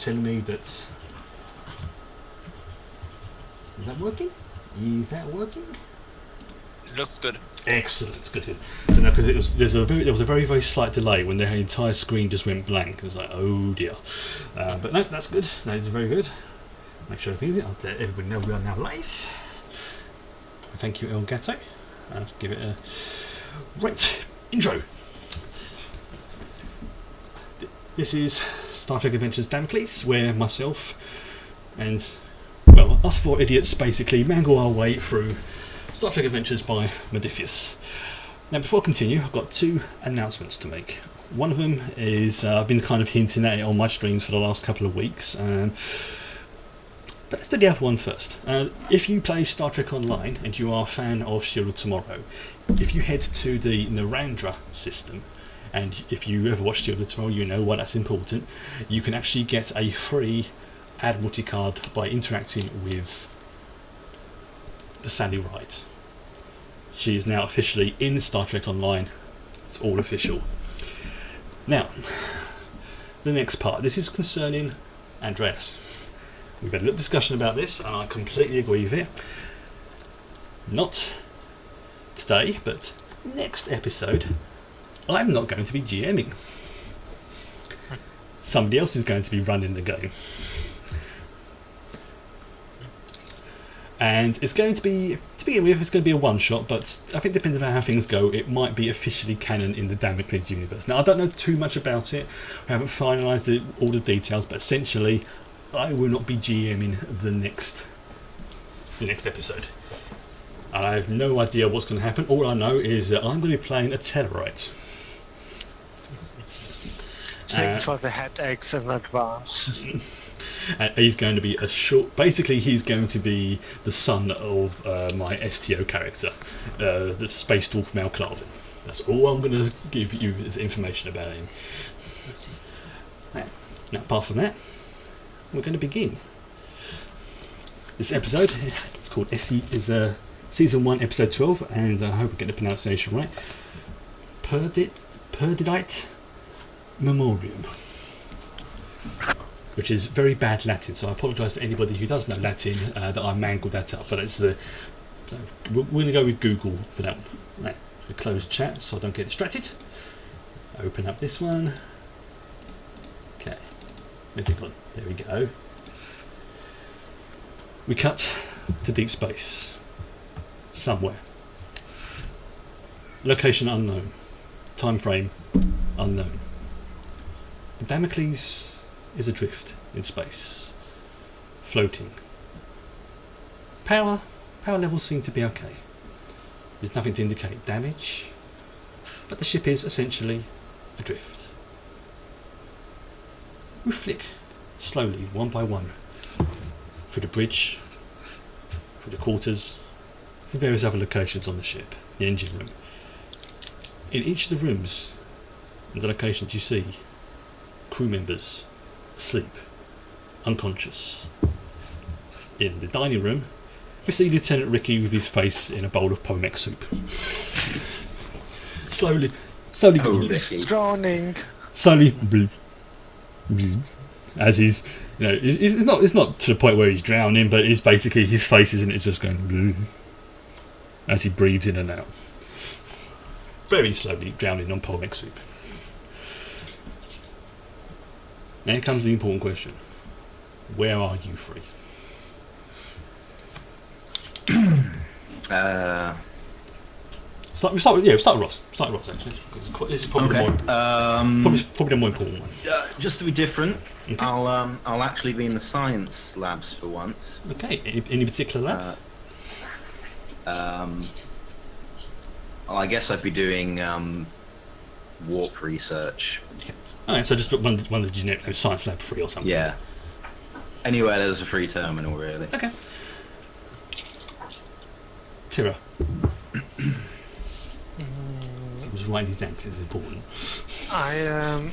telling me that... Is that working? Is that working? It looks good. Excellent, it's good. So no, because there was a very, very slight delay when the entire screen just went blank. It was like, oh dear. But no, that's good. That is very good. Make sure everything's out there. Everybody know we are now live. Thank you, Elgato. I'll give it a right intro. This is Star Trek Adventures Damocles, where myself and, well, us four idiots basically mangle our way through Star Trek Adventures by Modiphius. Now, before I continue, I've got two announcements to make. One of them is I've been kind of hinting at it on my streams for the last couple of weeks. But let's do the other one first. If you play Star Trek Online and you are a fan of Shield of Tomorrow, if you head to the Narendra system, and if you ever watched Shield of Tomorrow, you know why that's important, you can actually get a free Admiralty card by interacting with the Sally Wright. She is now officially in Star Trek Online. It's all official. Now, the next part. This is concerning Andreas. We've had a little discussion about this, and I completely agree with it. Not today, but next episode, I'm not going to be GMing. Somebody else is going to be running the game. And it's going to be, to begin with, it's going to be a one-shot, but I think depending on how things go, it might be officially canon in the Damocles universe. Now, I don't know too much about it. I haven't finalised all the details, but essentially, I will not be GMing the next episode. I have no idea what's going to happen. All I know is that I'm going to be playing a Tellarite. Thanks for the headaches in advance. And he's going to be basically he's going to be the son of my STO character, the Space Dwarf Malclavin. That's all I'm going to give you as information about him. Now, apart from that, we're going to begin. This episode, it's called Season 1, Episode 12, and I hope I get the pronunciation right. Perdidt Memoriam, which is very bad Latin, so I apologise to anybody who does know Latin that I mangled that up, but it's we're going to go with Google for that one. Right, we close chat so I don't get distracted. Open up this one. Okay, where's it gone? There we go. We cut to deep space. Somewhere. Location unknown. Time frame unknown. The Damocles is adrift in space, floating. Power levels seem to be okay. There's nothing to indicate damage, but the ship is essentially adrift. We flick slowly, one by one, through the bridge, through the quarters, through various other locations on the ship, the engine room. In each of the rooms and the locations you see crew members asleep, unconscious. In the dining room, we see Lieutenant Ricky with his face in a bowl of Pomex soup. slowly, He's drowning. Slowly, as he's, it's not to the point where he's drowning, but it's basically his face isn't it just going as he breathes in and out. Very slowly drowning on Pomex soup. Now here comes the important question. Where are you three? Start with Ross. Start with Ross, actually. This is probably probably the more important one. Just to be different, Okay. I'll actually be in the science labs for once. Okay. Any particular lab? Well, I guess I'd be doing warp research. Okay. Alright, so just one of the generic science lab 3 or something. Yeah. Anywhere there's a free terminal, really. Okay. Tira. So I'm just writing these down because it's important. I am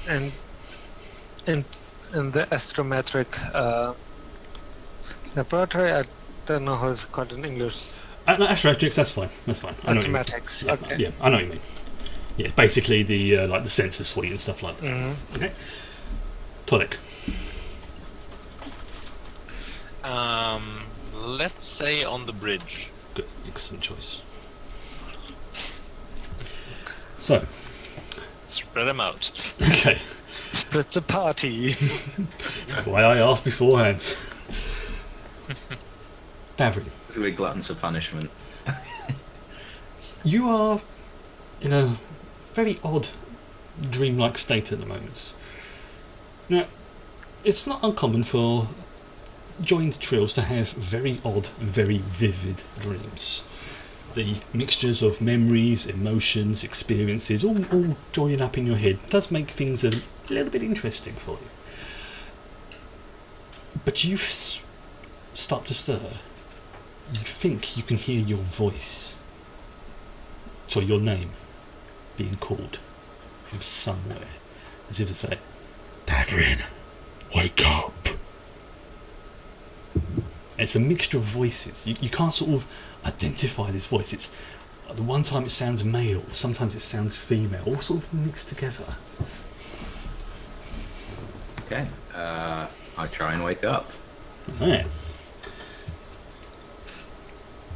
in the astrometric laboratory. I don't know how it's called in English. No, astrometrics, that's fine. That's fine. I know what you mean. Astrometrics. Yeah, Okay. yeah, I know what you mean. Yeah, basically the like the sensor suite and stuff like that. Mm-hmm. Okay. Tonic. Let's say on the bridge. Good, excellent choice. So, Spread them out. okay, Split the party. that's why I asked beforehand. Davrin, It's a big glutton for punishment. you are in a very odd dreamlike state at the moment. Now, it's not uncommon for joined trills to have very odd and very vivid dreams. The mixtures of memories, emotions, experiences all joining up in your head does make things a little bit interesting for you. But you start to stir. You think you can hear your voice, so your name, being called from somewhere, as if to say, Davrin, wake up. It's a mixture of voices. You can't sort of identify this voice. It's the one time it sounds male, sometimes it sounds female, all sort of mixed together. Okay. I try and wake up. Right.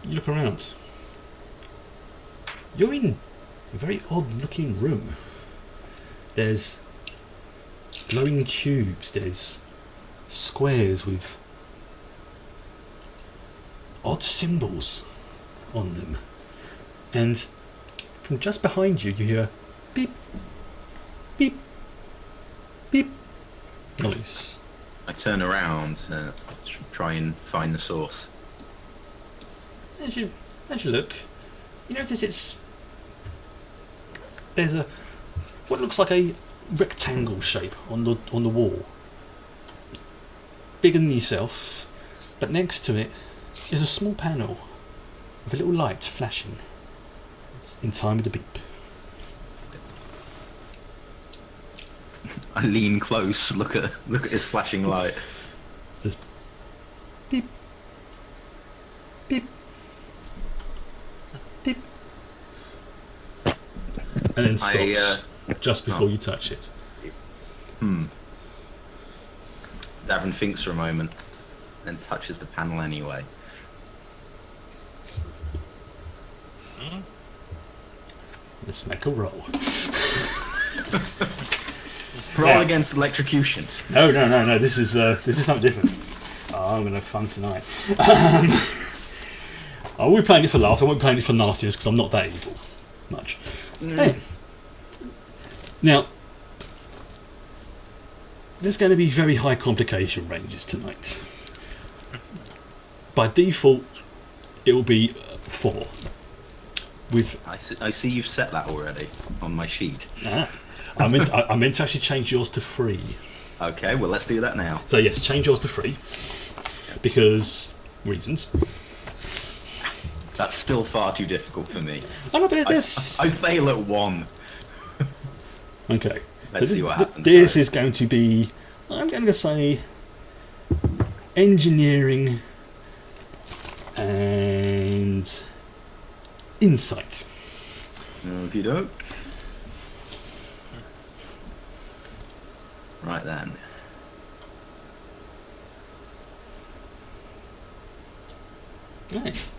You look around. You're in a very odd looking room. There's glowing cubes, there's squares with odd symbols on them. And from just behind you, you hear a beep, beep, beep noise. I turn around to try and find the source. As you look, you notice there's a what looks like a rectangle shape on the wall, bigger than yourself, but next to it is a small panel with a little light flashing in time with the beep. I lean close, look at his flashing light. It says beep, beep, beep, and then stops just before you touch it. Davin thinks for a moment, then touches the panel anyway. Let's make a roll. Roll Yeah. against electrocution. No. This is something different. Oh, I'm gonna have fun tonight. I won't be playing it for laughs. I won't be playing it for nastiness because I'm not that evil. Much. Hey. Now, there's going to be very high complication ranges tonight. By default, it will be 4. With I see you've set that already on my sheet. I meant to actually change yours to 3. Okay, well let's do that now. So yes, change yours to 3 because reasons. That's still far too difficult for me. Oh no, but this. I fail at 1. Okay. Let's see what happens. This is going to be, I'm going to say, engineering and insight. Okie doke. Right then. Right.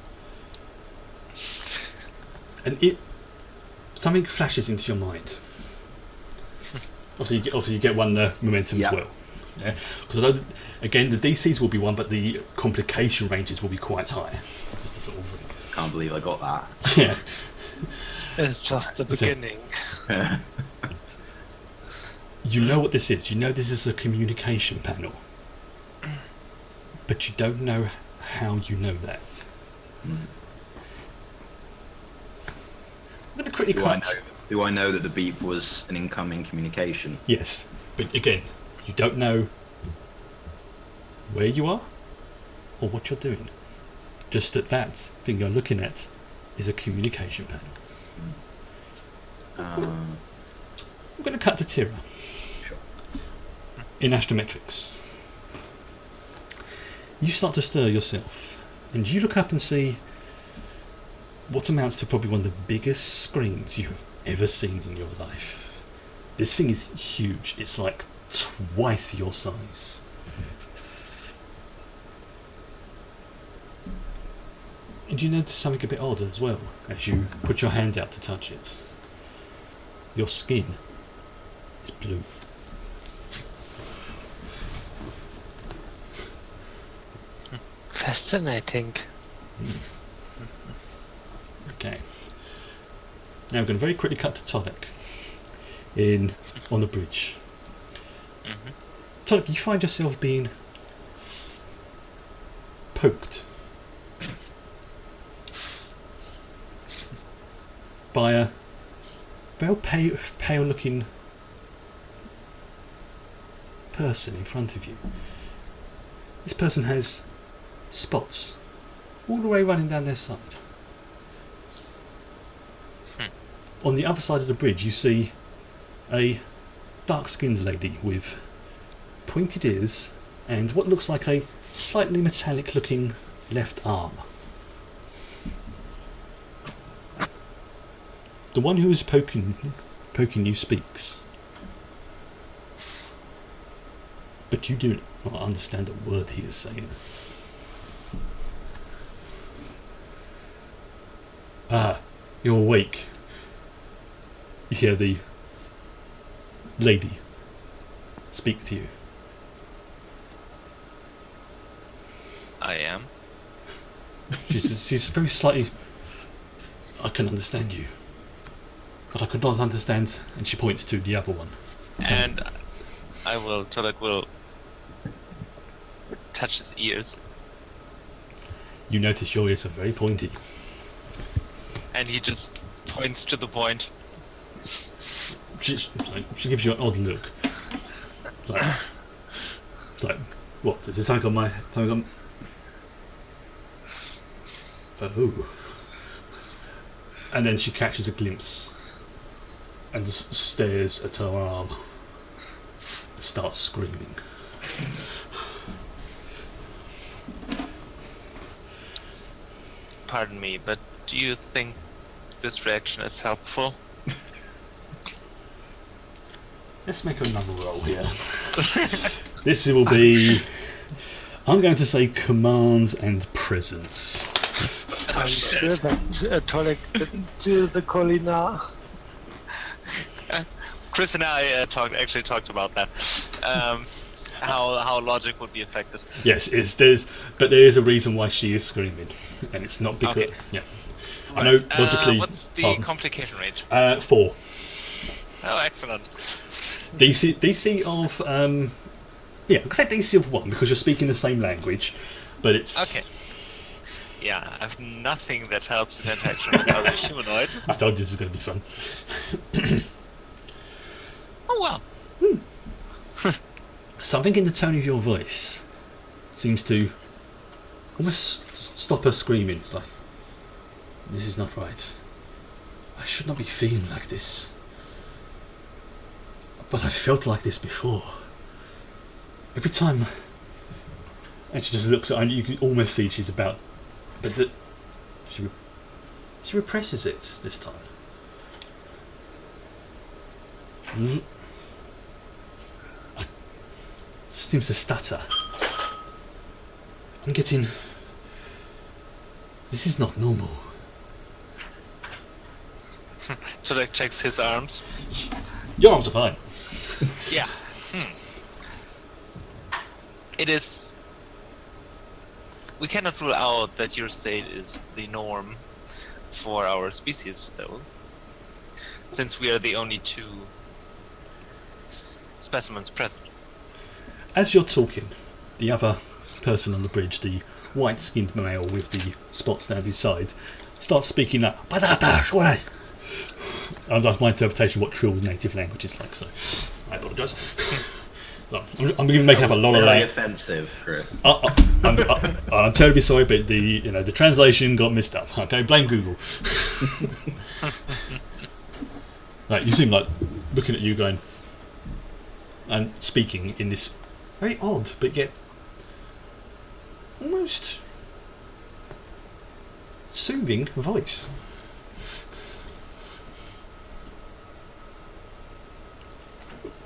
And something flashes into your mind. Obviously, you get one momentum as well. Yeah. Because again, the DCs will be 1, but the complication ranges will be quite high. Just to sort of. Can't believe I got that. Yeah. It's just the beginning. You know what this is. You know this is a communication panel. But you don't know how you know that. I'm going to critically cut. Do I know that the beep was an incoming communication? Yes. But again, you don't know where you are or what you're doing. Just that thing you're looking at is a communication panel. I'm going to cut to Tira. Sure. In astrometrics. You start to stir yourself and you look up and see what amounts to probably one of the biggest screens you have ever seen in your life. This thing is huge. It's like twice your size. And you notice something a bit odd as well as you put your hand out to touch it. Your skin is blue. Fascinating. Okay. Now I'm going to very quickly cut to Tonic on the bridge. Mm-hmm. Tonic, you find yourself being poked by a very pale looking person in front of you. This person has spots all the way running down their side. On the other side of the bridge you see a dark skinned lady with pointed ears and what looks like a slightly metallic looking left arm. The one who is poking you speaks, but you do not understand a word he is saying. Ah, you're awake. You hear the lady speak to you. I am. She's very slightly. I can understand you, but I could not understand. And she points to the other one. And Tolek will touch his ears. You notice your ears are very pointy. And he just points to the point. She gives you an odd look. It's like, what? Is this something on my... Oh. And then she catches a glimpse and stares at her arm and starts screaming. Pardon me, but do you think this reaction is helpful? Let's make another roll here. This will be... I'm going to say command and presence. I'm sure that Tolek didn't do the Colina. Chris and I actually talked about that. How logic would be affected. Yes, but there is a reason why she is screaming, and it's not because... Okay. Yeah. I know logically... What's the complication range? 4. Oh, excellent. DC of... yeah, I could say DC of 1 because you're speaking the same language, but it's... Okay. Yeah, I have nothing that helps in interaction with other humanoids. I told you this is going to be fun. Oh well. Something in the tone of your voice seems to almost stop her screaming. It's like, this is not right. I should not be feeling like this. But I felt like this before. Every time... And she just looks at her and you can almost see she's about... But she represses it this time. Seems to stutter. I'm getting... This is not normal. Tolek checks his arms. Your arms are fine. Yeah. It is... We cannot rule out that your state is the norm for our species, though. Since we are the only two specimens present. As you're talking, the other person on the bridge, the white-skinned male with the spots down his side, starts speaking like, and that's my interpretation of what Trill's native language is like, so I apologise. I'm making up a lot of Very language. offensive, Chris. I'm terribly sorry, but the translation got messed up. Okay, blame Google. Like, you seem like looking at you going and speaking in this very odd but yet almost soothing voice.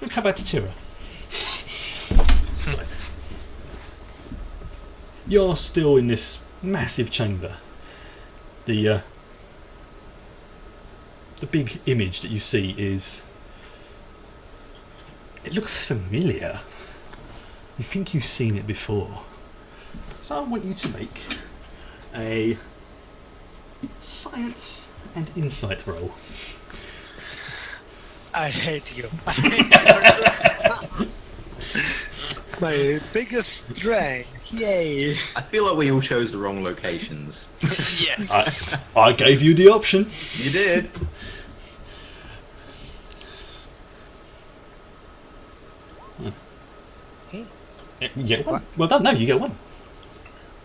We'll come back to Tira. You're still in this massive chamber, the big image that you see is... It looks familiar. You think you've seen it before. So I want you to make a science and insight roll. I hate you. My biggest strength. Yay. I feel like we all chose the wrong locations. Yes. I gave you the option. You did. You get one. Well done. No, you get one.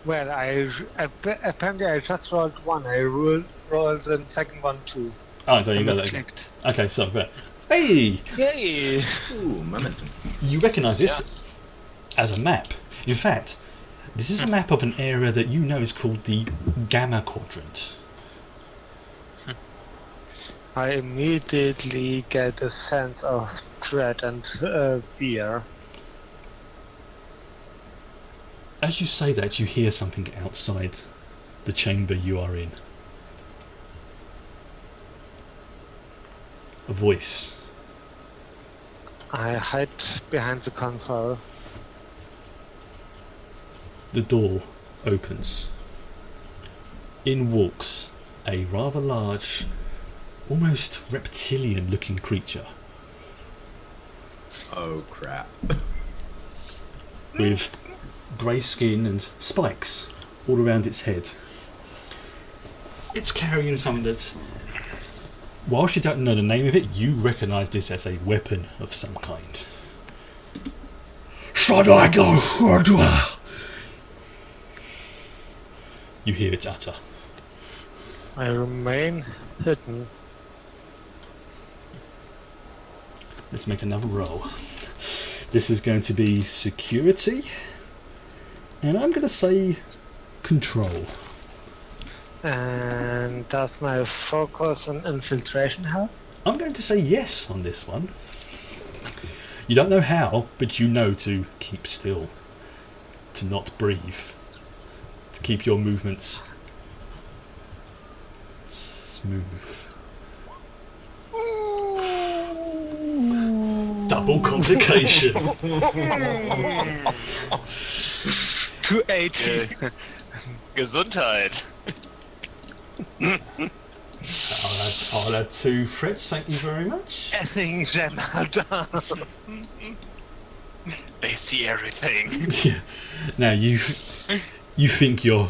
Well, apparently I just rolled one. I rolled the second one too. Oh, there you I go. misclicked. Okay, so fair. Hey, Yay! Ooh, momentum. you recognise this as a map. In fact, this is a map of an area that you know is called the Gamma Quadrant. I immediately get a sense of threat and fear. As you say that, you hear something outside the chamber you are in. A voice. I hide behind the console. The door opens. In walks a rather large, almost reptilian-looking creature Oh crap. with grey skin and spikes all around its head. It's carrying something that, whilst you don't know the name of it, you recognise this as a weapon of some kind. You hear it utter. I remain hidden. Let's make another roll. This is going to be security, and I'm going to say control. And does my focus on infiltration help? I'm going to say yes on this one. You don't know how, but you know to keep still, to not breathe, to keep your movements smooth. Double complication. 280. Gesundheit. I'll have 2 threats, thank you very much. Effing Gemma. They see everything. Yeah. Now you think you're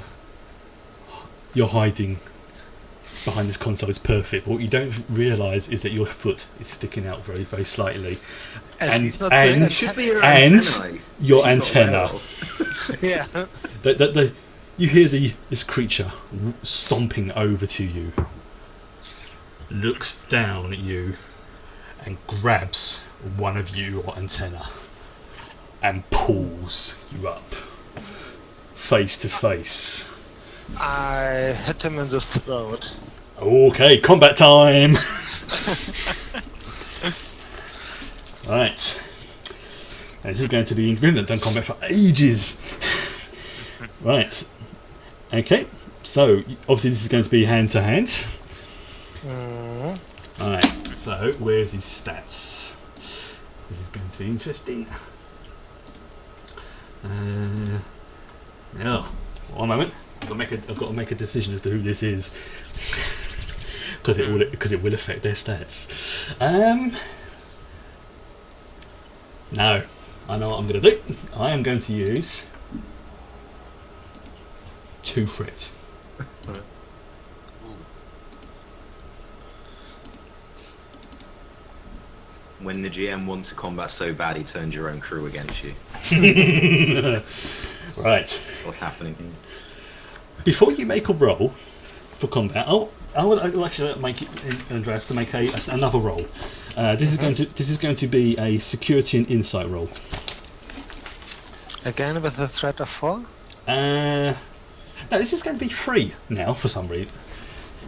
hiding behind this console is perfect, but what you don't realise is that your foot is sticking out very, very slightly, and your antenna. Yeah. You hear this creature stomping over to you, looks down at you, and grabs one of your antenna and pulls you up, face to face. I hit him in the throat. Okay, combat time! Right. Now, this is going to be we've not done combat for ages. Right. Okay, so obviously this is going to be hand to hand. Alright, so where's his stats? This is going to be interesting. Yeah, one moment. I've got to make a decision as to who this is, because it will affect their stats. No, I know what I'm going to do. I am going to use 2 threat. When the GM wants a combat so bad, he turns your own crew against you. Right. What's happening here? Before you make a roll for combat, I would actually make it, Andreas, to make another roll. This is going to be a security and insight roll. Again with a threat of 4? No, this is going to be 3 now for some reason.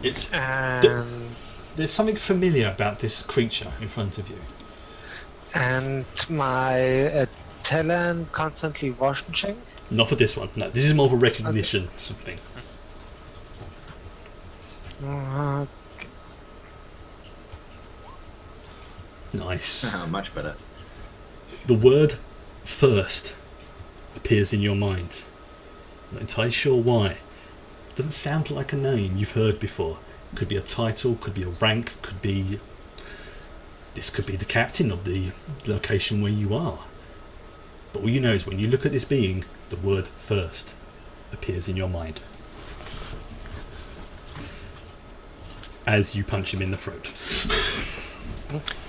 It's there's something familiar about this creature in front of you. And my talent constantly watching? Not for this one. No, this is more of a recognition something. Nice. Much better. The word first appears in your mind. Not entirely sure why. It doesn't sound like a name you've heard before. Could be a title, could be a rank, this could be the captain of the location where you are. But all you know is when you look at this being, the word first appears in your mind. As you punch him in the throat.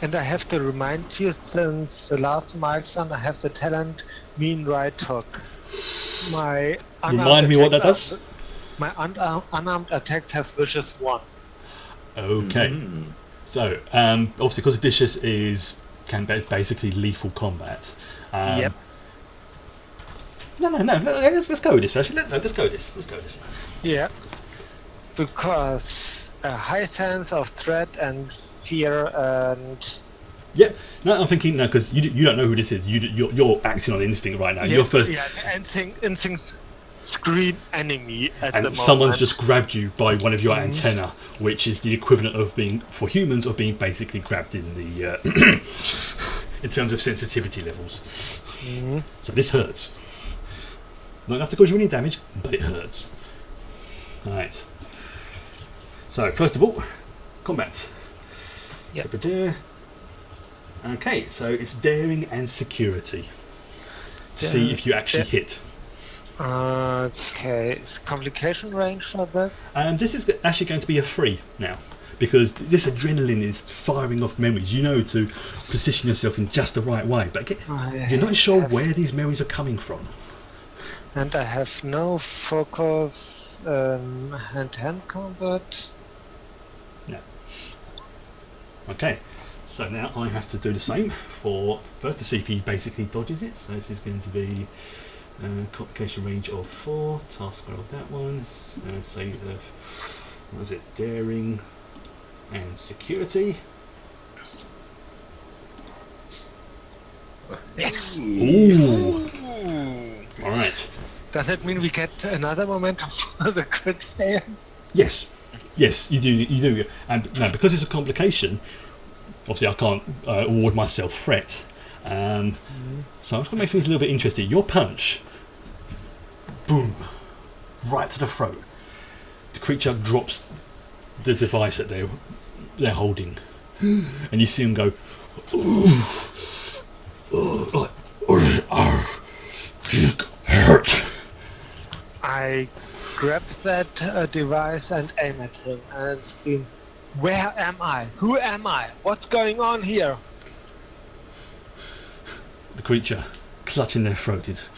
And I have to remind you, since the last milestone, I have the talent Mean Right Hook. My Remind me what that does? My unarmed attacks have vicious 1. Okay. So, obviously, because vicious can be basically lethal combat. Yep. No. Let's go with this. Actually, let's go with this. Yeah. Because a high sense of threat and fear and. Yeah. No, I'm thinking no, because you don't know who this is. You're acting on instinct right now. Yeah, You're first. Yeah. Instincts scream enemy at the And moment. someone's just grabbed you by one of your antenna, which is the equivalent of being, for humans, of being basically grabbed in the in terms of sensitivity levels. So this hurts. Not enough to cause you any damage, but it hurts. Alright. So, first of all, combat. Yep. Okay, so it's daring and security. To see if you actually hit. Okay, is complication range for that? This is actually going to be a 3 now. Because this adrenaline is firing off memories. You know to position yourself in just the right way. But you're not sure where these memories are coming from. And I have no focus hand-to-hand combat. No. Okay, so now I have to do the same for first to see if he basically dodges it. So this is going to be complication range of 4. Task roll of that one. Say what was it? Daring and security. Yes. Ooh. All right. Does that mean we get another momentum for the crit fail? Yes, you do. And now, because it's a complication, obviously I can't award myself threat. So I'm just going to make things a little bit interesting. Your punch, boom, right to the throat. The creature drops the device that they're holding, and you see them go, hurt. I grab that device and aim at him and scream, "Where am I? Who am I? What's going on here?" The creature, clutching their throat, is,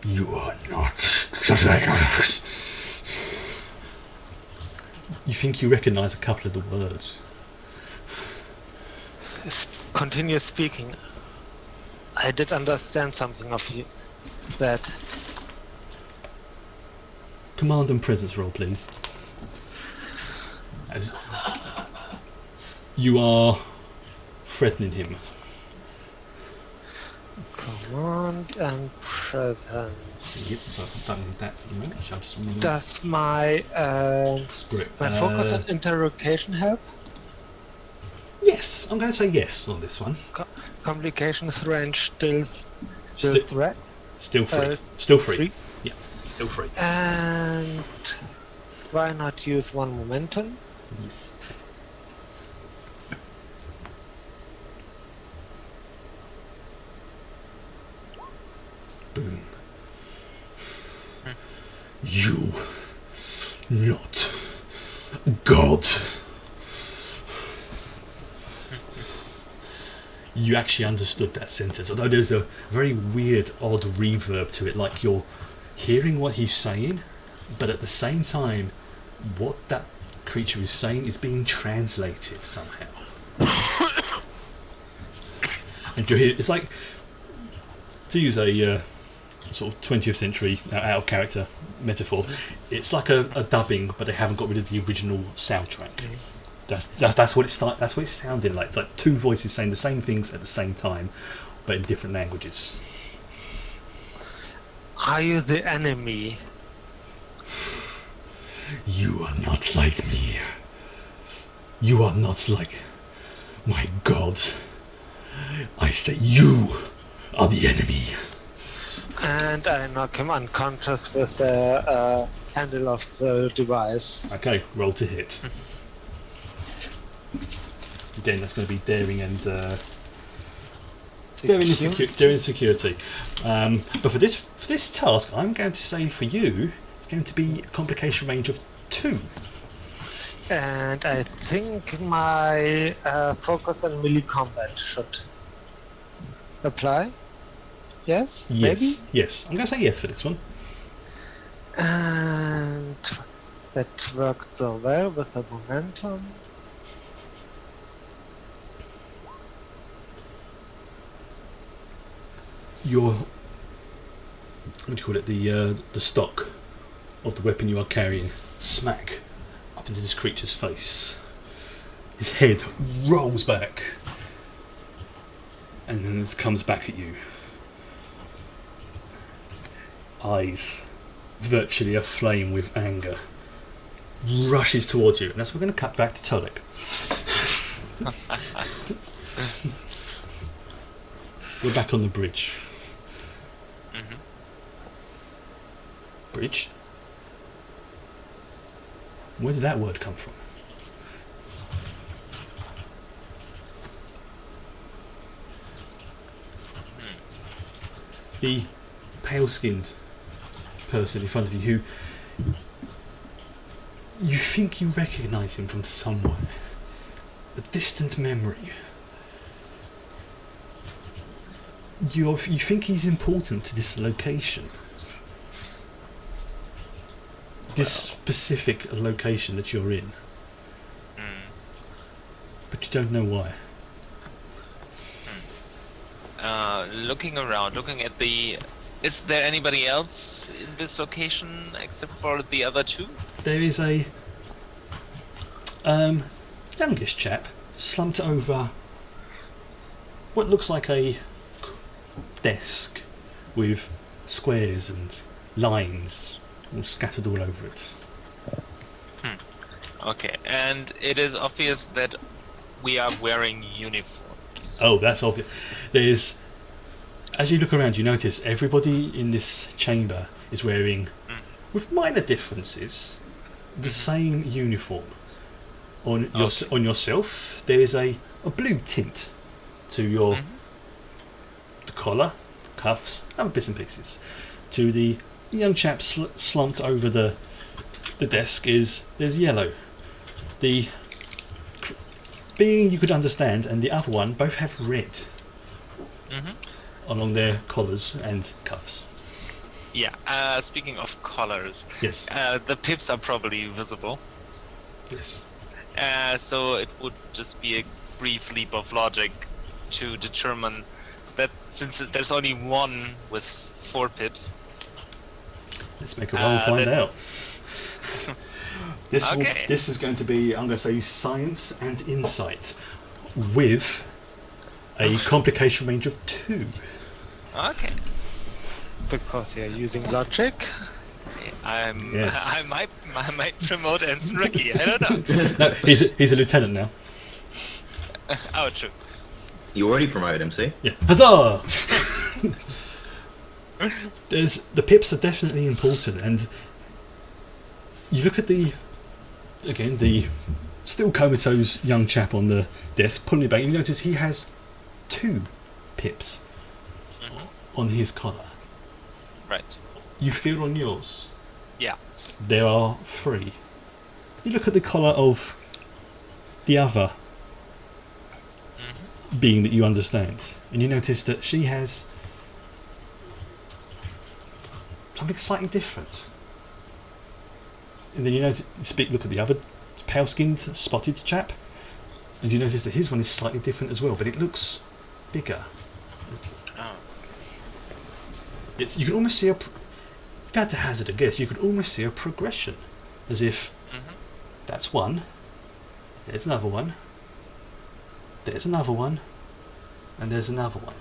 "You are not just like us." You think you recognise a couple of the words. Continue speaking. I did understand something of you. That. Command and presence roll, please. As you are threatening him. Command and presence. Yep, so I've done with that for the moment. Shall I just remove Does my script? my focus on interrogation help? Yes, I'm going to say yes on this one. Complications range still Sti- threat. Still free. Uh, Still free. 3. Yeah, still free. And why not use one momentum? Yes. Boom. You, not God. You actually understood that sentence, although there's a very weird, odd reverb to it, like you're hearing what he's saying, but at the same time, what that creature is saying is being translated somehow. And you hear, it's like, to use a sort of 20th century out of character metaphor, it's like a dubbing, but they haven't got rid of the original soundtrack. That's what that's what it's sounding like. It's like two voices saying the same things at the same time, but in different languages. Are you the enemy? You are not like me. You are not like my god. I say you are the enemy. And I knock him unconscious with the handle of the device. Okay, roll to hit. Again, that's going to be daring and daring security. But for this task, I'm going to say for you, it's going to be a complication range of 2. And I think my focus on melee combat should apply. Yes? Yes, yes. I'm going to say yes for this one. Maybe? And that worked so well with the momentum. Your, what do you call it? The stock of the weapon you are carrying smack up into this creature's face. His head rolls back and then it comes back at you. Eyes virtually aflame with anger, rushes towards you, and that's we're going to cut back to Tolek. We're back on the bridge. Mm-hmm. Bridge? Where did that word come from? The pale-skinned person in front of you who you think you recognise him from somewhere. A distant memory. You think he's important to this location. This specific location that you're in. But you don't know why. Looking around, looking at the... Is there anybody else in this location except for the other 2? There is a youngish chap slumped over what looks like a desk with squares and lines all scattered all over it. Okay, and it is obvious that we are wearing uniforms. Oh, that's obvious. There's, as you look around, you notice everybody in this chamber is wearing, with minor differences, the same uniform. On yourself, there is a blue tint to your the collar, cuffs, other bits and pieces. To the young chap slumped over the desk there's yellow. The being you could understand and the other one both have red along their collars and cuffs. Yeah, speaking of collars, Yes. the pips are probably visible. Yes. So it would just be a brief leap of logic to determine that since there's only one with 4 pips. Let's make a roll and find out. Okay. This is going to be, I'm going to say, science and insight with a complication range of 2. Okay. Because you're using logic. Yes. I might promote Ensign Ricky. I don't know. No, he's a lieutenant now. Oh, true. You already promoted him, see? Yeah. Huzzah! The pips are definitely important, and you look at the still comatose young chap on the desk, pulling it back. You notice he has 2 pips on his collar. Right. You feel on yours. Yeah. There are 3. You look at the collar of the other being that you understand, and you notice that she has something slightly different. And then you notice, look at the other pale-skinned, spotted chap, and you notice that his one is slightly different as well, but it looks bigger. Oh. You can almost see if you had to hazard a guess, you could almost see a progression, as if that's one, there's another one, there's another one, and there's another one.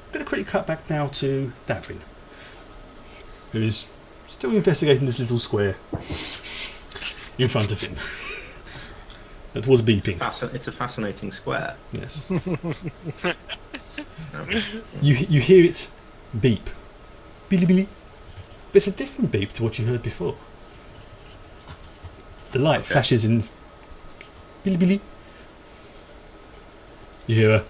I'm going to quickly cut back now to Davrin, who is still investigating this little square in front of him that was beeping. It's a fascinating square. Yes. No. You hear it beep. Billy billy. But it's a different beep to what you heard before. The light flashes in. Billy billy. You hear a.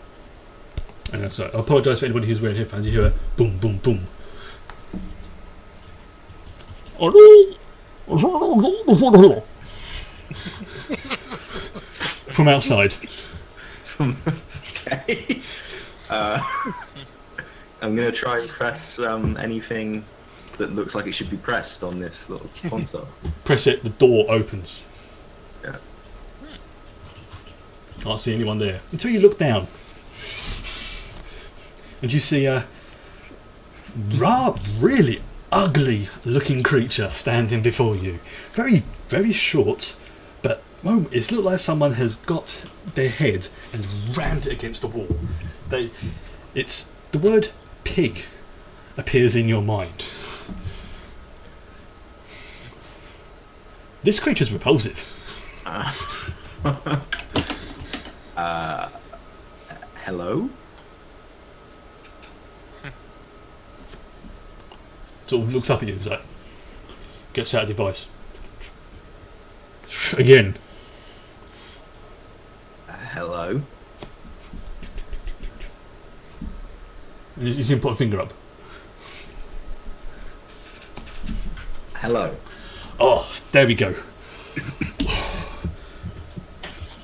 And I'm sorry, I apologise for anybody who's wearing headphones. You hear a boom boom boom. From outside. Okay. I'm going to try and press anything that looks like it should be pressed on this little console. Press it, the door opens. Yeah. Can't see anyone there. Until you look down. And you see a really ugly looking creature standing before you. Very, very short, but it's looked like someone has got their head and rammed it against the wall. It's the word pig appears in your mind. This creature's repulsive. Hello? Sort of looks up at you, like, gets out a device. Again. Hello? And he's going to put a finger up. Hello? Oh, there we go.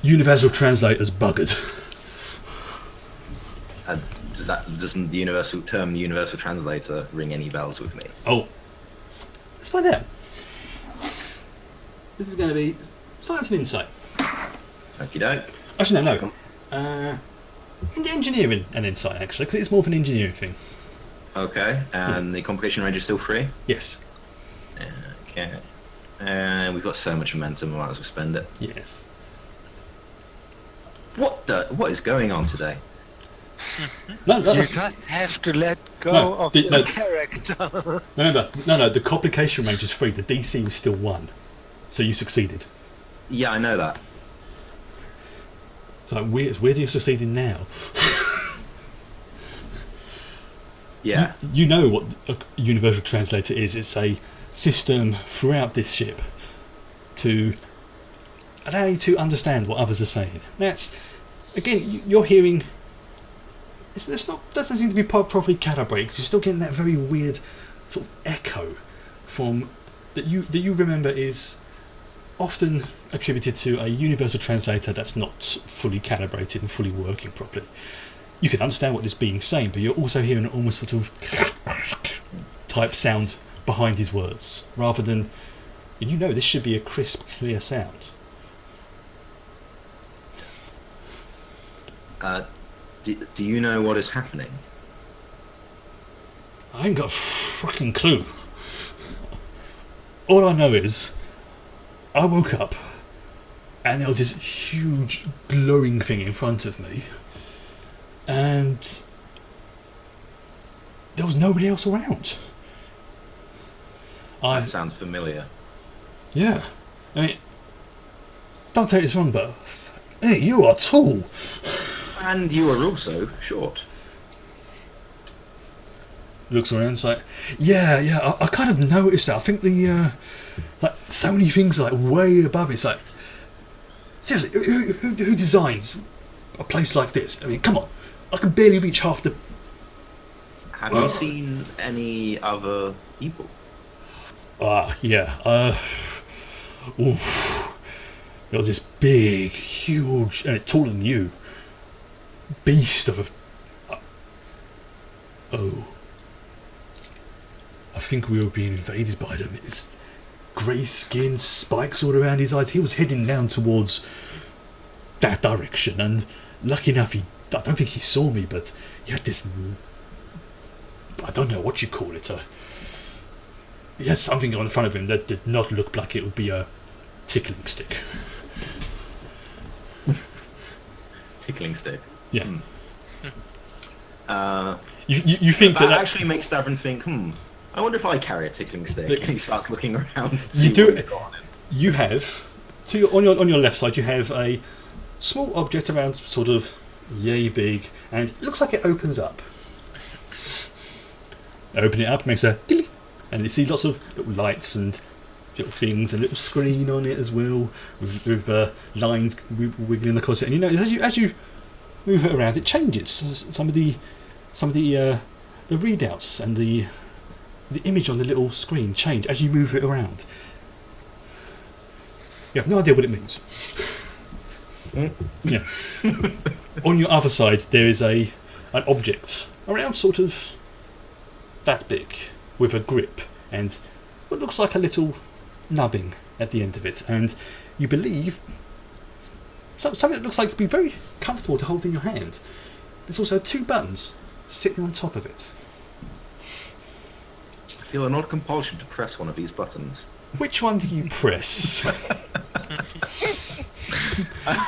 Universal translator's buggered. Doesn't the universal translator ring any bells with me? Oh, let's find out. This is going to be science and insight. Okie doke. Actually, no. Engineering and insight, actually, because it's more of an engineering thing. Okay, and the complication range is still free? Yes. Okay. And we've got so much momentum, we might as well spend it. Yes. What is going on today? No, You just have to let go of your character. Remember, no, the complication range is free. The DC was still 1. So you succeeded. Yeah, I know that. So where do you succeed in now? Yeah. You know what a universal translator is. It's a system throughout this ship to allow you to understand what others are saying. That's, again, you're hearing. Doesn't seem to be properly calibrated. You're still getting that very weird sort of echo from that you remember is often attributed to a universal translator that's not fully calibrated and fully working properly. You can understand what this being's saying, but you're also hearing an almost sort of type sound behind his words, rather than, this should be a crisp, clear sound. Do you know what is happening? I ain't got a fucking clue. All I know is I woke up and there was this huge glowing thing in front of me and there was nobody else around. That sounds familiar. Yeah. I mean, don't take this wrong, but hey, you are tall. And you are also short. Looks around, it's like, yeah, I kind of noticed that. I think the, like, so many things are, like, way above it. It's like, seriously, who designs a place like this? I mean, come on, I can barely reach half the... Have you seen any other people? Yeah, there was this big, huge, and taller than you, beast of a... I think we were being invaded by them. It's grey skin, spikes all around his eyes. He was heading down towards that direction, and lucky enough, I don't think he saw me, but he had this... I don't know what you call it. He had something on in front of him that did not look like it would be a tickling stick. Tickling stick? Yeah. Hmm. You think that that actually makes Stavron think, I wonder if I carry a tickling stick. Look. And he starts looking around. To You see do- what he's got on him. You have on your left side. You have a small object around sort of yay big, and it looks like it opens up. Open it up, makes a click, and you see lots of little lights and little things, and a little screen on it as well, with lines wiggling across it. And you know, as you move it around, it changes. Some of the readouts and the image on the little screen change as you move it around. You have no idea what it means. Yeah. On your other side, there is an object around sort of that big, with a grip and what looks like a little nubbing at the end of it, and you believe something that looks like it'd be very comfortable to hold in your hand. There's also 2 buttons sitting on top of it. I feel an odd compulsion to press one of these buttons. Which one do you press?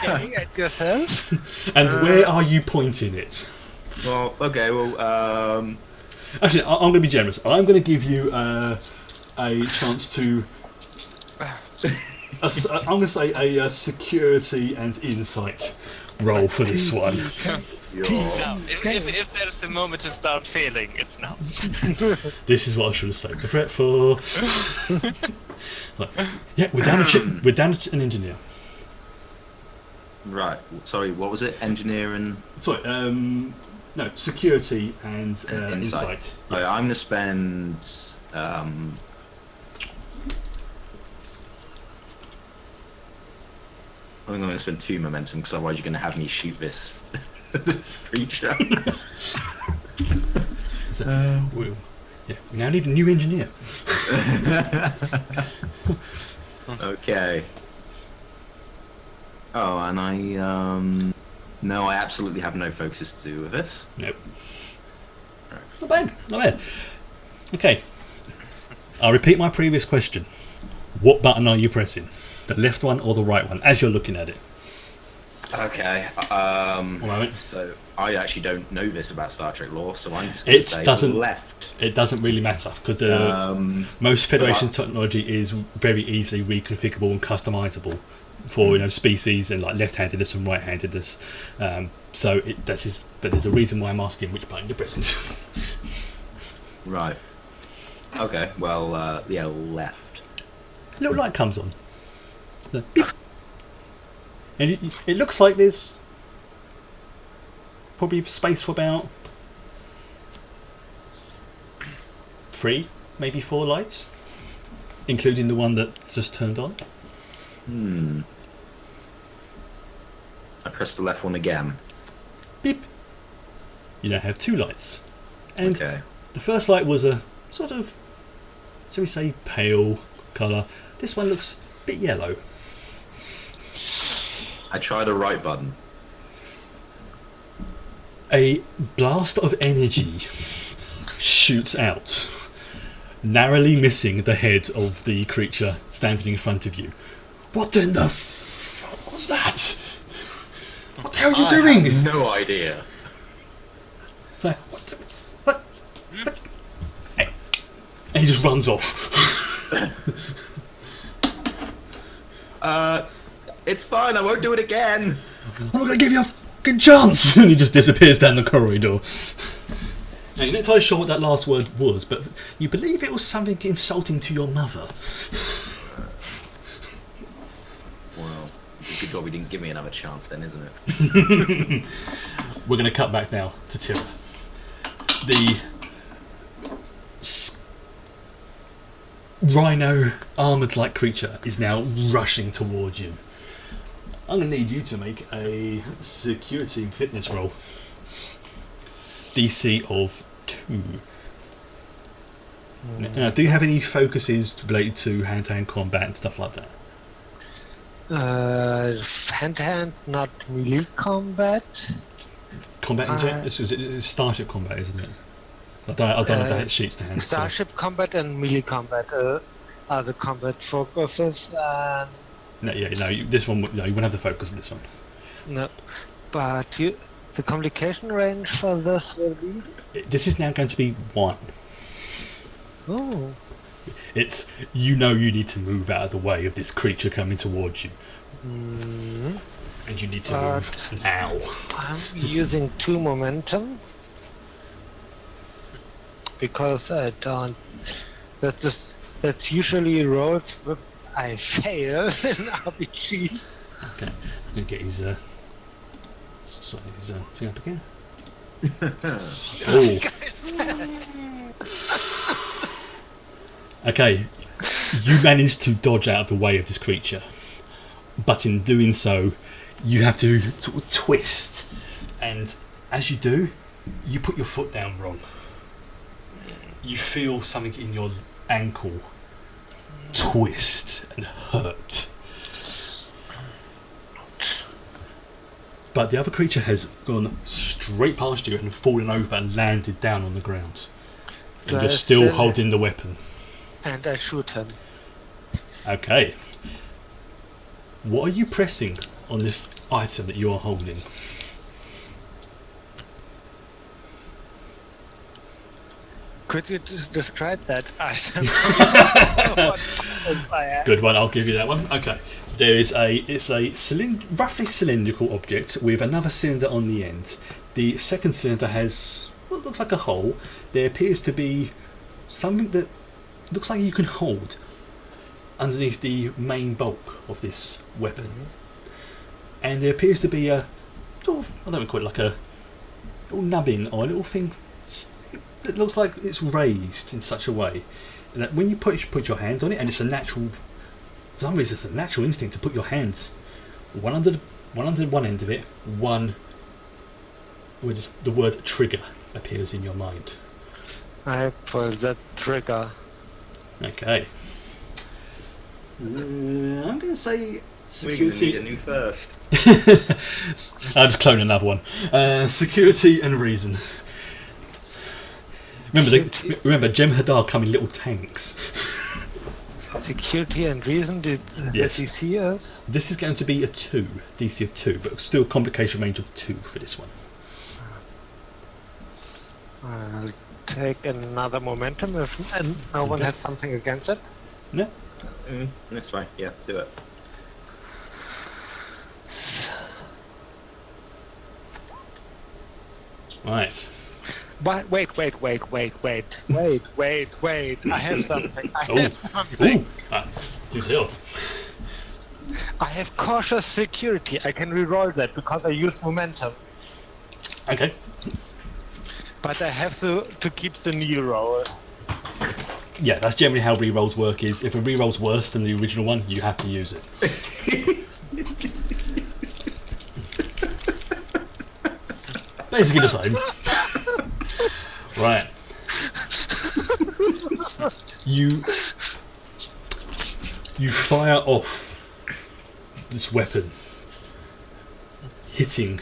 Aiming at yourself. And where are you pointing it? Well, okay, well, Actually, I'm going to be generous. I'm going to give you a chance to. I'm going to say a security and insight roll for this one. No, if there's a moment to start failing, it's now. This is what I should have saved the threat for. Like, yeah, we're down to an engineer. right. Sorry, what was it? Engineer and Sorry, no, security and insight. Oh, yeah, I'm going to spend. I think I'm going to spend 2 momentum because otherwise you're going to have me shoot this this creature. So, we now need a new engineer. Okay. Oh, and no, I absolutely have no focus to do with this. Nope. Not bad, not bad. Okay. I'll repeat my previous question. What button are you pressing? The left one or the right one, as you're looking at it? Okay. One moment. So I actually don't know this about Star Trek lore, so I'm just going to say left. It doesn't really matter, because most Federation technology is very easily reconfigurable and customizable for species and like left-handedness and right-handedness. So but there's a reason why I'm asking which button you're pressing. Right. Okay. Well, yeah, left. A little light comes on. The beep. And it looks like there's probably space for about 3, maybe 4 lights, including the one that's just turned on. I pressed the left one again. Beep. You now have 2 lights. And Okay. the first light was a sort of, shall we say, pale colour. This one looks a bit yellow. I tried the right button. A blast of energy shoots out, narrowly missing the head of the creature standing in front of you. What in the fuck was that? What the hell are you doing? I have no idea. It's like, what? And he just runs off. It's fine. I won't do it again. I'm not going to give you a fucking chance. And he just disappears down the corridor. Now, you're not entirely sure what that last word was, but you believe it was something insulting to your mother. Well, it's a good job he didn't give me another chance then, isn't it? We're going to cut back now to Tira. The rhino armoured-like creature is now rushing towards you. I'm going to need you to make a security and fitness roll. DC of 2. Now, do you have any focuses related to hand-to-hand combat and stuff like that? Hand-to-hand, not melee combat. Combat in general? It's Starship combat, isn't it? I don't have the sheets to hand. Starship combat and melee combat are the combat focuses. No, this one. No, you won't have the focus on this one. No, but the communication range for this will be. This is now going to be 1. Oh. It's, you know, you need to move out of the way of this creature coming towards you. Mm. And you need to move now. I'm using 2 momentum because I don't. That's usually rolls where I fail in RPGs. Okay, I'm gonna get his thing up again. Oh. Okay, you managed to dodge out of the way of this creature, but in doing so, you have to sort of twist, and as you do, you put your foot down wrong. You feel something in your ankle twist and hurt. But the other creature has gone straight past you and fallen over and landed down on the ground. And you're still holding the weapon. And I shoot him. Okay. What are you pressing on this item that you are holding? Could you describe that item? Good one, I'll give you that one. Okay. It's a roughly cylindrical object with another cylinder on the end. The second cylinder has what looks like a hole. There appears to be something that looks like you can hold underneath the main bulk of this weapon. And there appears to be a sort of, I don't know, call it like a little nubbin or a little thing that looks like it's raised in such a way that when you put your hands on it, and it's a natural, for some reason it's a natural instinct to put your hands one under one end of it, one where the word trigger appears in your mind. I pull the trigger. Okay. I'm going to say We're going to need a security. new first. I'll just clone another one. Security and reason. Remember, Jem Hadar come in little tanks. Security and reason, did Yes. the DC is? This is going to be a 2, DC of 2, but still complication range of 2 for this one. I'll take another momentum if no one had something against it. No? That's fine. Yeah, do it. Right. But wait. I have something. I have something. Do tell. I have cautious security. I can reroll that because I use momentum. Okay. But I have to keep the new roll. Yeah, that's generally how rerolls work. Is if a reroll's worse than the original one, you have to use it. Basically the same. Right. You fire off this weapon, hitting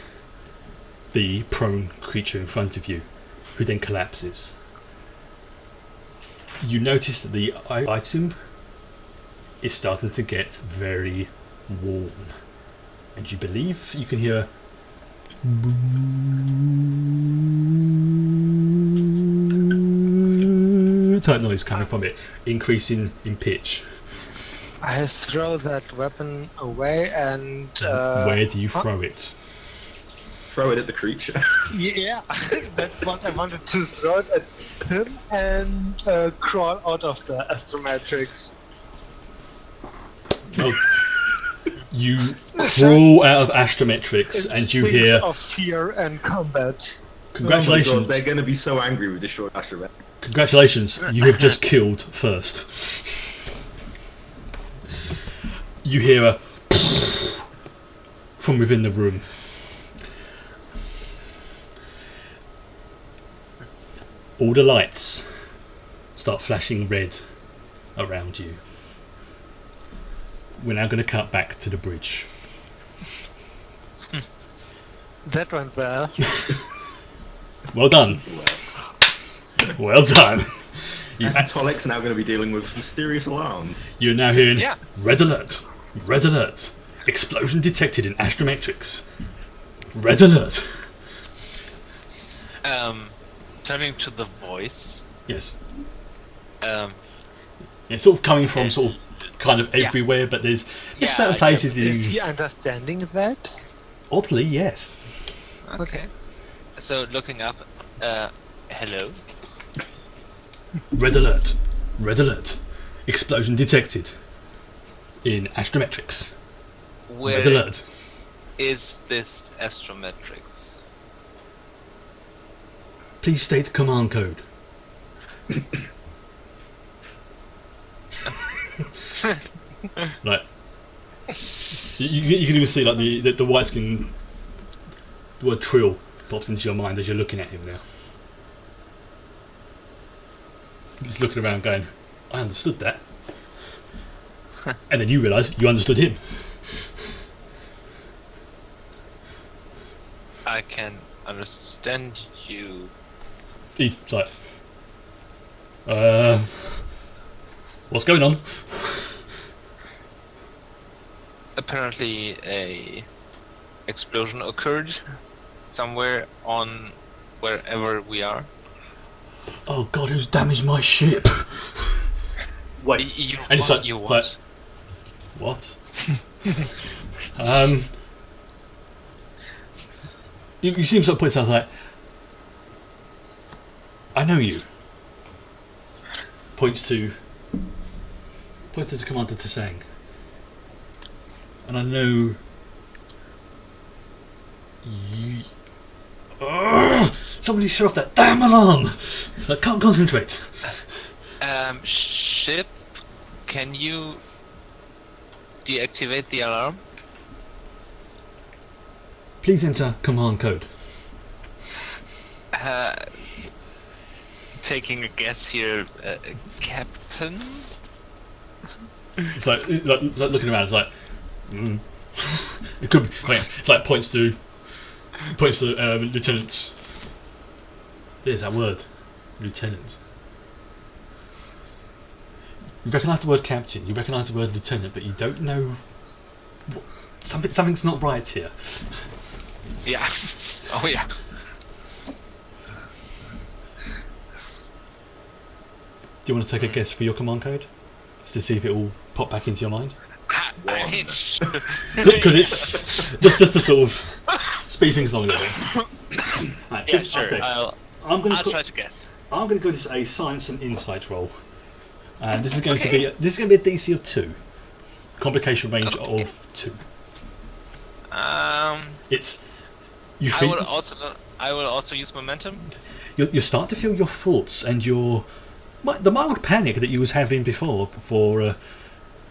the prone creature in front of you, who then collapses. You notice that the item is starting to get very warm, and you believe you can hear type noise coming from it, increasing in pitch. I throw that weapon away and... Where do you throw it? Throw it at the creature. Yeah, that's what I wanted to throw it at him and crawl out of the astrometrics. Well, you crawl out of astrometrics and you Instincts hear, of fear and combat. congratulations, Oh my God, they're going to be so angry with destroyed astromech. congratulations, you have just killed first. You hear a from within the room. All the lights start flashing red around you. We're now going to cut back to the bridge. That went well. Well done. Well done. And Tolik's now going to be dealing with mysterious alarm. You're now hearing Yeah. red alert, red alert, explosion detected in astrometrics. Red alert. Turning to the voice, Yes. It's sort of coming from sort of kind of everywhere, but there's certain places Is he understanding that? Oddly, yes. Okay. So looking up, hello. Red alert. Red alert. Explosion detected. In astrometrics. Where Red alert. is this astrometrics? Please state command code. Right. You can even see like the white skin. The word trill pops into your mind as you're looking at him now. He's looking around going, I understood that. And then you realise you understood him. I can understand you. He's like, what's going on? Apparently a explosion occurred somewhere on wherever we are. Oh God, who's damaged my ship? Wait, You and it's what? like, You it's what? what? You seem sort of put sounds like, I know you. Points to Commander Tsang. And I know you. Somebody shut off that damn alarm! So I can't concentrate. Ship, can you deactivate the alarm? Please enter command code. Taking a guess here, Captain? It's like looking around. It's like it could be. Wait, it's like points to Lieutenant. There's that word, Lieutenant. You recognise the word captain. You recognise the word lieutenant, but you don't know. Something's not right here. Yeah. Oh yeah. Do you want to take a guess for your command code, just to see if it will pop back into your mind? Because it's just to sort of speed things along a little bit. Right, Yeah, sure. okay. I'll try to guess. I'm going to go to a science and insight roll, and this is going to be a DC of 2, complication range of 2. It's you. I will also use momentum. You start to feel your thoughts and the mild panic that you was having before for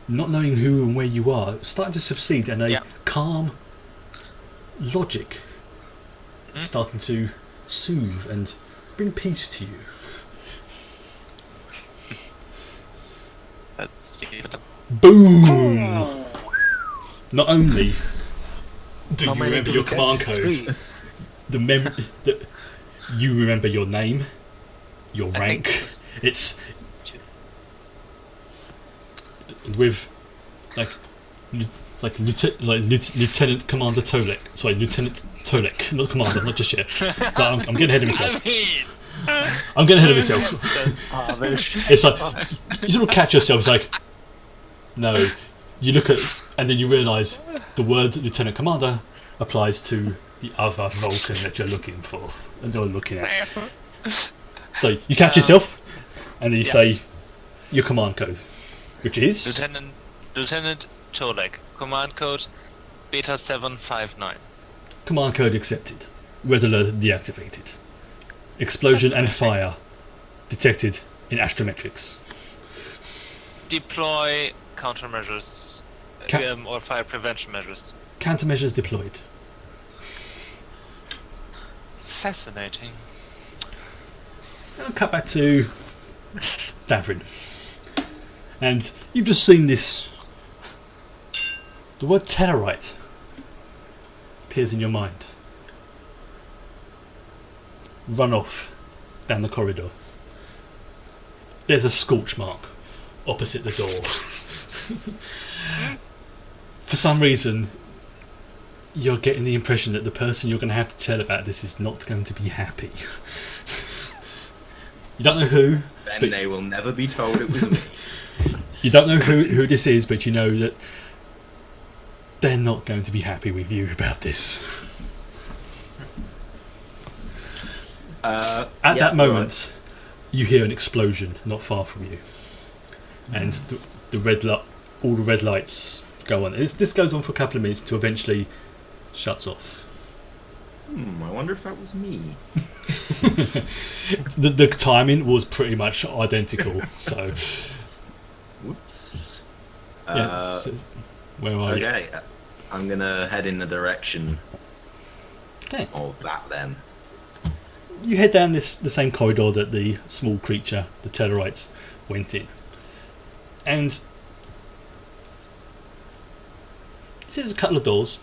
not knowing who and where you are starting to subside, and a calm logic starting to soothe and bring peace to you. Boom! Not only do you remember your command code, you remember your name, your rank. It's with Lieutenant Commander Tolek. Sorry, Lieutenant Tolek, not Commander, not just yet. So I'm getting ahead of myself. I'm getting ahead of myself. It's like you sort of catch yourself. It's like, no, you look at, and then you realise the word Lieutenant Commander applies to the other Vulcan that you're looking for, and you're looking at. So you catch yourself, and then you say your command code, which is Lieutenant Tolek. Command code Beta 759. Command code accepted. Red alert deactivated. Explosion and fire detected in astrometrics. Deploy countermeasures or fire prevention measures. Countermeasures deployed. Fascinating. I'll cut back to Davrin. And you've just seen this. The word Tellarite appears in your mind. Run off down the corridor. There's a scorch mark opposite the door. For some reason, you're getting the impression that the person you're going to have to tell about this is not going to be happy. You don't know who, Then But- they will never be told it was me. You don't know who this is, but you know that they're not going to be happy with you about this. At Yeah, that moment, you hear an explosion not far from you, and the red light, all the red lights go on. This goes on for a couple of minutes until eventually shuts off. I wonder if that was me. The timing was pretty much identical. So, Whoops. yes, where are you? Okay, I'm gonna head in the direction Okay. of that then. You head down the same corridor that the small creature, the Tellarites, went in, and there's a couple of doors.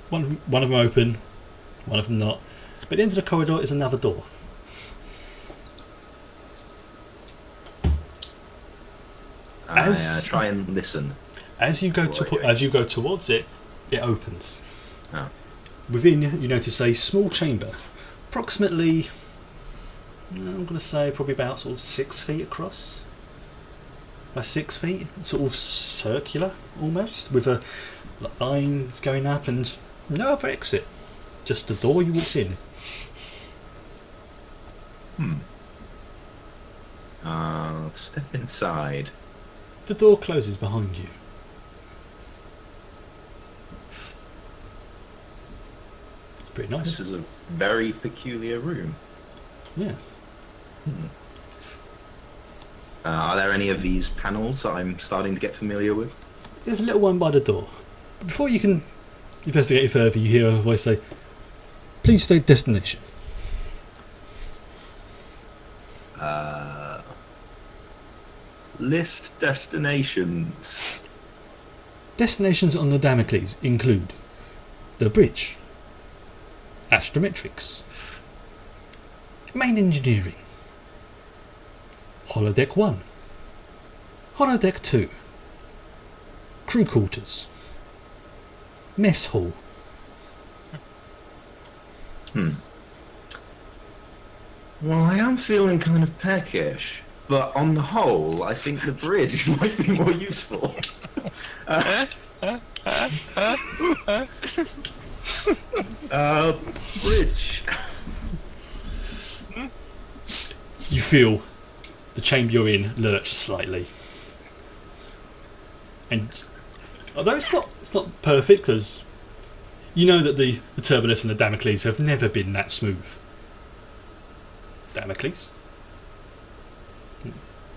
One of them open, one of them not. But at the end of the corridor is another door. I As- try and listen. As you go towards it, it opens. Oh. Within, you notice a small chamber, approximately, I'm going to say probably about sort of 6 feet across. By 6 feet, sort of circular almost, with a lines going up and no other exit. Just the door you walked in. I'll step inside. The door closes behind you. It's pretty nice. This is a very peculiar room. Yeah. Are there any of these panels that I'm starting to get familiar with? There's a little one by the door. Before you can investigate it further, you hear a voice say, "Please state destination." List destinations. Destinations on the Damocles include the bridge, astrometrics, main engineering, holodeck 1, holodeck 2, crew quarters, mess hall. Well, I am feeling kind of peckish, but on the whole, I think the bridge might be more useful. Bridge. You feel the chamber you're in lurch slightly, and although it's not perfect, because you know that the turbulence and the Damocles have never been that smooth. Damocles?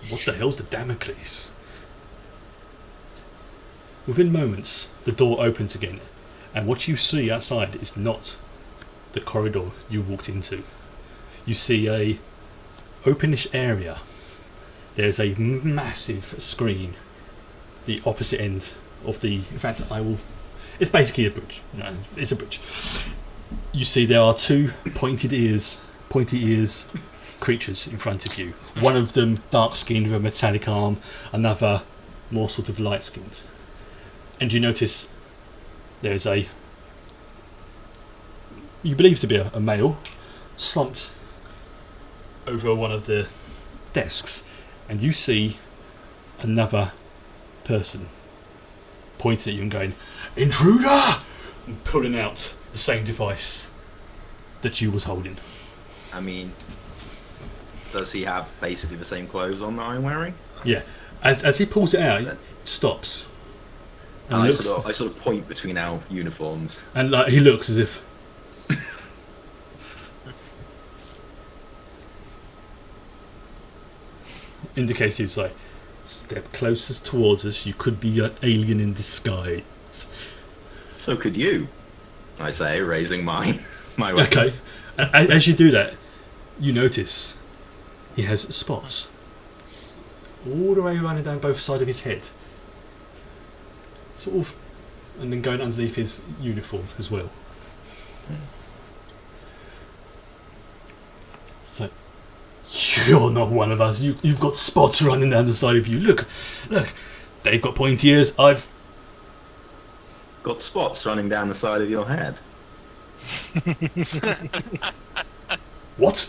What the hell's the Damocles? Within moments, the door opens again, and what you see outside is not the corridor you walked into. You see a openish area. There's a massive screen, the opposite end of the. In fact, it's basically a bridge. No, it's a bridge. You see there are two pointy ears creatures in front of you. One of them dark skinned with a metallic arm, another more sort of light skinned. And you notice there's you believe to be a male, slumped over one of the desks, and you see another person pointing at you and going, "Intruder!" and pulling out the same device that you was holding. I mean, does he have basically the same clothes on that I'm wearing? Yeah. As he pulls it out, he stops. And I looks, sort of point between our uniforms. and like he looks as if indicates you, like, step closest towards us, you could be an alien in disguise. So could you, I say, raising my weapon. Okay. As you do that, you notice he has spots all the way running down both sides of his head, sort of, and then going underneath his uniform as well. So, you're not one of us. You've got spots running down the side of you. Look, they've got pointy ears. I've Got spots running down the side of your head. what?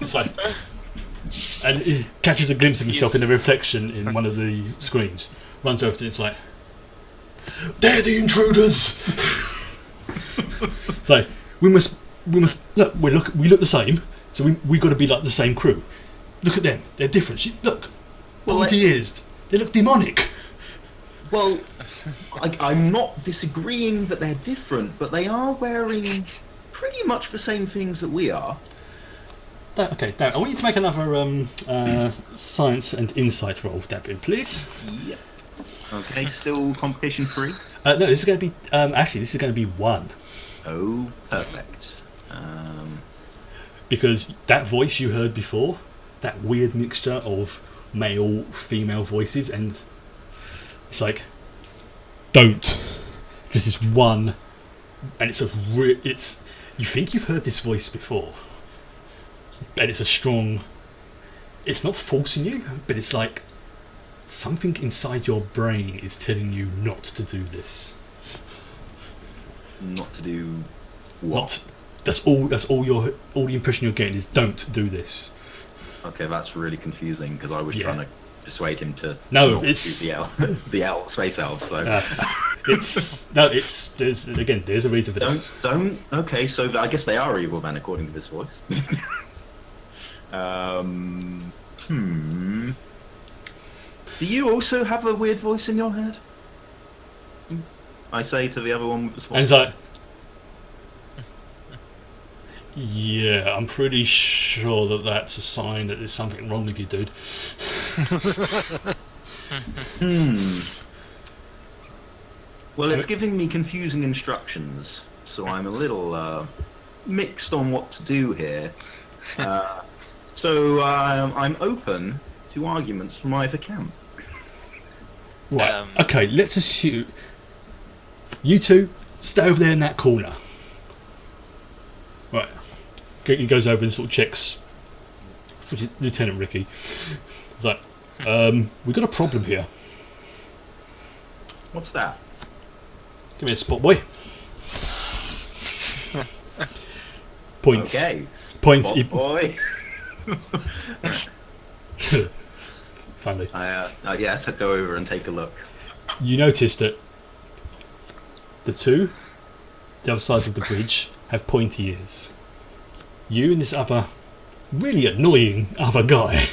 It's like, and he catches a glimpse of himself in the reflection in one of the screens. Runs over to it. It's like, they're the intruders. So we must look. We look the same. So we got to be like the same crew. Look at them. They're different. Look, pointy ears. They look demonic. Well, I'm not disagreeing that they're different, but they are wearing pretty much the same things that we are. Okay, Darren, I want you to make another science and insight roll, Davin, please. Yep. Okay, still complication free? No, this is going to be... actually, this is going to be 1. Oh, perfect. Because that voice you heard before, that weird mixture of male, female voices, and it's like, don't. This is 1, and it's it's... You think you've heard this voice before, and it's a strong... It's not forcing you, but it's like something inside your brain is telling you not to do this. Not to do what? That's all the impression you're getting is don't do this. Okay, that's really confusing because I was trying to persuade him to not do the space elves. So there's a reason for this. Okay, so I guess they are evil then, according to this voice. Do you also have a weird voice in your head? I say to the other one with the sword. And it's like, yeah, I'm pretty sure that's a sign that there's something wrong with you, dude. Well, it's giving me confusing instructions, so I'm a little mixed on what to do here. So I'm open to arguments from either camp. Right. Okay. Let's assume you two stay over there in that corner. Right. He goes over and sort of checks, which is Lieutenant Ricky. He's like, we've got a problem here. What's that? Give me a spot, boy. Points. Okay. Points. Spot boy. Finally. Yeah, to go over and take a look. You notice that the other side of the bridge, have pointy ears. You and this other, really annoying other guy,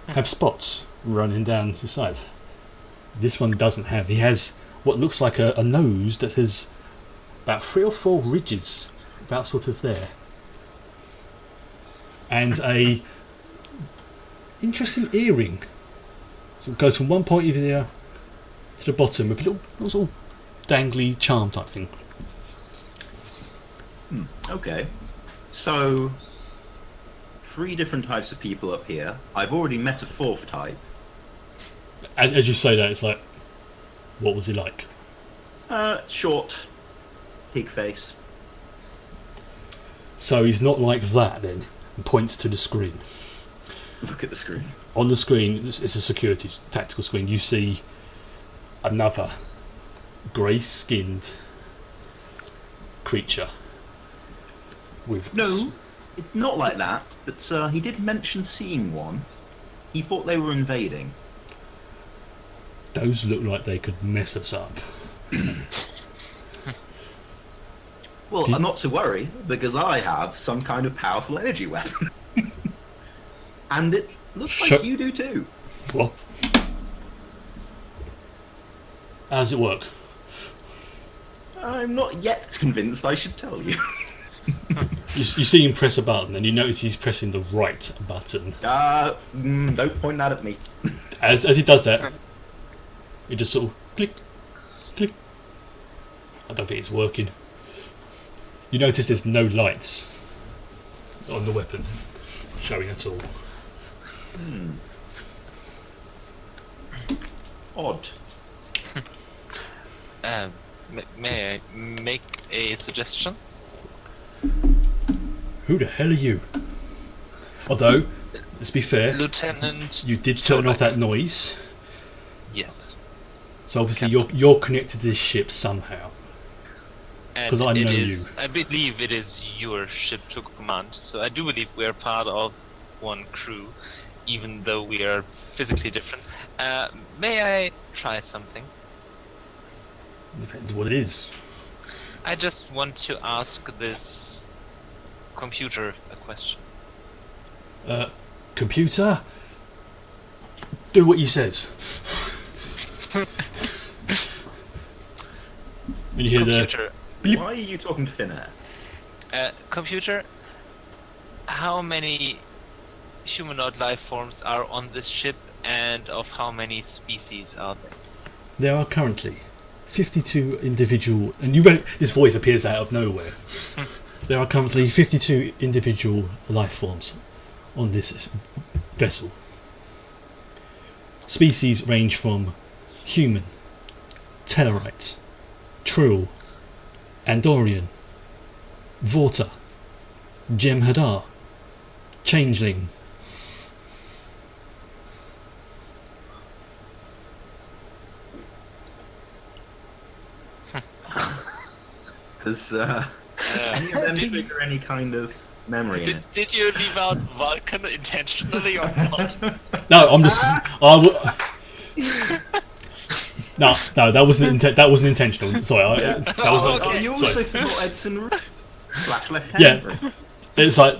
have spots running down your side. This one doesn't have. He has what looks like a nose that has about 3 or 4 ridges, about sort of there. And a interesting earring. So it goes from one point of the ear to the bottom with a little dangly charm type thing. Okay. So 3 different types of people up here. I've already met a 4th type. As you say that, it's like, what was he like? Short, pig face. So he's not like that then, and points to the screen. Look at the screen. On the screen, it's a security tactical screen. You see another grey-skinned creature with... No, it's not like that, but he did mention seeing one. He thought they were invading. Those look like they could mess us up. Well, not to worry, because I have some kind of powerful energy weapon. And it looks like you do too. What? How does it work? I'm not yet convinced I should tell you. You see him press a button, and you notice he's pressing the right button. Don't point that at me. As he does that, it just sort of click, click. I don't think it's working. You notice there's no lights on the weapon showing at all. Odd. May I make a suggestion? Who the hell are you? Although, let's be fair, Lieutenant. you did turn off that noise, Yes. so obviously you're connected to this ship somehow. And 'Cause I it know is- I believe it is your ship to command. So I do believe we are part of one crew, even though we are physically different. May I try something? Depends what it is. I just want to ask this computer a question. Computer, do what he says. And you hear Computer, Bleep. Why are you talking to thin air? computer, how many humanoid life forms are on this ship, and of how many species are there? there are currently 52 individual, and this voice appears out of nowhere. There are currently 52 individual life forms on this vessel. Species range from human, Tellarite, Truel, Andorian, Vorta, Jem'Hadar, Changeling. Does any of them trigger any kind of memory in it? Did you leave out Vulcan intentionally or not? No, I'm just. No, that wasn't that wasn't intentional. Sorry, Yeah. that was not. Oh, you also Sorry. forgot Edson / left Yeah. hand. It's like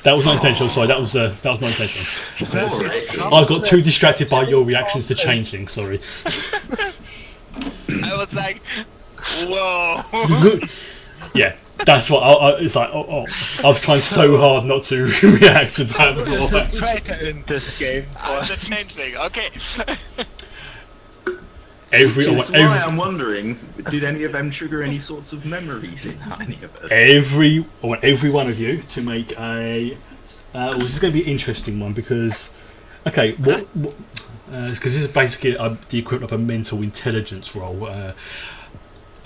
that was not intentional. Sorry, that was not intentional. Alright. I got too distracted by your reactions to Changeling. Sorry. I was like, whoa. Yeah, that's what. It's like. I was trying so hard not to react to that before. There's a traitor in this game. I'm the changeling. Okay. Which is why I'm wondering, did any of them trigger any sorts of memories in any of us? I want every one of you to make a. Well, this is going to be an interesting one because, okay, because this is basically the equivalent of a mental intelligence roll.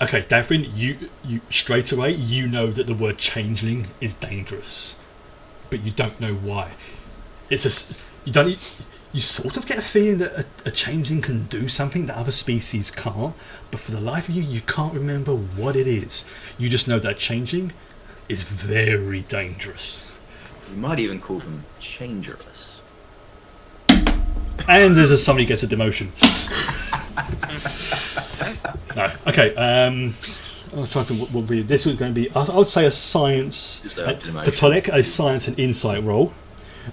Okay, Davrin, you straight away you know that the word changeling is dangerous, but you don't know why. You sort of get a feeling that a changeling can do something that other species can't, but for the life of you, you can't remember what it is. You just know that a changeling is very dangerous. You might even call them changerous. And there's somebody gets a demotion. No, okay. I was trying to think what would be. This was going to be. I would say a science. Deserved demotion. For Tonic, a science and insight roll.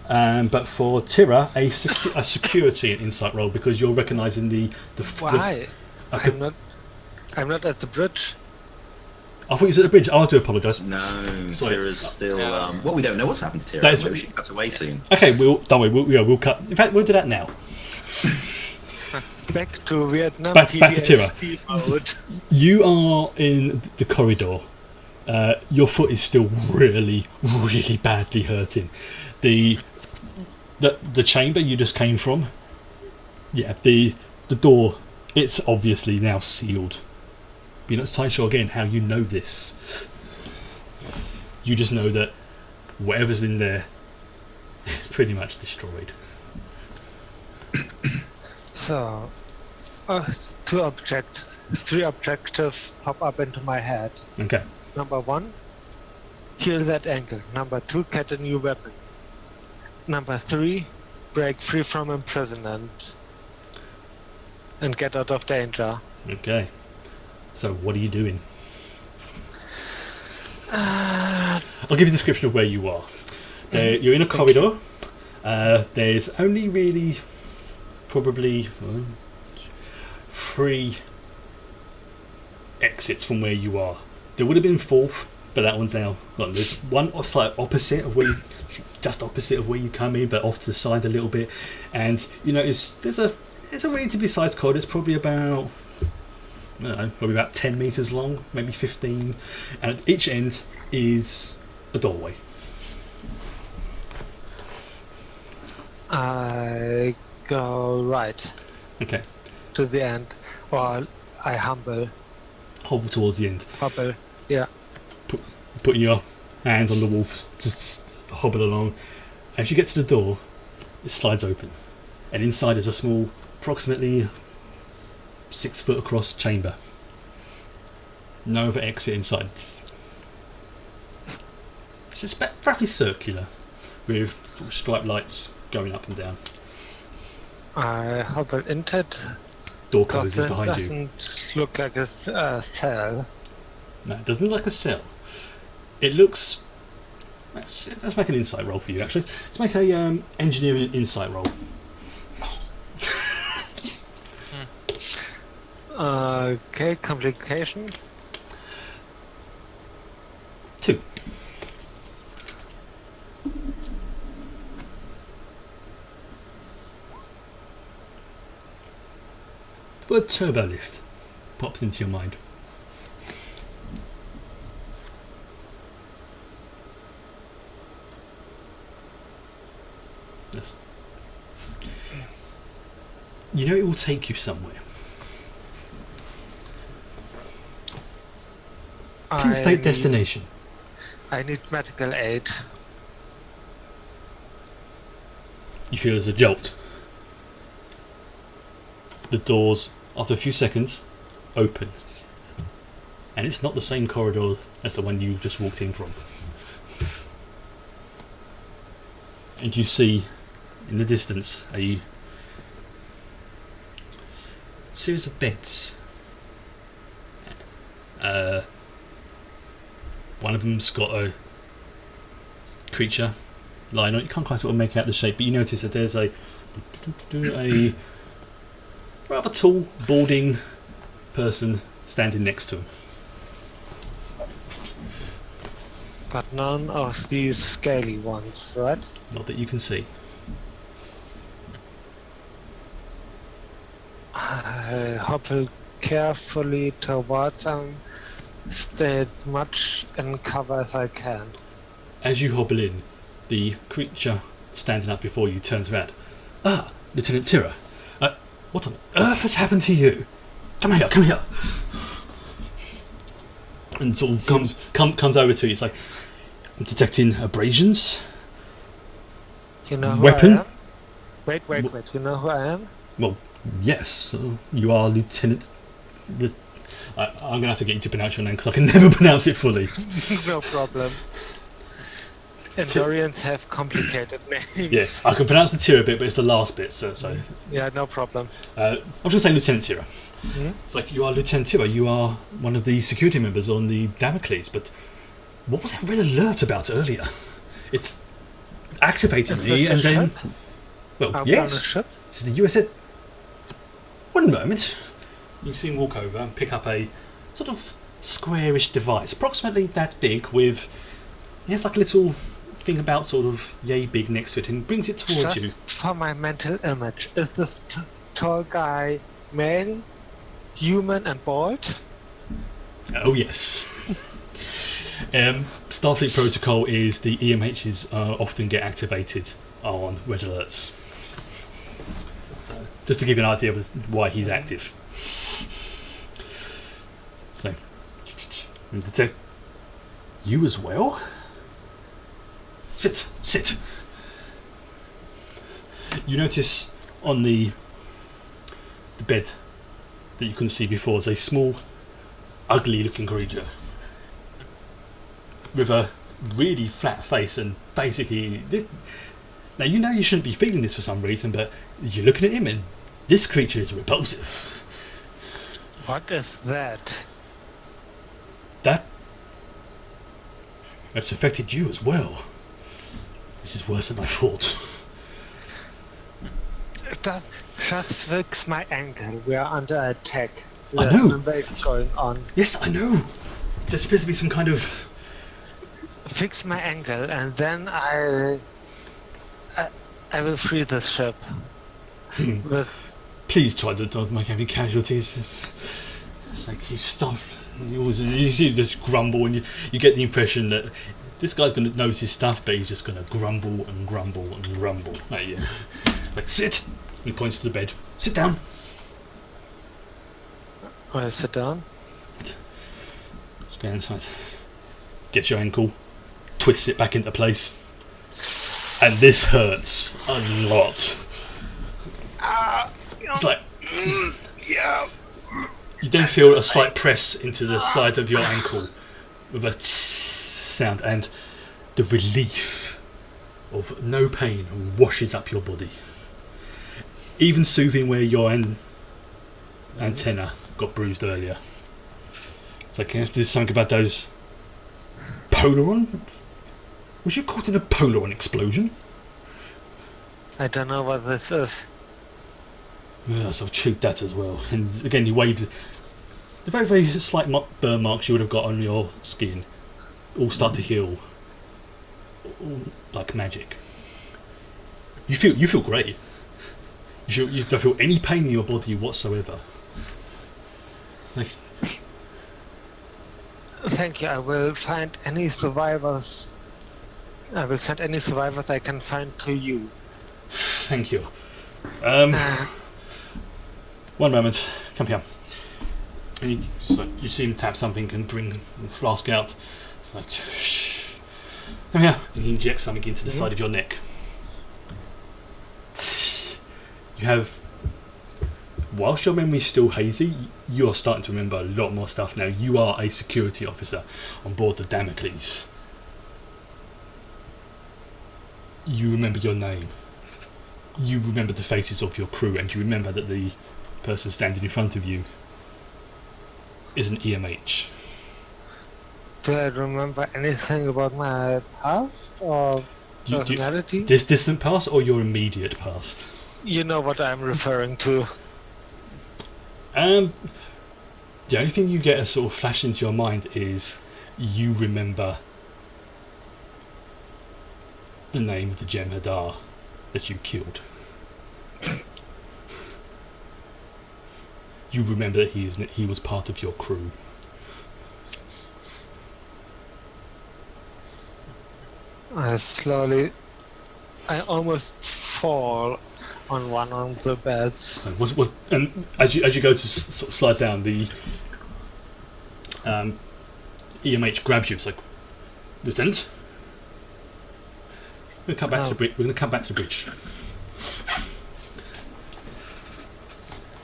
But for Tira, a security and insight roll because you're recognising the. Why? Okay. I'm not at the bridge. I thought you was at the bridge. Oh, I do apologise. No, Sorry. Tira's still. Well, we don't know what's happened to Tira. That is- Maybe she cuts away soon. Okay, don't worry. We'll cut. In fact, we'll do that now. Back to Vietnam. Back to Tira. PTSD mode. You are in the corridor. Your foot is still really, really badly hurting. The chamber you just came from. Yeah, the door. It's obviously now sealed. But you're not entirely sure again how you know this. You just know that whatever's in there is pretty much destroyed. So, three objectives pop up into my head. Okay. Number 1, heal that ankle. Number 2, get a new weapon. Number 3, break free from imprisonment and get out of danger. Okay. So what are you doing? I'll give you a description of where you are. You're in a corridor. There's only really probably 3 exits from where you are. There would have been 4th, but that one's now gone. There's one slight opposite of where just opposite of where you come in, but off to the side a little bit. And you know, it's a relatively sized corridor. It's probably about, I don't know, probably about 10 meters long, maybe 15. And at each end is a doorway. I go right Okay, to the end, or I hobble. hobble towards the end. Yeah. Putting your hands on the wall, just hobble along. As you get to the door, it slides open, and inside is a small, approximately 6 foot across chamber. No other exit inside. It's roughly circular, with sort of striped lights going up and down. I hobble into it. Door Because closes it behind you. doesn't look like a cell. No, it doesn't look like a cell. It looks... Let's make an insight roll for you, actually. Let's make a engineering insight roll. Okay, complication. 2. The word turbo lift pops into your mind. Yes. You know it will take you somewhere. Clean state destination. I need medical aid. You feel there's a jolt. The doors, after a few seconds, open. And it's not the same corridor as the one you just walked in from. And you see, in the distance, a series of beds. One of them's got a creature lying on it. You can't quite sort of make out the shape, but you notice that there's a rather tall, balding person standing next to him. But none of these scaly ones, right? Not that you can see. I hobble carefully towards them, stay much in cover as I can. As you hobble in, the creature standing up before you turns around. Ah, Lieutenant Tira. What on earth has happened to you? Come here, come here. And sort of comes over to you. It's like, I'm detecting abrasions. You know who Weapon? I am? Wait. You know who I am? Well, yes, you are Lieutenant. I'm going to have to get you to pronounce your name because I can never pronounce it fully. No problem. Endorians have complicated names. Yes, I can pronounce the Tira bit, but it's the last bit. So Yeah, no problem. I was going to say Lieutenant Tira. Hmm? It's like, you are Lieutenant Tira. You are one of the security members on the Damocles. But what was that red alert about earlier? It's activating me, and then. Well, Are we on a yes. ship? This is the USS. One moment. You see him walk over and pick up a sort of squarish device, approximately that big, with like a little thing about sort of yay big next to it, and brings it towards Just you. for my mental image, is this tall guy male, human, and bald? Oh yes. Starfleet protocol is the EMHs often get activated on red alerts. So, just to give you an idea of why he's active. So, and detect you as well. Sit. You notice on the bed that you couldn't see before is a small, ugly-looking creature with a really flat face, and basically, now you know you shouldn't be feeling this for some reason, but you're looking at him, and this creature is repulsive. What is that? That's affected you as well. This is worse than I thought. Just fix my ankle. We are under attack. I There's know. an invasion going on. Yes, I know. There's supposed to be some kind of. Fix my ankle, and then I will free this ship. With Please try to not make any casualties. It's like you stuff. You see this grumble, and you get the impression that this guy's going to notice his stuff, but he's just going to grumble and grumble and grumble at you. Like, sit! And he points to the bed. Sit down. I sit down. Just go inside. Get your ankle. Twist it back into place. And this hurts a lot. It's like, Yeah. You then feel a slight press into the side of your ankle with a sound, and the relief of no pain washes up your body. Even soothing where your antenna got bruised earlier. So can you do something about those Polaron? Was you caught in a Polaron explosion? I don't know what this is. Yes, I'll treat that as well. And again, he waves. The very, very slight burn marks you would have got on your skin all start to heal, all like magic. You feel great. You don't feel any pain in your body whatsoever. Like, Thank you. I will find any survivors. I will send any survivors I can find to you. thank you. One moment. Come here. And you see him tap something and bring the flask out. It's like, shh. Come here. And he injects something into the side of your neck. You have, whilst your memory's still hazy, you're starting to remember a lot more stuff now. You are a security officer on board the Damocles. You remember your name. You remember the faces of your crew, and you remember that the person standing in front of you is an EMH. Do I remember anything about my past or personality? This distant past or your immediate past? You know what I'm referring to. The only thing you get a sort of flash into your mind is you remember the name of the Jem'Hadar that you killed. You remember that he was part of your crew. I almost fall on one of the beds. And as you go to sort of slide down, the EMH grabs you. It's like, Lieutenant, we're going to come back to the bridge. We're going to come back to the bridge.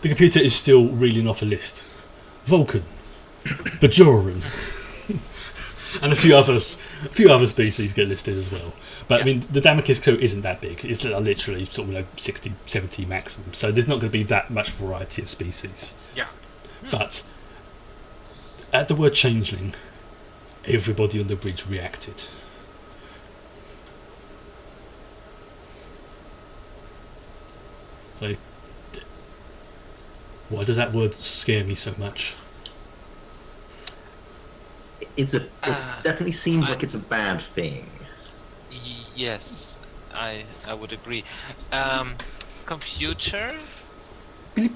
The computer is still reeling off a list. Vulcan, Bajoran, and a few other species get listed as well. But I mean, the Damocles crew isn't that big. It's literally sort of 60, 70 maximum. So there's not going to be that much variety of species. Yeah. But at the word changeling, everybody on the bridge reacted. So, why does that word scare me so much? It definitely seems like it's a bad thing. Yes, I would agree. Computer, Beep.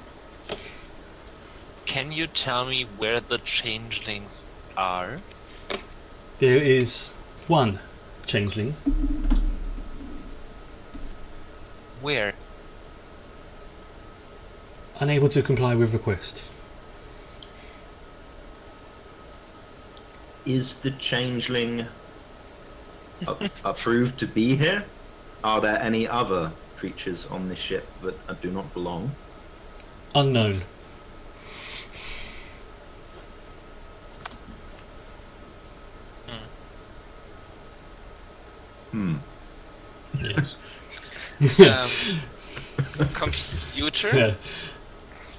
can you tell me where the changelings are? There is one changeling. Where? Unable to comply with request. Is the changeling approved to be here? Are there any other creatures on this ship that do not belong? Unknown. Yes. Computer? Yeah.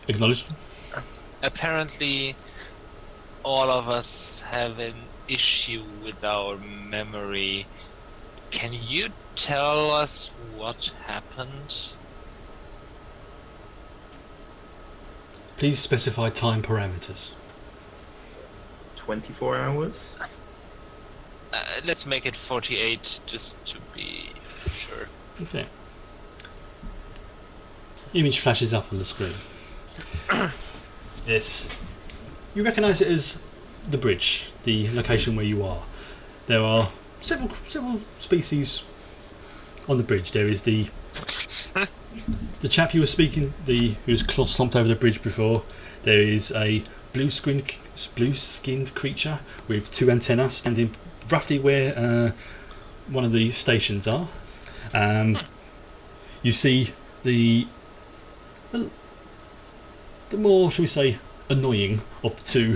Acknowledged. Apparently, all of us have an issue with our memory. Can you tell us what happened? Please specify time parameters. 24 hours? Let's make it 48 just to be sure. Okay. Image flashes up on the screen. Yes. You recognise it as the bridge, the location where you are. There are several species on the bridge. There is the chap you were speaking, who was slumped over the bridge before. There is a blue-skinned creature with two antennae standing roughly where one of the stations are. You see the more, shall we say, annoying of the two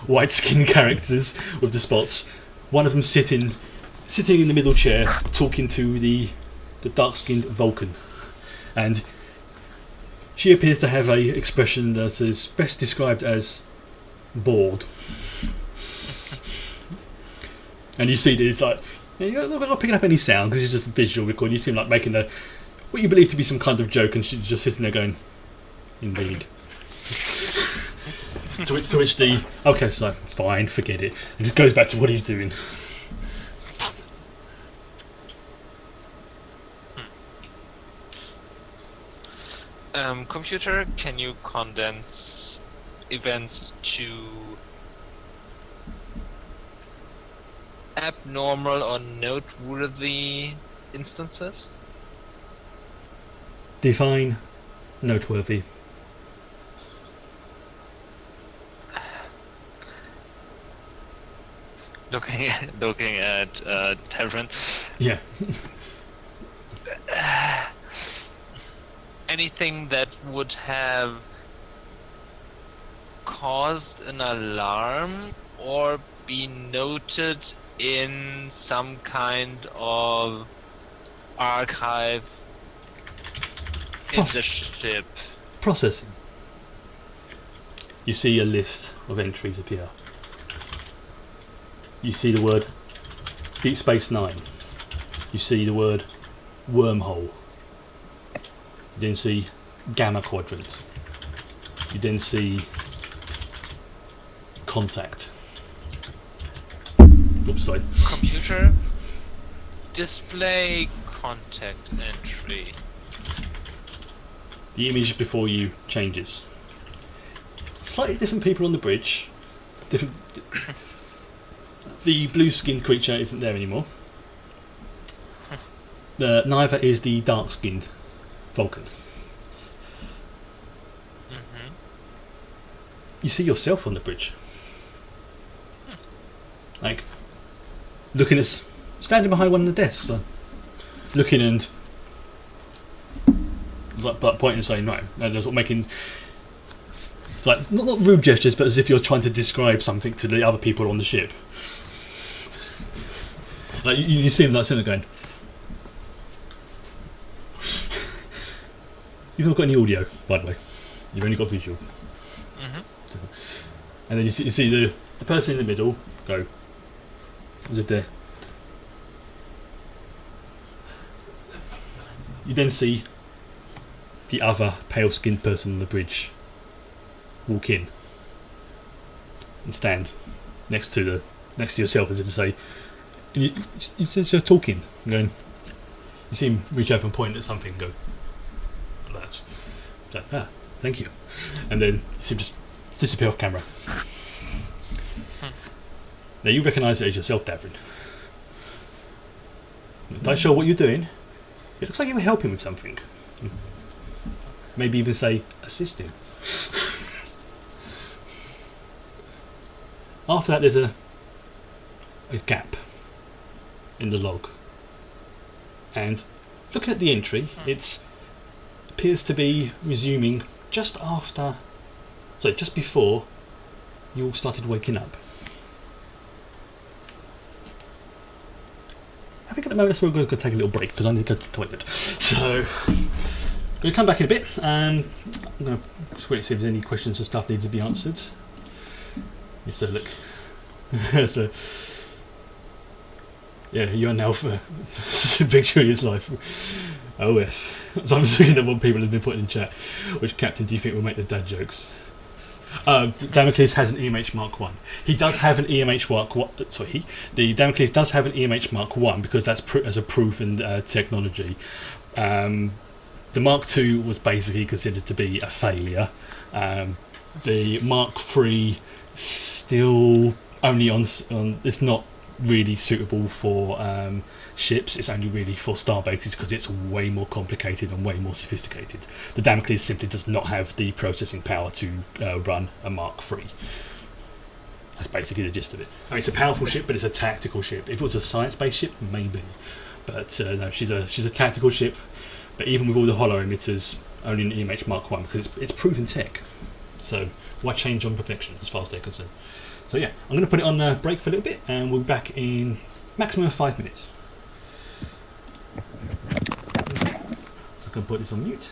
white-skinned characters with the spots. One of them sitting in the middle chair, talking to the dark-skinned Vulcan, and she appears to have a expression that is best described as bored. And you see it's like, you're not picking up any sound because it's just a visual recording. You see him like making what you believe to be some kind of joke, and she's just sitting there going, indeed. to which the okay, so fine, forget it, and just goes back to what he's doing. Computer, can you condense events to abnormal or noteworthy instances? Define noteworthy. Looking at Tavern. Yeah. Anything that would have caused an alarm or be noted in some kind of archive in the ship. Processing. You see a list of entries appear. You see the word Deep Space Nine. You see the word wormhole. You then see gamma quadrant. You then see contact. Oops, sorry. Computer, display contact entry. The image before you changes. Slightly different people on the bridge. Different. The blue-skinned creature isn't there anymore. Neither is the dark-skinned Vulcan. Mm-hmm. You see yourself on the bridge. Like, looking at, standing behind one of the desks, looking and like pointing and saying no. No, they're sort of making like not rude gestures, but as if you're trying to describe something to the other people on the ship. Like you see them like sitting there going. You've not got any audio, by the way. You've only got visual. Mm-hmm. And then you see the person in the middle go. As if they're. You then see the other pale-skinned person on the bridge walk in and stand next to yourself, as if to say, and you're talking, and going. You see him reach over and point at something and go. That. So, thank you. And then you see him just disappear off camera. Now you recognise it as yourself, Davrin. Not sure what you're doing. It looks like you were helping with something. Maybe even say, assist him. After that, there's a gap in the log. And looking at the entry, it appears to be resuming just before you all started waking up. I think at the moment that's where we're going to take a little break because I need to go to the toilet. So we'll come back in a bit and I'm going to wait to see if there's any questions or stuff needs to be answered. So look. So yeah, you are now for victorious life. Oh yes. So I'm just looking at what people have been putting in chat. Which captain do you think will make the dad jokes? Damocles has an EMH Mark 1. He does have an EMH Mark 1. Sorry, the Damocles does have an EMH Mark 1 because that's as a proven technology. The Mark 2 was basically considered to be a failure. The Mark 3 still only on it's not really suitable for ships. It's only really for star bases because it's way more complicated and way more sophisticated. The Damocles simply does not have the processing power to run a Mark III. That's basically the gist of it. I mean, it's a powerful ship, but it's a tactical ship. If it was a science-based ship, maybe. But no, she's a tactical ship. But even with all the hollow emitters, only an EMH Mark 1 because it's proven tech. So why change on perfection as far as they're concerned? So yeah, I'm going to put it on break for a little bit, and we'll be back in maximum of 5 minutes. Okay, so I can put this on mute.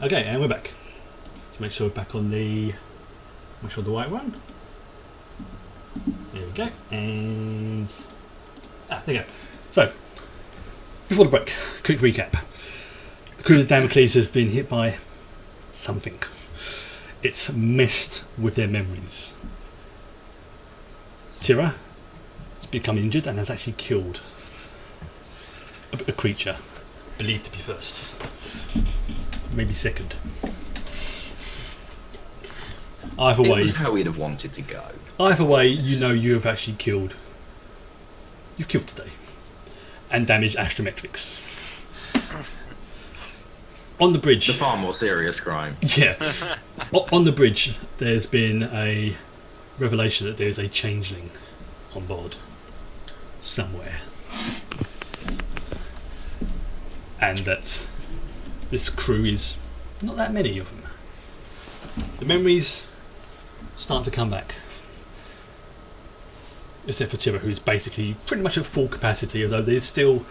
Okay, and we're back. So make sure we're back on the right one. There we go. And there you go. So before the break, quick recap. The crew of the Damocles has been hit by something. It's messed with their memories. Tira has become injured and has actually killed a creature believed to be first, maybe second. Either It way, was how we'd have wanted to go. either way, you know you have actually killed. You've killed today, and damaged astrometrics. On the bridge, The far more serious crime. yeah. On the bridge, there's been a revelation that there's a changeling on board somewhere, and that this crew is not that many of them. The memories start to come back, except for Tira, who's basically pretty much at full capacity, although there's still,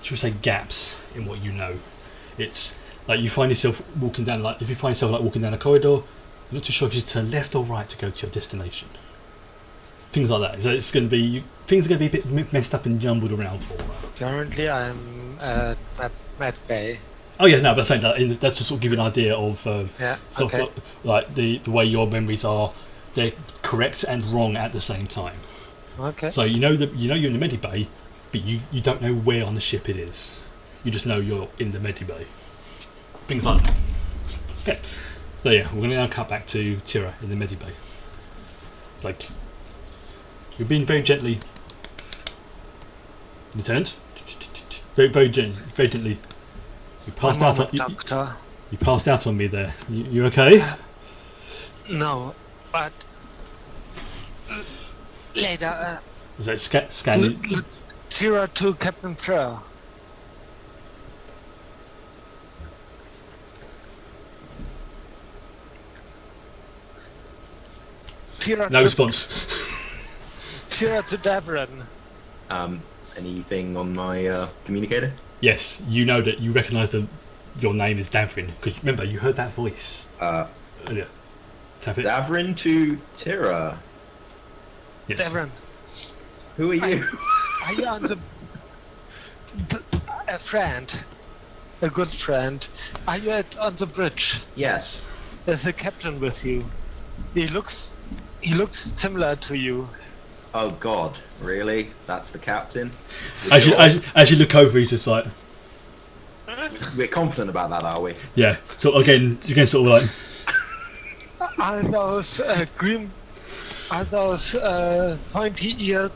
should we say, gaps in what you know. It's like you find yourself walking down, like if you find yourself like walking down a corridor, you're not too sure if you should turn left or right to go to your destination. Things like that. So it's going to be, things are going to be a bit messed up and jumbled around for a while. Currently, I'm at Mad Bay. Oh yeah, no, but I'm saying that that's to sort of give you an idea of Yeah. sort Okay. of like the way your memories are. They're correct and wrong at the same time. Okay. So you know you're in the Medi Bay, but you don't know where on the ship it is. You just know you're in the Medi Bay. Things like that. Okay. So yeah, we're going to now cut back to Tira in the Medi Bay. It's like you're being very gently, Lieutenant. Very gently. You passed out. Doctor. You passed out on me there. You okay? No, but later. Is that scanning? Tira to Captain Prayer. Tira No to, response. Tira to Davran. Anything on my communicator? Yes, you know that you recognise that your name is Davrin because remember you heard that voice earlier. Tap it. Davrin to Tira. Yes. Davran, Who are you? are you on a friend? A good friend. Are you on the bridge? Yes. There's a captain with you. He looks similar to you. Oh God, really? That's the captain? As you look over, he's just like, We're confident about that, are we? yeah. So again, sort of like, Are those pointy eared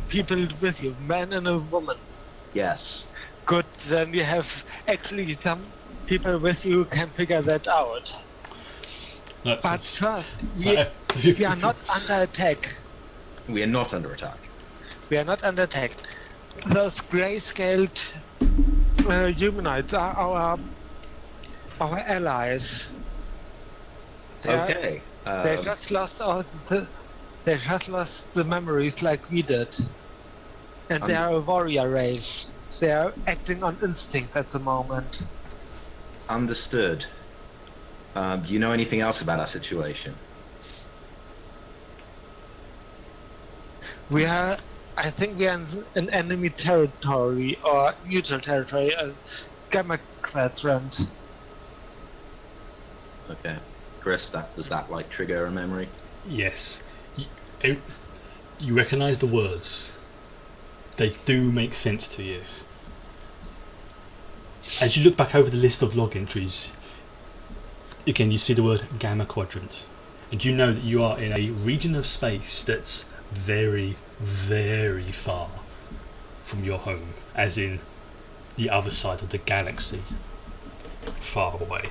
people with you, man and a woman? Yes. Good, then we have actually some people with you who can figure that out. no, But first, if we are not under attack. We are not under attack. We are not under attack. Those grey-scaled humanoids are our allies. Okay. They just lost they just lost the memories like we did. And they are a warrior race. They are acting on instinct at the moment. Understood. Do you know anything else about our situation? I think we are in enemy territory or neutral territory, Gamma Quadrant. Okay. Chris, does that like trigger a memory? yes, you recognise the words. They do make sense to you. As you look back over the list of log entries, again you see the word Gamma Quadrant, and you know that you are in a region of space that's very, very far from your home, as in the other side of the galaxy, far away.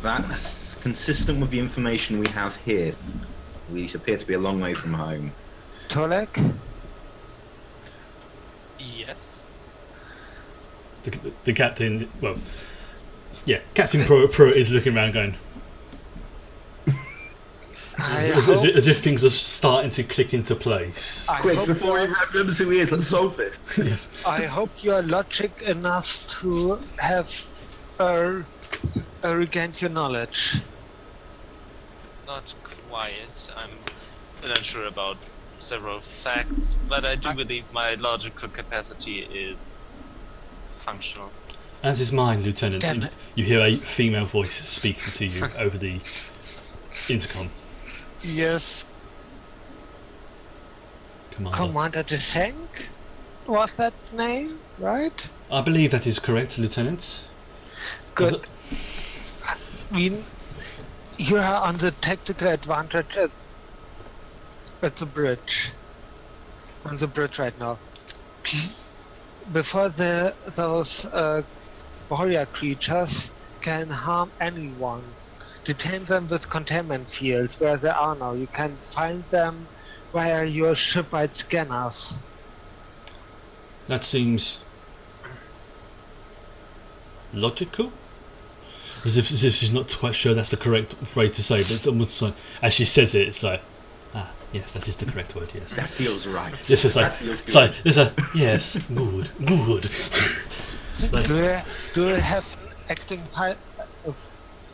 That's consistent with the information we have here. We appear to be a long way from home. Tolek? Yes. The captain, well, yeah, Captain Pruitt is looking around going, As if things are starting to click into place. Quick, before he remembers who he is, let's solve it. Yes. I hope you're logic enough to have regained your knowledge. Not quite. I'm still unsure about several facts, but I do believe my logical capacity is functional. As is mine, Lieutenant. Damn it. You hear a female voice speaking to you over the intercom. Yes, Commander. Commander Deseng? Was that name, right? I believe that is correct, Lieutenant. Good. I mean, you are on the tactical advantage at the bridge. On the bridge right now. Before those warrior creatures can harm anyone, detain them with containment fields where they are now. You can find them via your shipwide scanners. That seems logical. As if she's not quite sure that's the correct phrase to say, but it's almost like, as she says it, it's like, yes, that is the correct word. Yes, That feels right. this is like, That feels it's like, good. there's a yes, good. Like, Do you have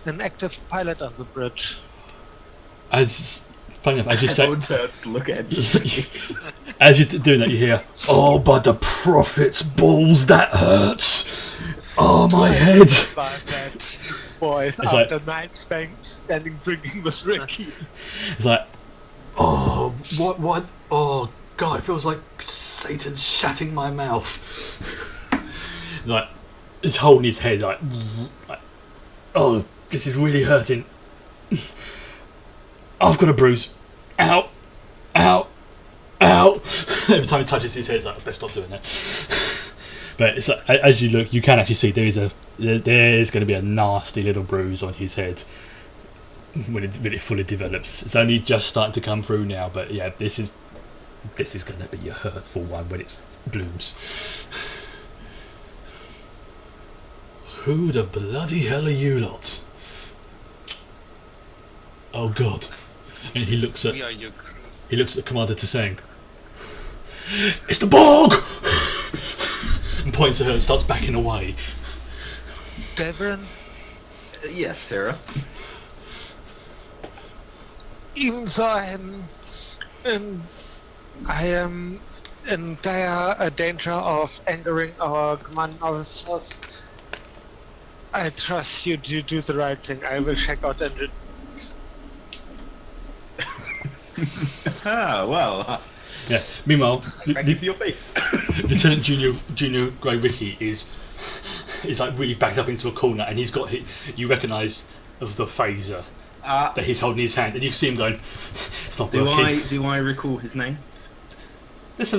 an active pilot on the bridge? as funny enough, as you say, Everyone turns to look at him. as you're doing that, you hear, "Oh, by the prophet's balls, that hurts! Oh, my head!" By that voice It's after like- night standing drinking with Ricky. It's like, oh, what? Oh, God, it feels like Satan's shutting my mouth. It's like, he's holding his head, like, oh, this is really hurting. I've got a bruise. Ow, ow, ow. Every time he touches his head, it's like, I best stop doing that. But it's like, as you look, you can actually see there is going to be a nasty little bruise on his head when it fully develops. It's only just starting to come through now, but yeah, this is going to be a hurtful one when it blooms. Who the bloody hell are you lot? Oh God! And he looks at We are your crew. the commander to saying, "It's the Borg!" and points at her and starts backing away. Devon, Yes, Sarah. even though I am in dire danger of angering our commanding officers, I trust you to do the right thing. I will check out engine. Well, Yeah. Meanwhile, thank you for your faith. Lieutenant Junior Grey Ricky is like really backed up into a corner, and he's got you recognise of the phaser that he's holding in his hand, and you see him going, "It's not working." Do I recall his name? Let's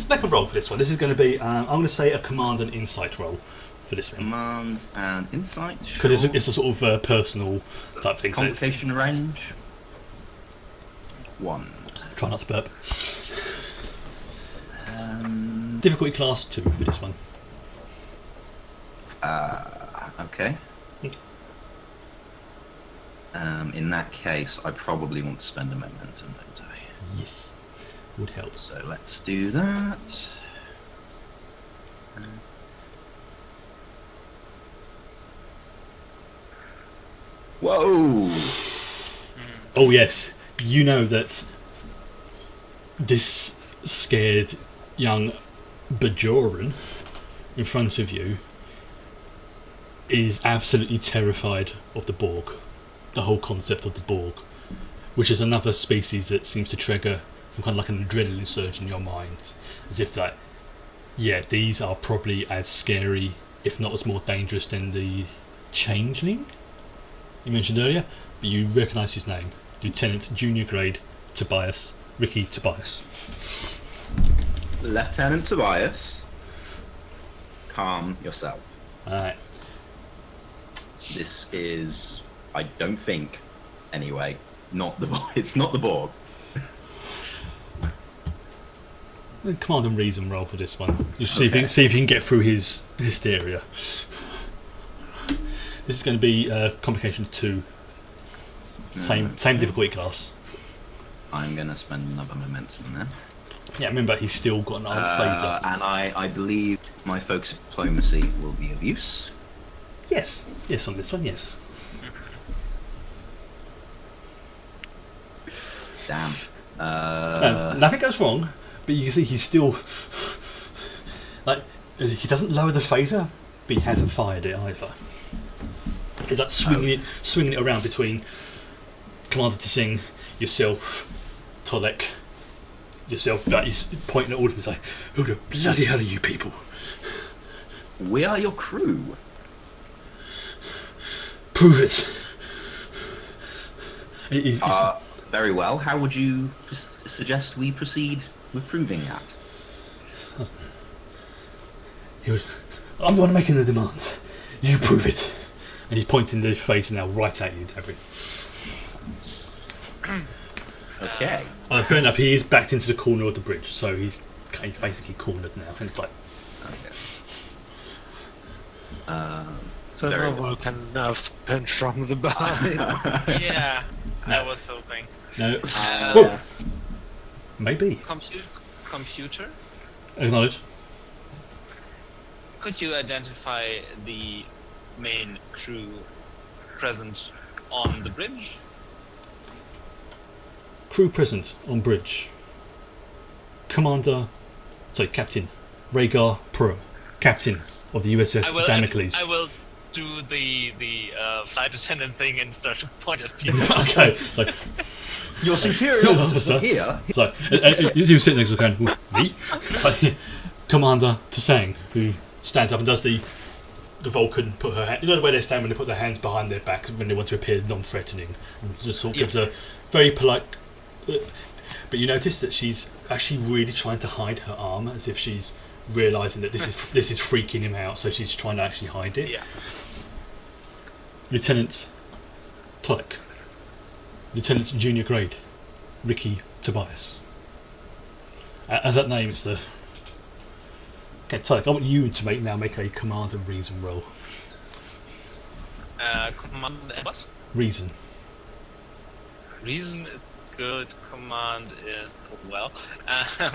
make a roll for this one. This is going to be, I'm going to say, a command and insight roll for this one. Command and insight. Because it's a sort of personal type thing. So Complication range. 1. try not to burp. Difficulty class 2 for this one. Okay. In that case, I probably want to spend a momentum, don't I? Yes, would help. So let's do that. Whoa! Oh yes, you know that this scared young Bajoran in front of you is absolutely terrified of the Borg, the whole concept of the Borg, which is another species that seems to trigger some kind of like an adrenaline surge in your mind, as if that, yeah, these are probably as scary, if not as more dangerous than the changeling you mentioned earlier, but you recognise his name, Lieutenant Junior Grade Tobias Ricky Tobias. Lieutenant Tobias, calm yourself. Alright. This is, I don't think, anyway, not the Borg. It's not the Borg. Command and reason roll for this one. You see if you can get through his hysteria. This is going to be complication 2. Same difficulty class. I'm going to spend another momentum then. Yeah, remember he's still got an armed phaser. And I believe my focus of diplomacy will be of use. Yes, yes, on this one, yes. Damn. No, nothing goes wrong, but you can see he's still like he doesn't lower the phaser, but he hasn't fired it either. He's like swinging it around between Commander Tsing, yourself, Tolek, yourself. But he's pointing at all of them. He's like, "Who the bloody hell are you people?" We are your crew. Prove it. Very well. How would you suggest we proceed with proving that? I'm the one making the demands. You prove it. And he's pointing the phaser now right at you, Davry. Okay. Fair enough. He is backed into the corner of the bridge, so he's basically cornered now. And it's like, Okay. So Very no well. Vulcan nerves pinch from the behind. Yeah, I was hoping. no. Whoa. Maybe. Computer? Acknowledge. Could you identify the main crew present on the bridge? Crew present on bridge. Captain Rhaegar Pro, Captain of the USS Damocles. I will do the flight attendant thing and start to point at people. Okay, so Your superior officers are here. So, you sit next to the can. Me? So, Commander Tsang, who stands up and does the Vulcan put her hand. You know the way they stand when they put their hands behind their back when they want to appear non-threatening, and just sort of gives a very polite. But you notice that she's actually really trying to hide her arm, as if she's realising that this is freaking him out. So she's trying to actually hide it. Yeah. Lieutenant Tolek. Lieutenant Junior Grade, Ricky Tobias. As that name is the... Okay, Tolek, I want you to make a command and reason roll. Command and what? Reason. Reason is good, command is well.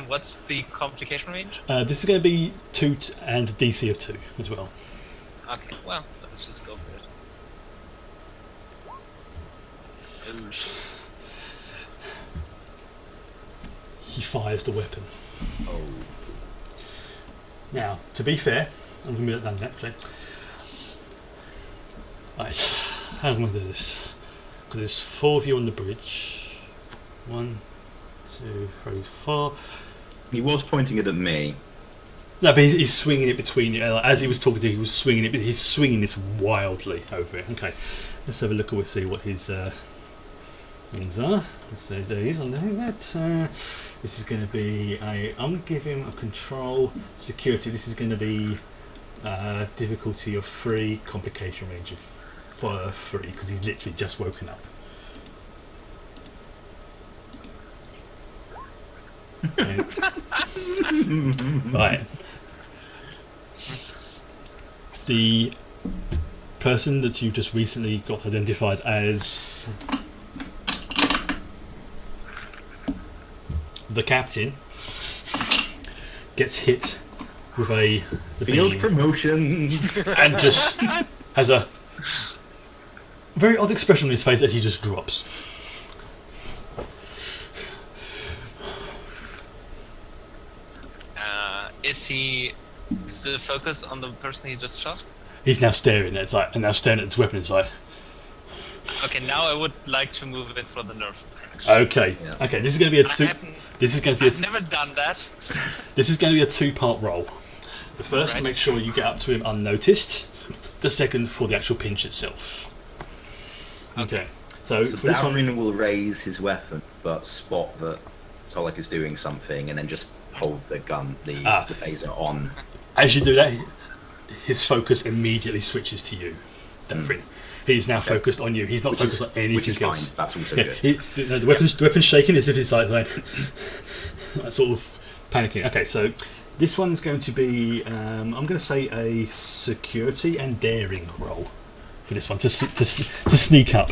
What's the complication range? This is going to be 2 and a DC of 2 as well. Okay, well, let's just go for it. Oh shit. He fires the weapon. Oh. Now, to be fair, I'm going to be done actually. Right, how am I going to do this? Because there's 4 of you on the bridge. 1, 2, 3, 4. He was pointing it at me. No, but he's swinging it between you. As he was talking to you, he was swinging it, but he's swinging this wildly over it. Okay, let's have a look and see what his things are. So there he is on that. This is going to be I'm going to give him a control security. This is going to be difficulty of 3, complication range of 3, because he's literally just woken up. Okay. Right. The person that you just recently got identified as the captain gets hit with the Field beam promotions. and just has a very odd expression on his face as he just drops. Is he still focused on the person he just shot? He's now staring at his weapon. It's like, Okay, now I would like to move it for the nerve. okay, Yeah. okay. This is going to be a I've never done that. This is going to be a 2-part roll. The first to Right. make sure you get up to him unnoticed. The second for the actual pinch itself. Okay. So for this one, Darwin will raise his weapon, but spot that Tolek is doing something, and then just hold the gun, the phaser on. as you do that, his focus immediately switches to you. Davrin. He's now focused on you. He's not focused on anything Which is else. fine. That's also Yeah, good. the weapon's shaking as if he's like sort of panicking. Okay, so this one's going to be I'm going to say a security and daring roll for this one to sneak up.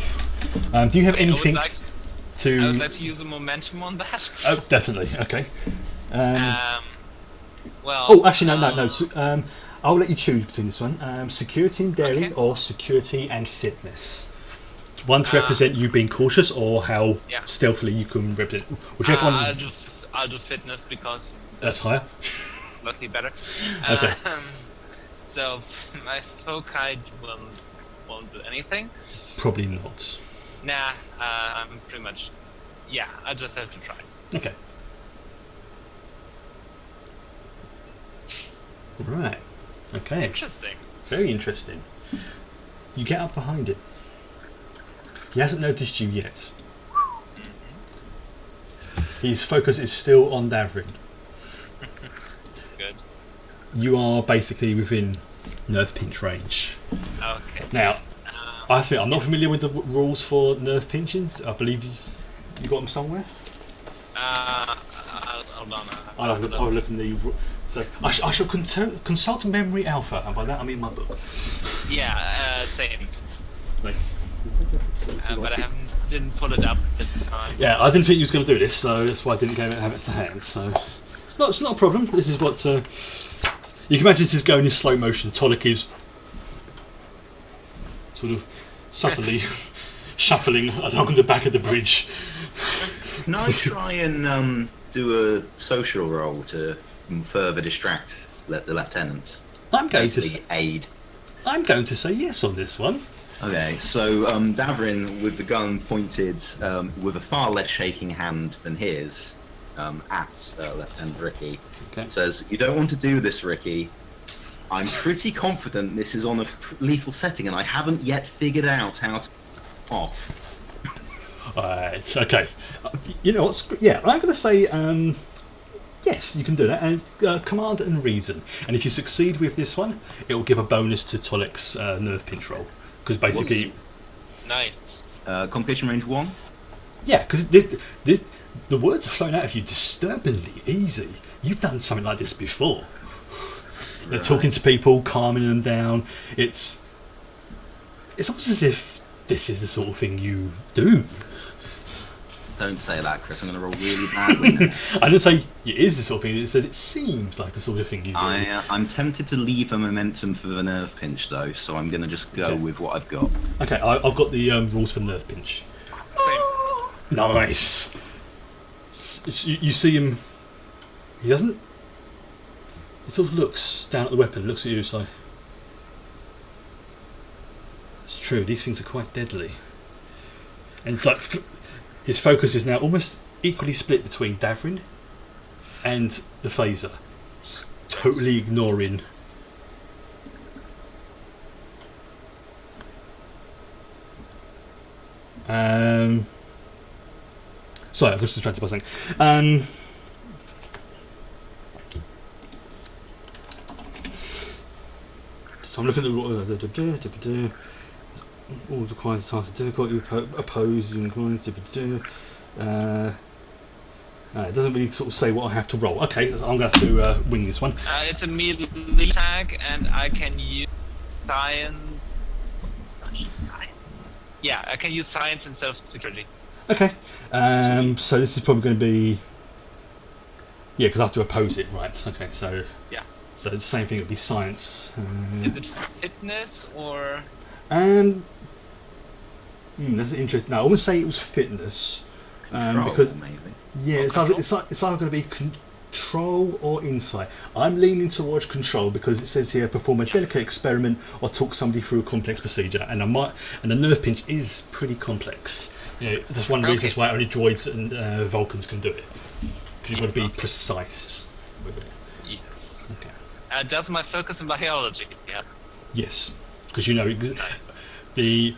Do you have anything? I would like to use a momentum on that. Oh, definitely. Okay. Well. Oh, actually, no. So, I'll let you choose between this one: security and daring, Okay. or security and fitness. One to represent you being cautious, or how stealthily you can represent whichever one. I'll do fitness because That's higher. luckily better. Okay. So my foci won't do anything. Probably not. Nah, I'm pretty much. Yeah, I just have to try. Okay. Right. Okay. Interesting. Very interesting. You get up behind it. He hasn't noticed you yet. His focus is still on Davrin. Good. You are basically within nerve pinch range. Okay. Now, I'm not familiar with the rules for nerve pinchings. I believe you got them somewhere. Hold on. I'll look in the. So I shall consult Memory Alpha, and by that I mean my book. Yeah, same. Like, But I didn't pull it up this time. yeah, I didn't think you was going to do this, so that's why I didn't have it to hand. So, no, it's not a problem. This is what you can imagine. This is going in slow motion. Tolik is sort of subtly shuffling along the back of the bridge. Can I try and do a social roll to further distract the lieutenant? I'm going Basically aid. I'm going to say yes on this one. Okay, so Davrin, with the gun pointed with a far less shaking hand than his, at Lieutenant Ricky, says, "You don't want to do this, Ricky. I'm pretty confident this is on a lethal setting, and I haven't yet figured out how to off." It's okay. You know what's? Yeah, I'm going to say yes. You can do that, and command and reason. And if you succeed with this one, it will give a bonus to Tolik's nerve pinch roll. Because basically, Nice. Complication range 1. yeah, because the words are flowing out of you disturbingly easy. You've done something like this before. They're talking to people, calming them down. It's almost as if this is the sort of thing you do. Don't say that, Chris. I'm going to roll really badly now. I didn't say it is the sort of thing. It said it seems like the sort of thing you do. I'm tempted to leave a momentum for the nerve pinch, though, so I'm going to just go with what I've got. Okay, I've got the rules for nerve pinch. Same. Nice. You see him. He doesn't. He sort of looks down at the weapon, looks at you, so. It's true. These things are quite deadly. And it's like his focus is now almost equally split between Davrin and the phaser. He's totally ignoring. Sorry, I'm just distracted by something. So I'm looking at the all requires a task of difficulty, oppose, unicorn, it doesn't really sort of say what I have to roll. Okay, I'm going to have to wing this one. It's a melee tag, and I can use science. Science? Yeah, I can use science instead of security. Okay, so this is probably going to be. Yeah, because I have to oppose it, right? Okay, so. Yeah. So the same thing would be science. Is it fitness or? That's interesting. No, I wouldn't say it was fitness. Control, Because maybe. yeah, it's either going to be control or insight. I'm leaning towards control because it says here perform a delicate experiment or talk somebody through a complex procedure, and the nerve pinch is pretty complex. You know, that's one of the reasons why only droids and Vulcans can do it. Because you've got to be precise with it. Yes. Okay. Does my focus in biology? Yeah. Yes, because you know the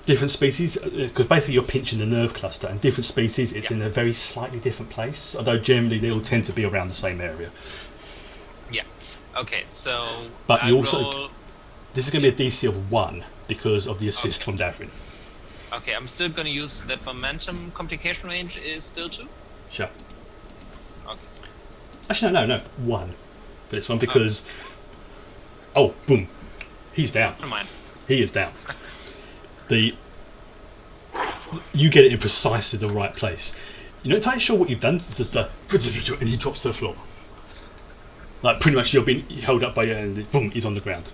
different species. Because basically you're pinching the nerve cluster, and different species it's in a very slightly different place. Although generally they all tend to be around the same area. Yeah. Okay. So. But you also this is going to be a DC of 1 because of the assist from Davrin. Okay, I'm still going to use that momentum. Complication range is still 2. Sure. Okay. Actually, no, 1 for this one because. Oh, boom! He's down. Never mind. He is down. The you get it in precisely the right place. You're not entirely sure what you've done. It's just and he drops to the floor. Like pretty much you're being held up by you and boom, he's on the ground.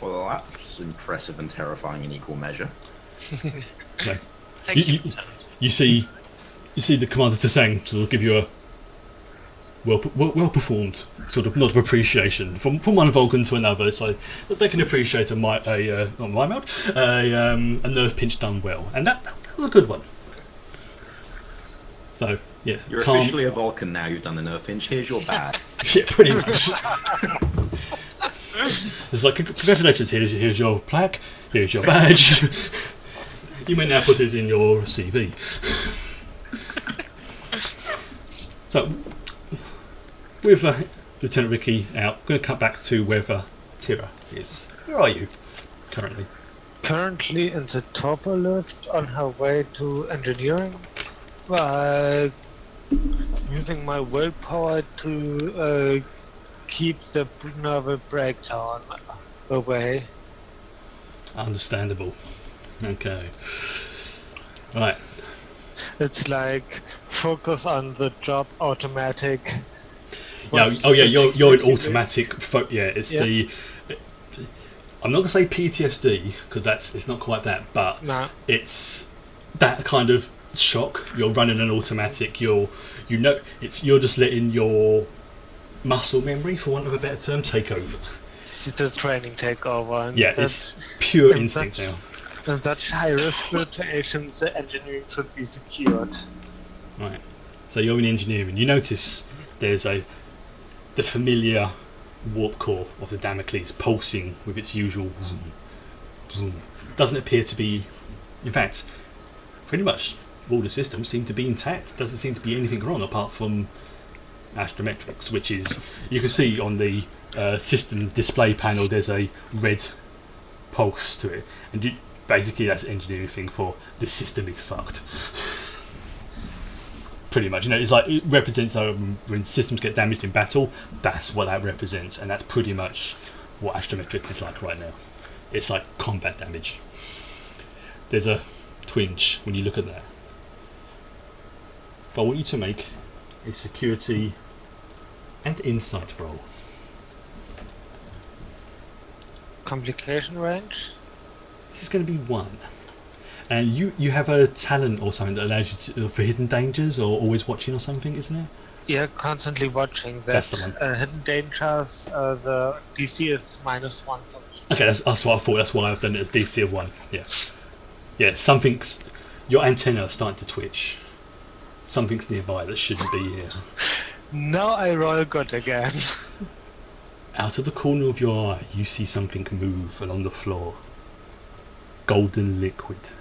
Well, that's impressive and terrifying in equal measure. So, Thank you, Lieutenant. you see the Commander Tsang sort of give you a well performed sort of nod of appreciation from one Vulcan to another. It's like they can appreciate a nerve pinch done well, and that was a good one. So yeah, You're calm. officially a Vulcan now. You've done the nerve pinch. Here's your badge. Yeah, pretty much. It's like congratulations. Here's your plaque. Here's your badge. You may now put it in your CV. So, with Lieutenant Ricky out, going to cut back to where Tira is. Where are you currently? Currently in the torpor lift on her way to engineering, using my willpower to keep the nervous breakdown away. Understandable. Okay. Right. It's like focus on the job, automatic. Yeah. Oh yeah. You're an automatic. It's Yeah. the. I'm not gonna say PTSD because it's not quite that, but No. it's that kind of shock. You're running an automatic. You're just letting your muscle memory, for want of a better term, take over. It's a training takeover. And Yeah, it's pure instinct now. in such high risk situations, the engineering should be secured. Right. So you're in engineering. You notice there's the familiar warp core of the Damocles pulsing with its usual vroom, vroom. Doesn't appear to be, in fact, pretty much all the systems seem to be intact. Doesn't seem to be anything wrong apart from astrometrics, which is, you can see on the system display panel there's a red pulse to it, and basically that's an engineering thing for this system is fucked. Pretty much, it's like it represents when systems get damaged in battle. That's what that represents, and that's pretty much what astrometrics is like right now. It's like combat damage. There's a twinge when you look at that. But I want you to make a security and insight roll. Complication range? This is going to be 1. And you have a talent or something that allows you for hidden dangers or always watching or something, isn't it? Yeah, constantly watching. That's the one. Hidden dangers, the DC is -1. Okay, that's what I thought. That's why I've done it as DC of 1. Yeah. Yeah, your antenna are starting to twitch. Something's nearby that shouldn't be here. Now I roll good again. Out of the corner of your eye, you see something move along the floor. Golden liquid.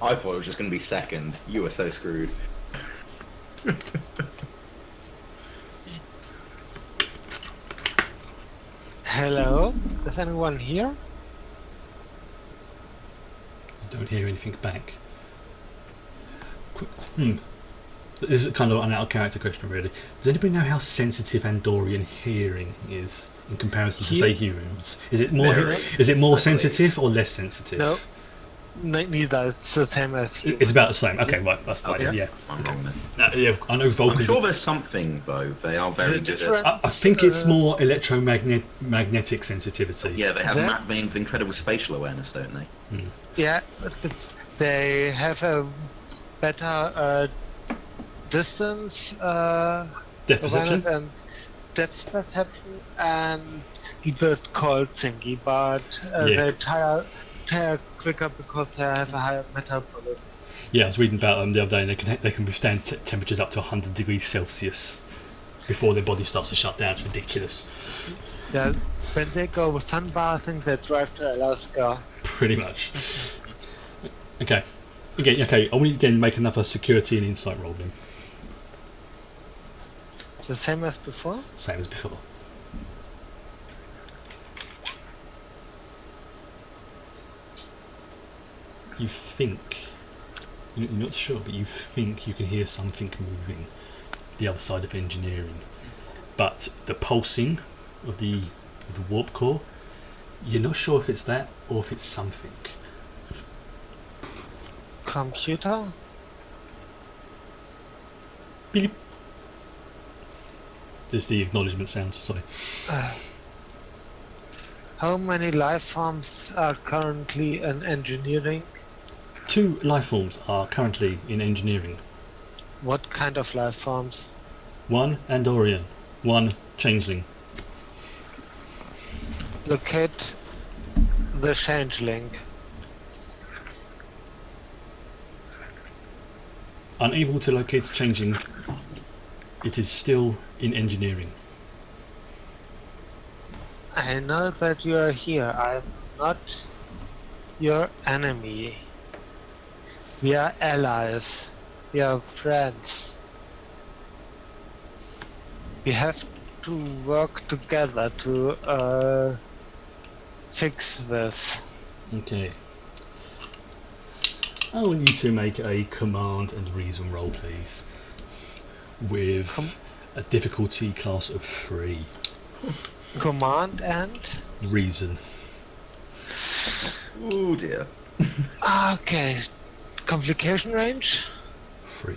I thought it was just going to be second. You were so screwed. Hello? Is anyone here? You don't hear anything back. This is kind of an out of character question, really. Does anybody know how sensitive Andorian hearing is in comparison to, say, humans? Is it more sensitive or less sensitive? No. Neither. It's the same as humans. It's about the same. Okay, right, that's fine. Okay. Yeah. I'm wrong then. Yeah, I know Vulcans. I'm sure there's something though. They are very good at. I think it's more electromagnetic sensitivity. Yeah, they have incredible spatial awareness, don't they? Yeah, they have a better distance Depth awareness perception? and depth perception and the cold thingy, but they tire quicker because they have a higher metabolism. Yeah, I was reading about them the other day, and they can withstand temperatures up to 100 degrees Celsius before their body starts to shut down. It's ridiculous. Yeah, when they go sunbathing, they drive to Alaska. Pretty much. Okay. Okay, I want you to again make another security and insight roll then. It's the same as before? Same as before. You think, you're not sure, but you think you can hear something moving the other side of engineering. But the pulsing of the warp core. You're not sure if it's that or if it's something. Computer? Beep. There's the acknowledgement sound. Sorry. How many life forms are currently in engineering? 2 life forms are currently in engineering. What kind of life forms? 1 Andorian, 1 changeling. Locate the changeling. Unable to locate the changeling, it is still in engineering. I know that you are here. I'm not your enemy. We are allies. We are friends. We have to work together to fix this. Okay. I want you to make a command and reason roll, please. With a difficulty class of 3. Command and? Reason. Oh dear. Okay. Complication range? 3.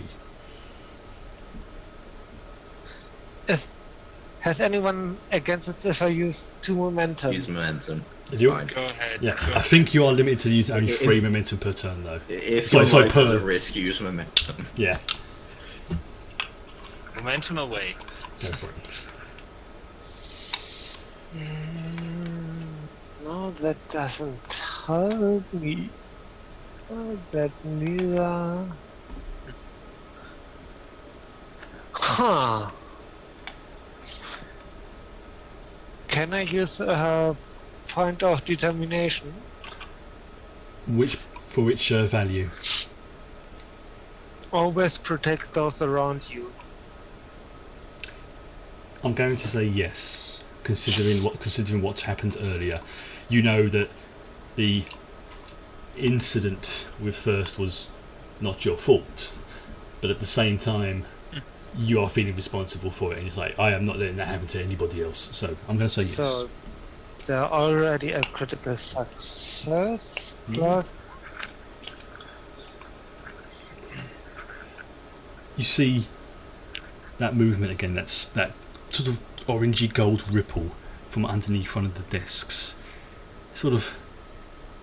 Has anyone against it if I use 2 momentum? Use momentum. Is you? Fine. Go ahead. Yeah, Go I think you are limited to use only 3 momentum per turn, though. If Sorry, your life is per- at risk, use momentum. Yeah, Momentum away. go for it. No, that doesn't help me. Oh, that neither. Huh. Can I use a point of determination? For which value? Always protect those around you. I'm going to say yes, considering what's happened earlier. You know that the incident with First was not your fault, but at the same time, you are feeling responsible for it, and it's like, I am not letting that happen to anybody else. So I'm going to say yes. So they're already a critical success. Plus, You see that movement again. That's that sort of orangey gold ripple from underneath one of the desks. It sort of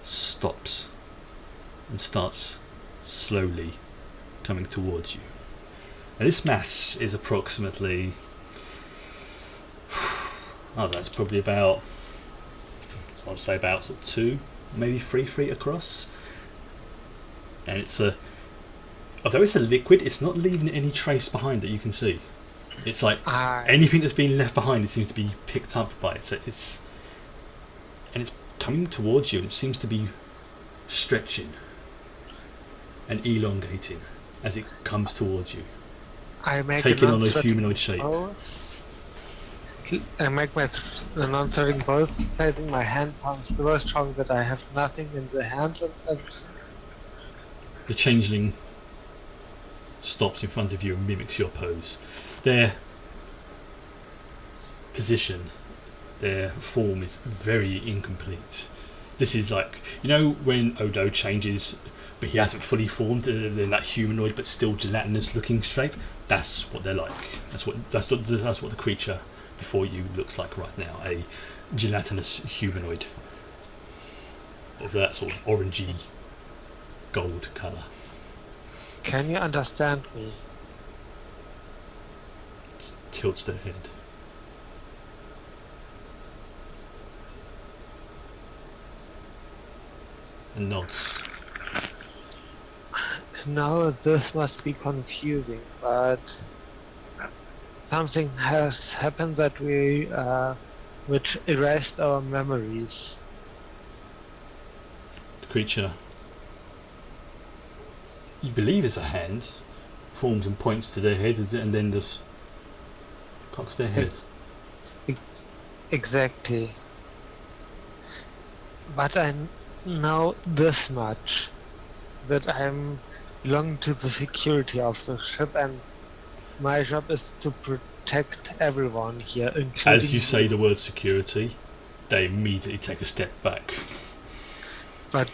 stops and starts slowly coming towards you. Now this mass is approximately, that's probably about, I'd say about sort of 2, maybe 3 feet across. And it's although it's a liquid, it's not leaving any trace behind that you can see. It's like anything that's been left behind, it seems to be picked up by it. So it's coming towards you, and it seems to be stretching and elongating as it comes towards you, I make taking on a non-threatening humanoid shape. pose. I make my non-threatening pose, facing my hand palms so strong that I have nothing in the hands and everything. The changeling stops in front of you and mimics your pose. Their position, their form is very incomplete. This is like, you know when Odo changes but he hasn't fully formed in that humanoid but still gelatinous looking shape? That's what they're like. That's what the creature before you looks like right now, a gelatinous humanoid of that sort of orangey gold colour. Can you understand me? Tilts their head. And nods. No, this must be confusing, but something has happened that which erased our memories. The creature, you believe is a hand, forms and points to their head, and then just cocks their head. Exactly. But I know this much, that I'm belonging to the security of the ship, and my job is to protect everyone here, including As you say the word security, they immediately take a step back. But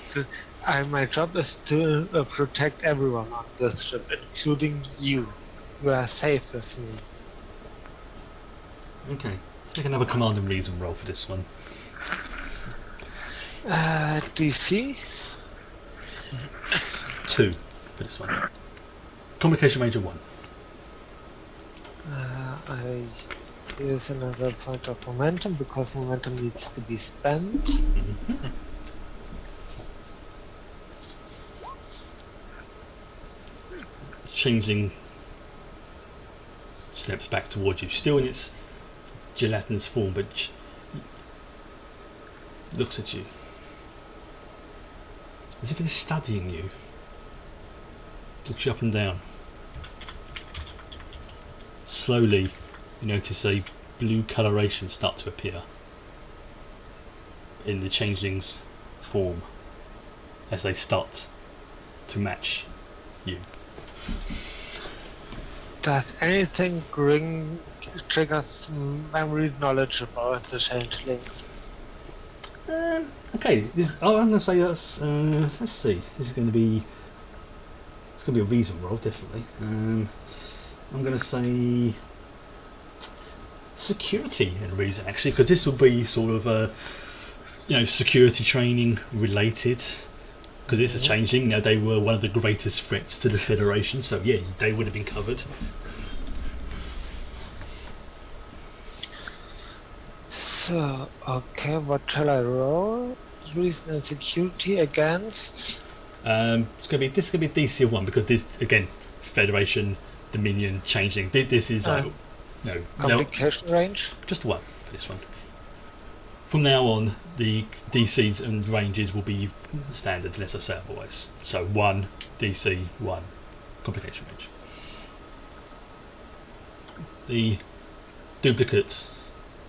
my job is to protect everyone on this ship, including you. You are safe with me. Okay. I can have a command and reason roll for this one. DC? 2 for this one. Communication range of 1. I use another point of momentum because momentum needs to be spent. Changeling steps back towards you, still in its gelatinous form, but looks at you as if it is studying you. Looks you up and down. Slowly, you notice a blue coloration start to appear in the changeling's form as they start to match you. Does anything trigger some memory knowledge about the changelings? Okay, I'm going to say that's. Let's see. This is going to be. It's going to be a reason roll, definitely. I'm going to say security and reason, actually, because this will be sort of security training related. Because it's a changeling. Now they were one of the greatest threats to the Federation, so yeah, they would have been covered. So, okay, what shall I roll? Reason and security against? This is going to be a DC of 1 because this again, Federation, Dominion, changeling. This is Communication range? just 1 for this one. From now on, the DCs and ranges will be standard unless I say otherwise. So 1 DC, 1 complication range. The duplicate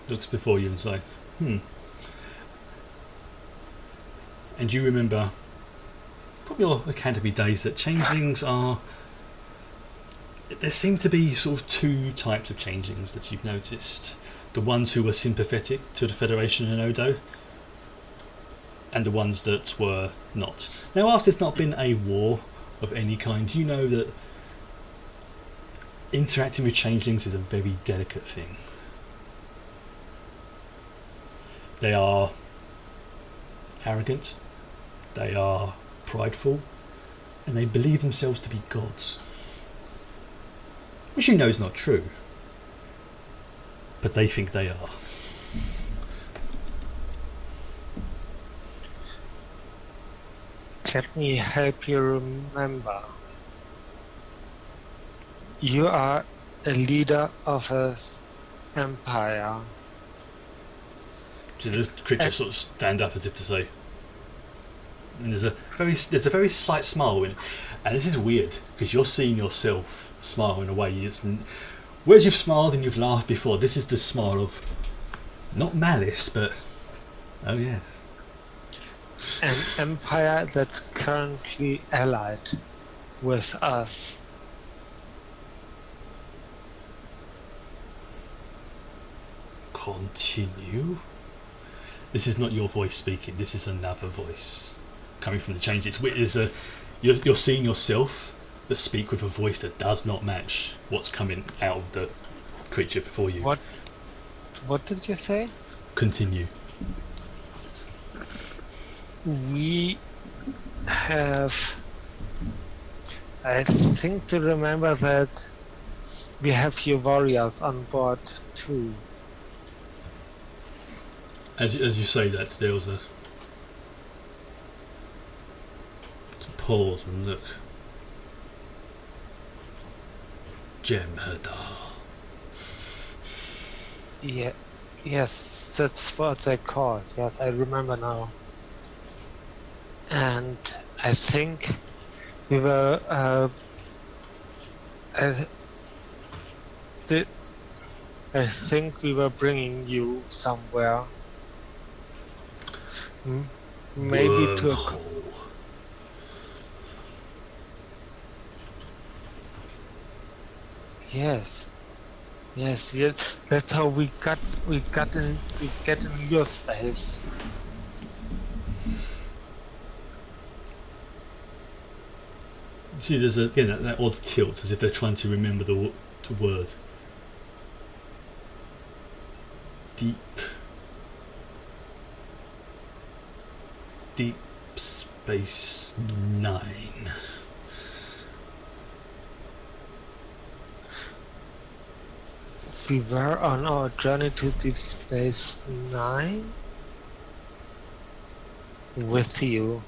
looks before you and is like, And you remember from your academy days that changelings are. There seem to be sort of 2 types of changelings that you've noticed. The ones who were sympathetic to the Federation and Odo, and the ones that were not. Now, after there's not been a war of any kind, you know that interacting with changelings is a very delicate thing. They are arrogant, they are prideful, and they believe themselves to be gods. Which you know is not true. But they think they are. Let me help you remember. You are a leader of an empire. So the creatures sort of stand up as if to say. And there's a very slight smile and this is weird because you're seeing yourself smile in a way. Whereas you've smiled and you've laughed before, this is the smile of not malice, but oh yes. An empire that's currently allied with us. Continue. This is not your voice speaking. This is another voice coming from the change. You're seeing yourself, but speak with a voice that does not match what's coming out of the creature before you. What did you say? Continue. We have. I think to remember that we have your warriors on board too. As you say that, there was a pause and look. Jem'Hadar. Yeah, yes, that's what they call it. Yes, I remember now. And I think we were. I think we were bringing you somewhere. Maybe to a. Wormhole. Yes. Yes, yes. That's how we get in your space. You see, there's that odd tilt, as if they're trying to remember the word. Deep Space Nine. We were on our journey to Deep Space Nine with you.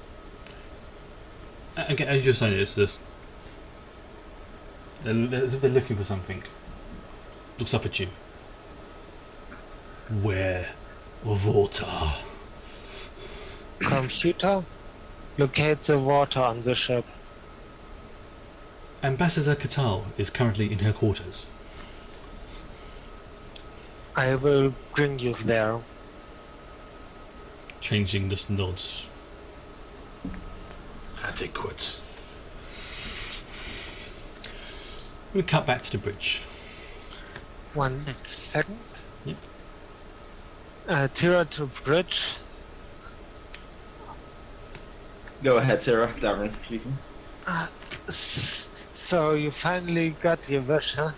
Again, as you're saying, it's this. They're looking for something. Looks up at you. Where water? Computer, locate the water on the ship. Ambassador Katal is currently in her quarters. I will bring you there. Changing this nods. Adequate. We'll cut back to the bridge. 1 second. Yep. Tira to bridge. Go ahead, Sarah. Darren, you can. So you finally got your wish, huh?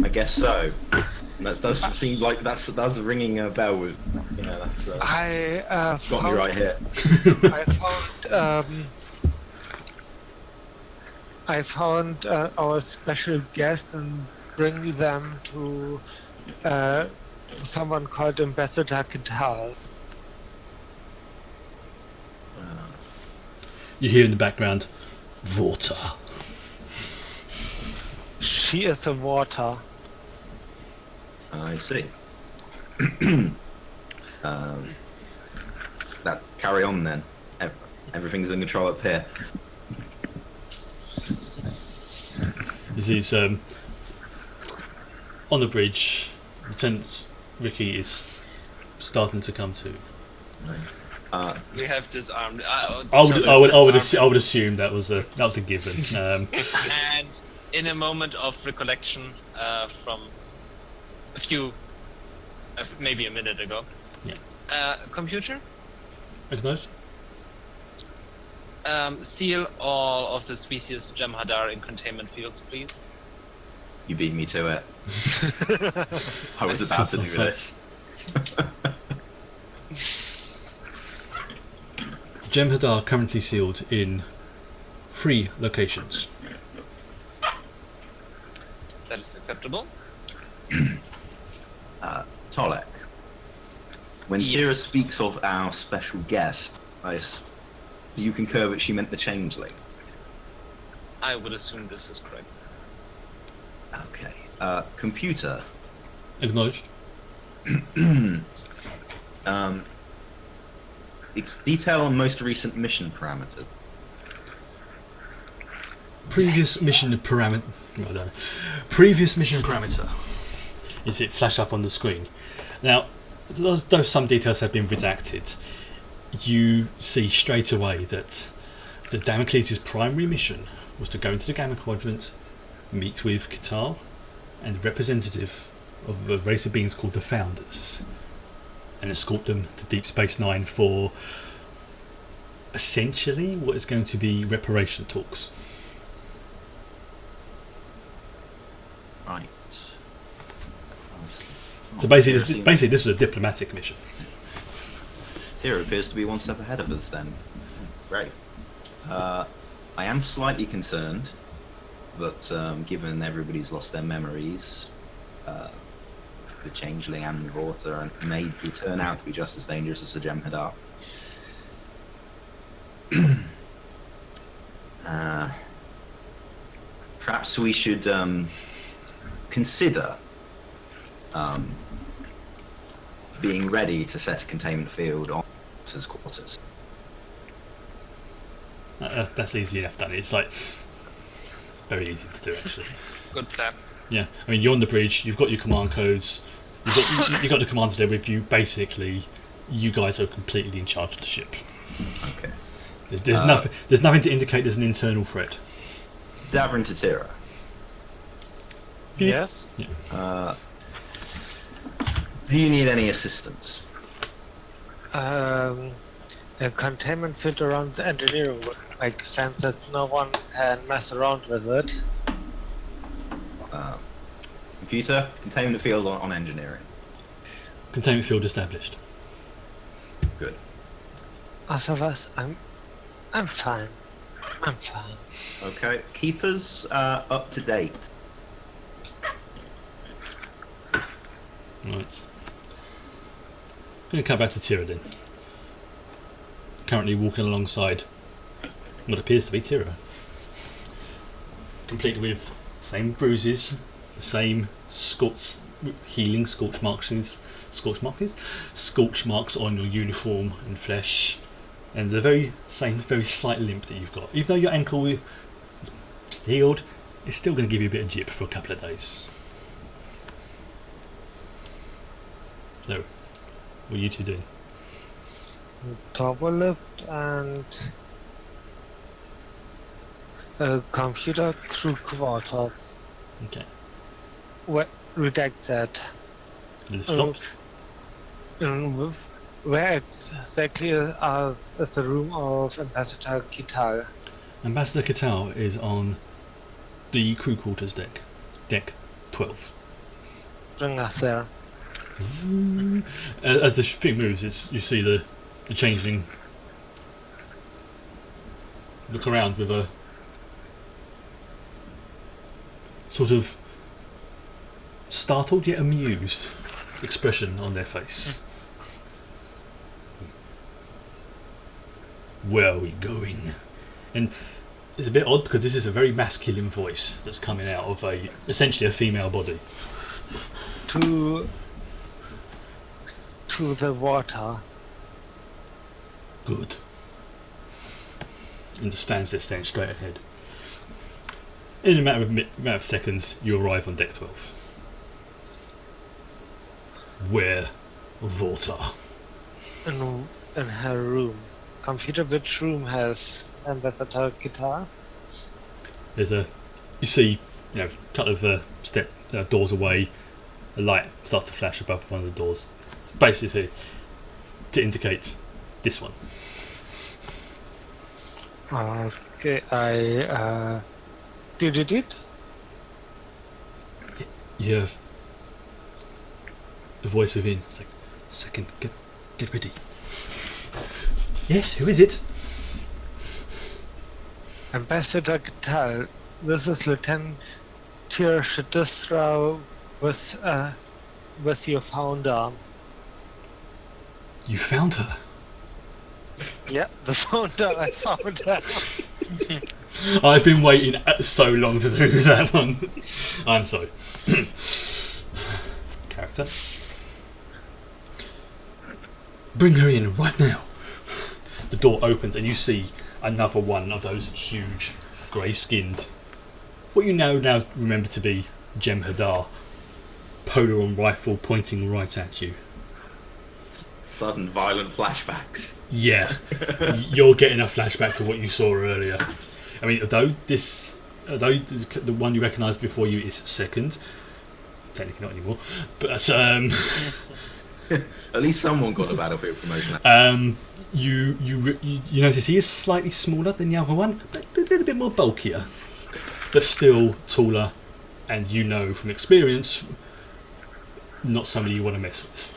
I guess so. That does seem like that's ringing a bell with, that's I got me right here. I found our special guest and bring them to someone called Ambassador Katal. You hear in the background, water. She is the water. I see. That carry on then. Everything's in control up here. You see, so on the bridge, Lieutenant Ricky is starting to come to. We have disarmed. I would assume that was a given. And in a moment of recollection from maybe a minute ago. Yeah. Computer, Acknowledged. seal all of the species Jem'Hadar in containment fields, please. You beat me to it. I was about to do this. Jem'Hadar currently sealed in 3 locations. That is acceptable. Tolek, when Yes. Tira speaks of our special guest, do you concur that she meant the changeling? I would assume this is correct. Okay. Computer, Acknowledged. it's detail on most recent mission parameters. Previous mission parameter. Previous mission parameter. You see it flash up on the screen. Now, though some details have been redacted, you see straight away that the Damocles' primary mission was to go into the Gamma Quadrant, meet with Katal and a representative of a race of beings called the Founders, and escort them to Deep Space Nine for essentially what is going to be reparation talks. Right. So basically, this is a diplomatic mission. Tira appears to be one step ahead of us then. Great. I am slightly concerned that given everybody's lost their memories, the changeling and the water may turn out to be just as dangerous as the Jem'Hadar. Perhaps we should consider being ready to set a containment field on his quarters. That's easy enough done. It's very easy to do actually. Good plan. Yeah, I mean you're on the bridge. You've got your command codes. You've got the commanders there with you. Basically, you guys are completely in charge of the ship. Okay. There's nothing. There's nothing to indicate there's an internal threat. Davrin to Tira. Yes. Do you need any assistance? A containment field around the engineering would make sense that no one can mess around with it. Computer, containment field on engineering. Containment field established. Good. Otherwise, I'm fine. I'm fine. Okay, keepers up to date. Right. I'm going to come back to Tira then. Currently walking alongside what appears to be Tira. Complete with same bruises, the same healing scorch marks on your uniform and flesh, and the very slight limp that you've got. Even though your ankle is healed, it's still going to give you a bit of jip for a couple of days. So, what are you two doing? Turbo lift and a computer crew quarters. Okay. Redact that. Lift stopped. Where exactly is the room of Ambassador Kital? Ambassador Kital is on the crew quarters deck. Deck 12. Bring us there. As the thing moves, you see the changeling look around with a sort of startled yet amused expression on their face. Where are we going? And it's a bit odd because this is a very masculine voice that's coming out of essentially a female body. To the water. Good. And stands there staring straight ahead. In a matter of seconds, you arrive on deck 12. Where Volta? In her room. Computer, which room has Ambassador Kital? You see, a couple of doors away, a light starts to flash above one of the doors. It's basically to indicate this one. Okay, I did it. You have the voice within. It's like, second, get ready. Yes, who is it? Ambassador Kital, this is Lieutenant Tyr Shadistra with your founder. You found her. Yeah, the founder, I found her. I've been waiting so long to do that one. I'm sorry. Character. Bring her in right now. The door opens and you see another one of those huge, grey-skinned, what you now remember to be Jem'Hadar, Polaron rifle pointing right at you. Sudden violent flashbacks. Yeah, you're getting a flashback to what you saw earlier. I mean, although the one you recognised before you is second, technically not anymore, but at least someone got a Battlefield promotion. You notice he is slightly smaller than the other one, but a little bit more bulkier, but still taller, and you know from experience, not somebody you want to mess with.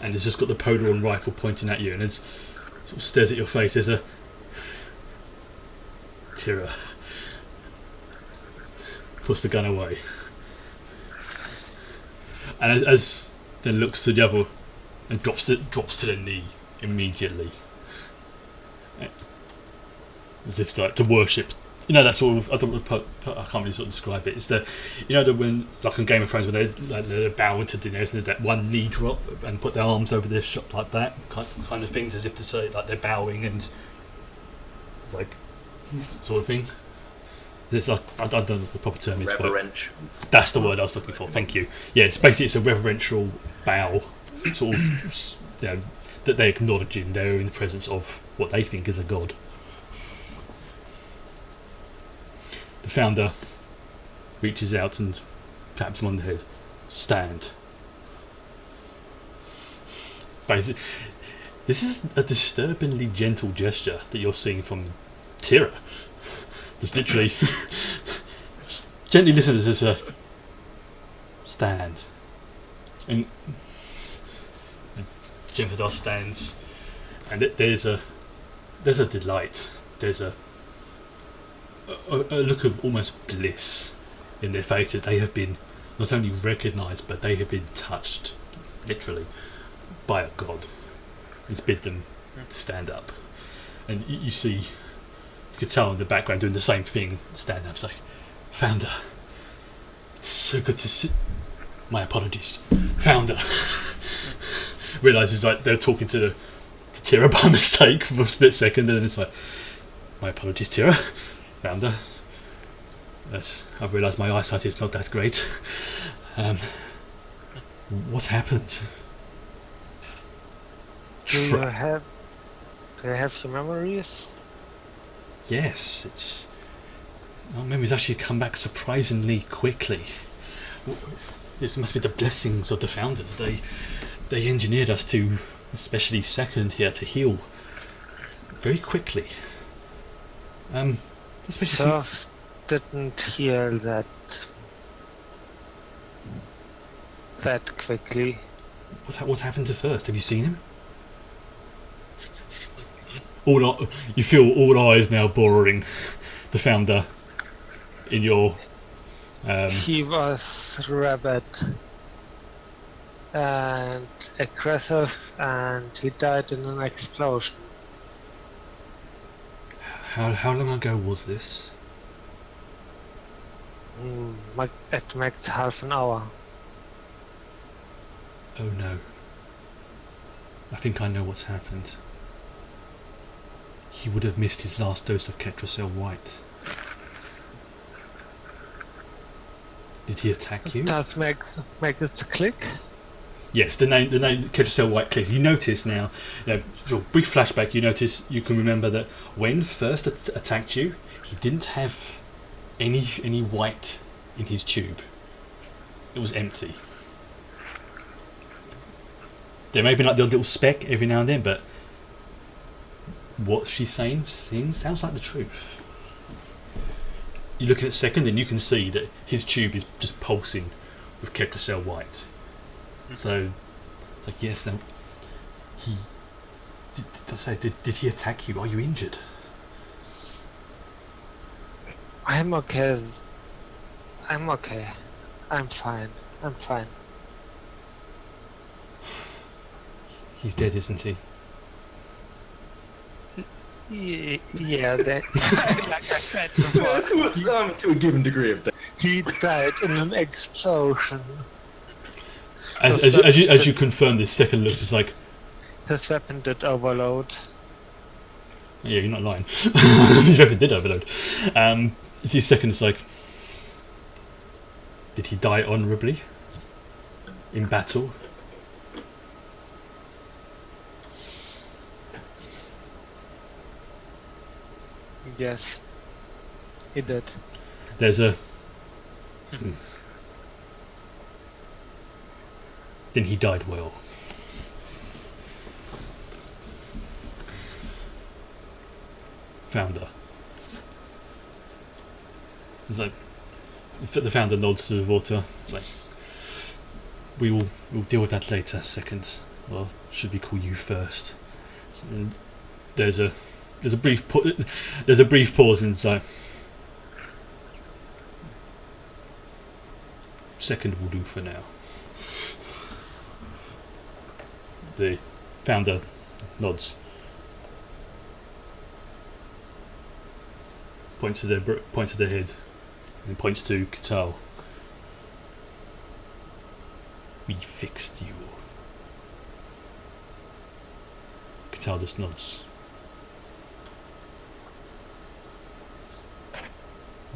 And it's just got the Polaron rifle pointing at you, and it sort of stares at your face. There's a Tira puts the gun away, and as then looks to the other and drops to the knee immediately, as if like to worship. That sort of, I can't really sort of describe it. It's when like on Game of Thrones when they're bowing to Daenerys and that one knee drop and put their arms over their shot like that kind of things, as if to say like they're bowing, and it's like sort of thing. It's like, I don't know what the proper term is for it. Reverential. That's the word I was looking for. Thank you. Yeah, it's a reverential bow, sort of. that they acknowledge him. They're in the presence of what they think is a god. The founder reaches out and taps him on the head. Stand. Basically, this is a disturbingly gentle gesture that you're seeing from Tira. Just literally gently listen to this. Stand. And the Jem'Hadar stands, and there's a delight. There's a look of almost bliss in their face that they have been not only recognised, but they have been touched, literally, by a god who's bid them to stand up. And you see Catal in the background doing the same thing, stand up. It's like, Founder, it's so good to see. My apologies, Founder. Realises like they're talking to Tira by mistake for a split second, and then it's like, my apologies, Tira. Founder. Yes, I've realised my eyesight is not that great. What happened? Do you have the memories? Yes, it's. Our memories actually come back surprisingly quickly. It must be the blessings of the founders. They engineered us to, especially second here, to heal very quickly. Especially Just didn't heal that quickly. What happened to first? Have you seen him? You feel all eyes now borrowing the founder in your. He was rabid and aggressive, and he died in an explosion. How long ago was this? At max half an hour. Oh no. I think I know what's happened. He would have missed his last dose of Ketracel White. Did he attack you? Does make it click? Yes, the name Ketracel White clicks. You notice now, brief flashback, you can remember that when first attacked you, he didn't have any white in his tube. It was empty. There may have been like the little speck every now and then, but what she's saying sounds like the truth. You look at it second, and you can see that his tube is just pulsing with Ketracel White. So, like, yes, no, did he attack you? Are you injured? I'm okay. I'm fine. He's dead, isn't he? Yeah, that, like I said before, to a given degree of death. he died in an explosion. As you confirm this, second looks is like, His weapon did overload. yeah, you're not lying. His weapon did overload. See, second is like, did he die honourably in battle? Yes, he did. There's a. Then he died well. Founder. It's like the founder nods to the water. It's like we'll deal with that later. Second, well, should we call you first? And there's a brief pause, and it's like, second will do for now. The founder nods, points to their head, and points to Catal. We fixed you. Catal just nods.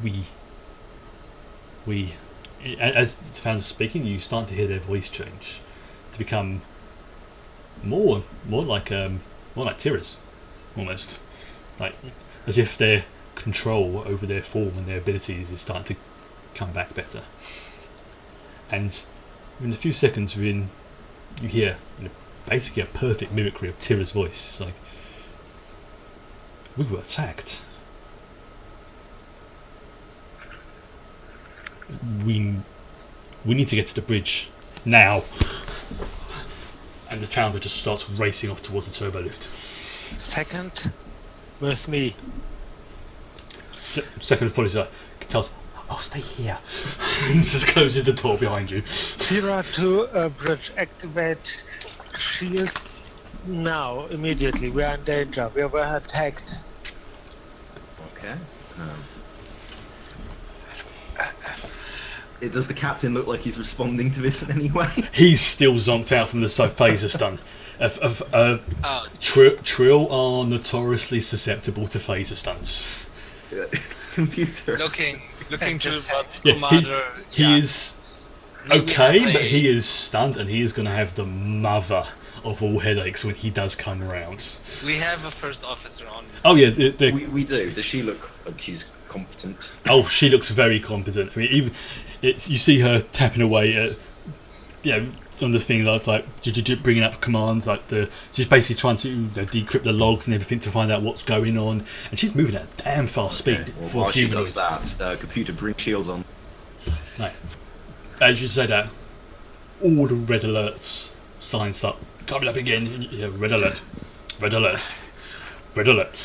We, as the founder's speaking, you start to hear their voice change to become more like Tira's, almost like as if their control over their form and their abilities is starting to come back better. And in a few seconds, you hear basically a perfect mimicry of Tira's voice. It's like, we were attacked. We need to get to the bridge now. And the founder just starts racing off towards the turbo lift. Second, with me. Second follows tells, "I'll stay here." And just closes the door behind you. Tira to bridge, activate shields now, immediately. We are in danger. We were attacked. Okay. Does the captain look like he's responding to this in any way? He's still zonked out from the phaser stun. Trill are notoriously susceptible to phaser stuns. Computer. Looking towards Yeah, Commander. he is okay, We have but a- he is stunned, and he is going to have the mother of all headaches when he does come around. We have a first officer on. Oh yeah, We do. Does she look like she's competent? oh, she looks very competent. I mean, even you see her tapping away at on the thing that's like bringing up commands, like she's basically trying to decrypt the logs and everything to find out what's going on, and she's moving at a damn fast speed Well, for while she humanoids. does that, computer, bring shields on. No. As you say that, all the red alerts signs up coming up again. Yeah, red alert, red alert, red alert.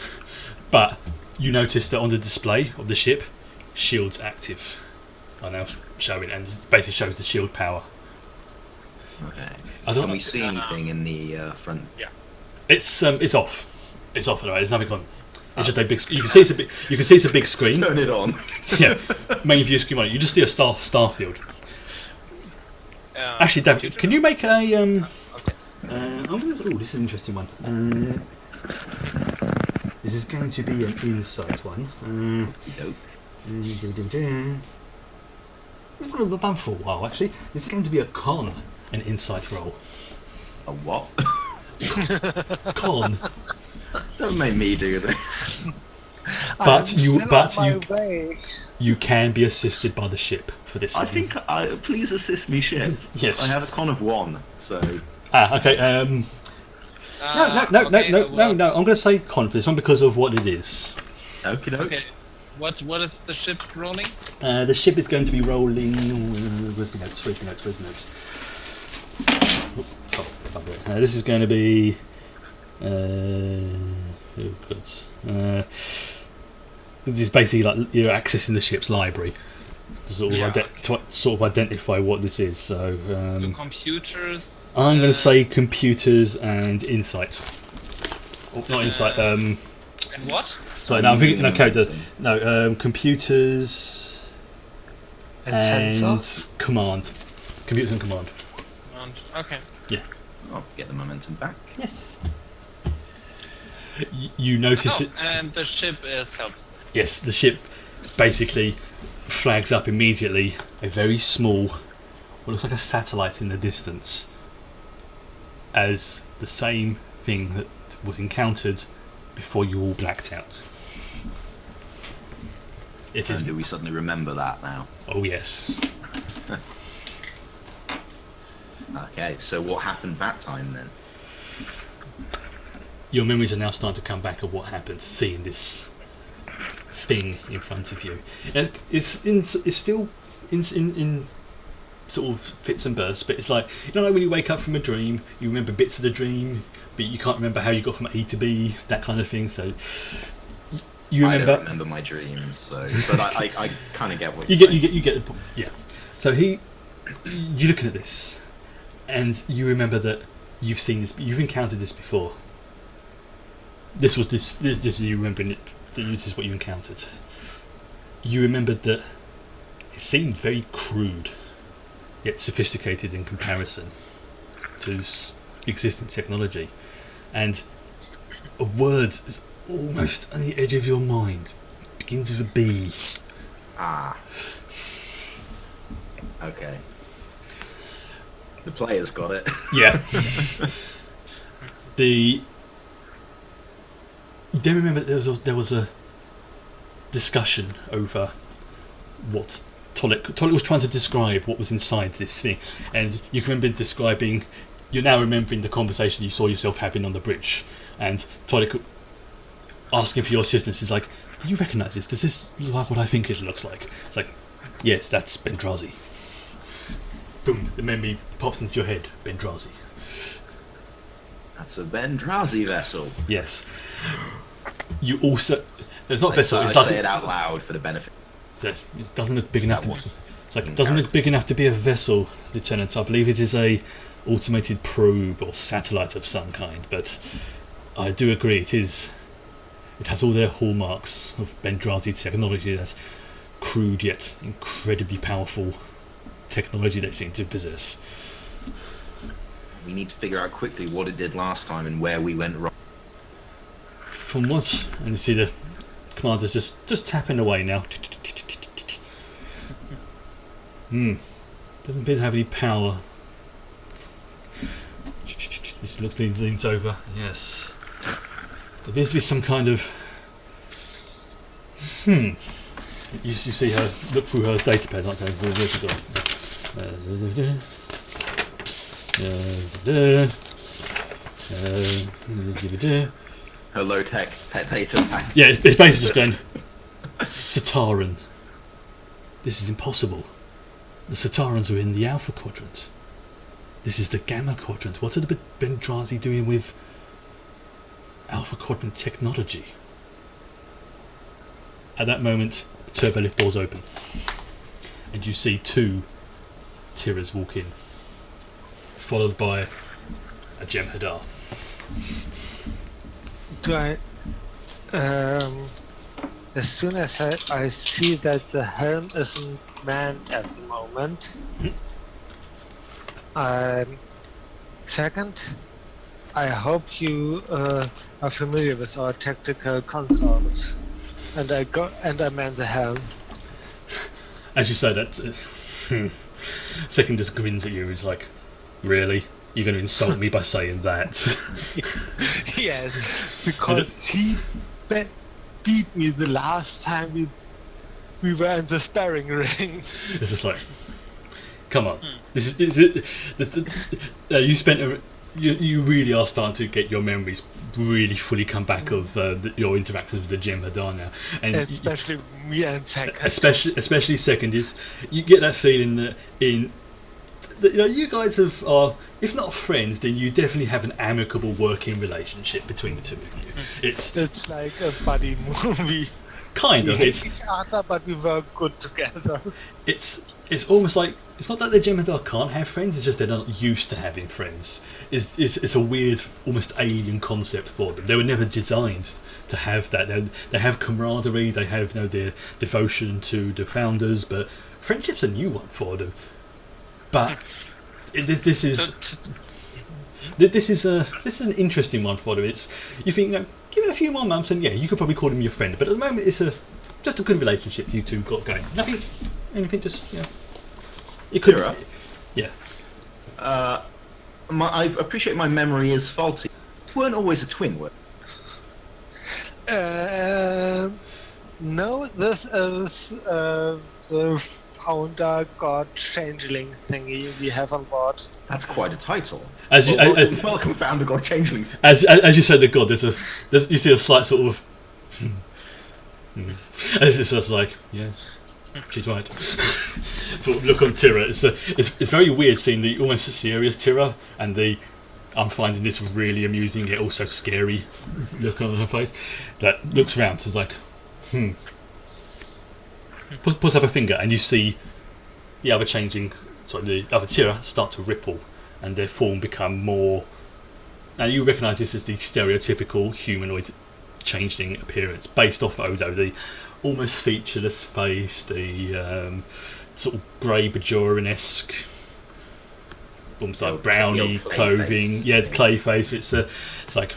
But you notice that on the display of the ship, shields active are now showing, and it basically shows the shield power. Okay. I don't Can know. we see anything in the front? It's off. It's off anyway. There's nothing on. It's just a big. You can see it's a big. You can see it's a big screen. Turn it on. Yeah, main view screen on it. You just see a star field. Actually, David, can you make a Okay. this is an interesting one. This is going to be an insight one. Nope. It's been done for a while, actually. This is going to be a an insight roll. A what? Con. Don't make me do this. But Way. you can be assisted by the ship for this I one. think. Please assist me, ship. Yes. I have a con of 1, so. Okay. No. I'm going to say con for this one because of what it is. Okay. Okay. What is the ship rolling? The ship is going to be rolling. Where's the notes? Oh, sorry, this is going to be. This is basically like you're accessing the ship's library to sort of identify what this is. So, So computers. I'm going to say computers and insight. Oh, not insight. And what? Sorry, no, I'm thinking no character. No, computers And and sensors? command. Computers and command. Okay. I'll get the momentum back. Yes. You notice it. And the ship is help. Yes, the ship basically flags up immediately a very small, what looks like a satellite in the distance, as the same thing that was encountered before you all blacked out. It is. And do we suddenly remember that now? Oh yes. Okay, so what happened that time then? Your memories are now starting to come back of what happened, seeing this thing in front of you. It's still in sort of fits and bursts, but it's like, like when you wake up from a dream, you remember bits of the dream, but you can't remember how you got from A to B, that kind of thing. So you remember. I don't remember my dreams, so but I kind of get what you get the point. Yeah. So you're looking at this, and you remember that you've seen this, you've encountered this before. This is you remembering it. This is what you encountered. You remembered that it seemed very crude, yet sophisticated in comparison to existing technology, and a word is almost on the edge of your mind. Begins with a B. Ah. Okay. The player's got it. Yeah. You do remember there was a discussion over what Tolik was trying to describe what was inside this thing, and you can remember describing. You're now remembering the conversation you saw yourself having on the bridge, and Tolik asking for your assistance. He's like, "Do you recognise this? Does this look like what I think it looks like?" It's like, "Yes, that's Bendrazi." Boom! The memory pops into your head. Bendrazi. That's a Bendrazi vessel. Yes. You also. There's not a vessel. It's I like say it out loud for the benefit. Yes, it doesn't look big enough to. one. It's like it doesn't look big enough to be a vessel, Lieutenant. I believe it is a automated probe or satellite of some kind. But I do agree, it is. It has all their hallmarks of Bendrazi technology, that crude yet incredibly powerful technology they seem to possess. We need to figure out quickly what it did last time and where we went wrong. From what, and you see the commander's just tapping away now. Doesn't appear to have any power. Just leans over. Yes. There appears to be some kind of. You see her look through her data pad, like where's it gone? Her low-tech pet data pack. Yeah, it's basically just going. Sataran. This is impossible. The Satarans are in the Alpha Quadrant. This is the Gamma Quadrant. What are the Bendrazi doing with Alpha Quadrant technology? At that moment, the turbo lift doors open, and you see two Tiras walk in, followed by a Jem'Hadar. Do I? As soon as I see that the helm isn't manned at the moment, second, I hope you are familiar with our tactical consoles, and I man the helm. As you say that, second just grins at you. He's like, "Really? You're going to insult me by saying that?" Yes, because he beat me the last time we were in the sparring ring. It's just like, come on. You spent you really are starting to get your memories really fully come back of your interactions with the Jem'Hadar now, and especially me and second. Especially second is you get that feeling that you guys are, if not friends, then you definitely have an amicable working relationship between the two of you. It's like a buddy movie. Kind of. We hate It's each other, but we work good together. It's almost like, it's not that the Jem'Hadar can't have friends. It's just they're not used to having friends. It's a weird, almost alien concept for them. They were never designed to have that. They have camaraderie. They have their devotion to the founders, but friendship's a new one for them. But this is an interesting one for them. You think, give it a few more months and yeah, you could probably call him your friend. But at the moment, it's just a good relationship you two got going. Anything, just it could. Kira? Yeah. I appreciate my memory is faulty. You weren't always a twin, were you? No, this is the founder god changeling thingy we have on board. That's quite a title. Welcome, founder god changeling. As you said, the god, you see a slight sort of. It's just like, yes, she's right. Sort of look on Tira. It's very weird seeing the almost serious Tira and I'm finding this really amusing yet also scary look on her face. That looks around, so it's like, puts up a finger, and you see the other Tira start to ripple, and their form become more. Now you recognise this as the stereotypical humanoid changeling appearance, based off Odo, the almost featureless face, the sort of grey Bajoran-esque, almost like brownie clothing. Face. Yeah, the clay face. It's like,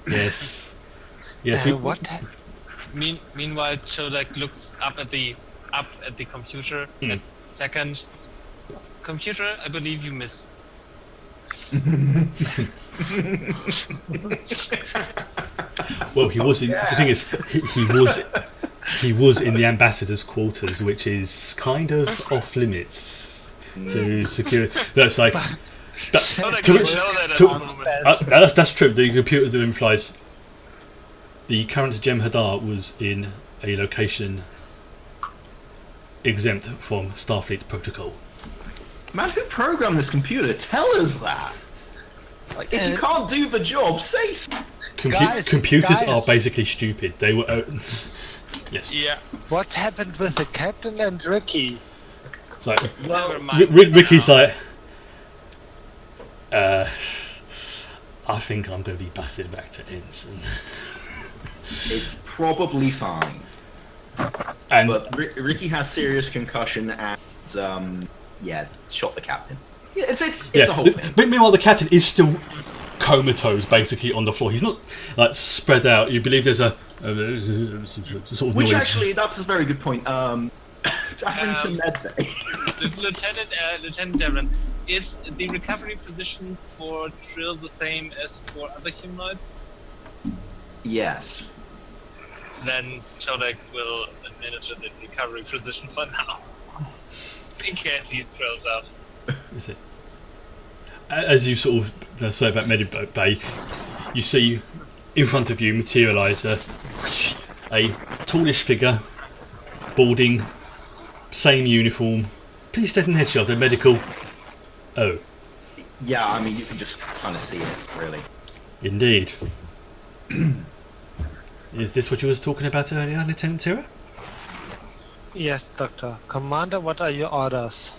yes. Meanwhile, Chodek looks up at the computer. Second, computer, I believe you miss Well, he was in. The thing is, he was in the ambassador's quarters, which is kind of off limits to secure. That's like. That's true. The computer that implies the current Jem'Hadar was in a location exempt from Starfleet protocol. Man, who programmed this computer? Tell us that. Like, if you can't do the job, say so. Computers are basically stupid. They were. Yes. Yeah. What happened with the captain and Ricky? It's like, Never mind. Ricky's like. I think I'm going to be busted back to ensign. It's probably fine. And But Ricky has serious concussion and, shot the captain. Yeah, it's a whole thing. But meanwhile, the captain is still comatose, basically on the floor. He's not like spread out. You believe there's a sort of Which noise. actually, that's a very good point. Davin to Medbay. Lieutenant Devlin, is the recovery position for Trill the same as for other humanoids? Yes. Then Chodek will administer the recovery position for now. In case he throws up. Is it? As you sort of say about Medbay Bay, you see in front of you materialise a tallish figure, balding, same uniform. Please state and head shelter, medical. Oh. Yeah, I mean, you can just kind of see it, really. Indeed. Is this what you was talking about earlier, Lieutenant Tira? Yes, Doctor. Commander, what are your orders?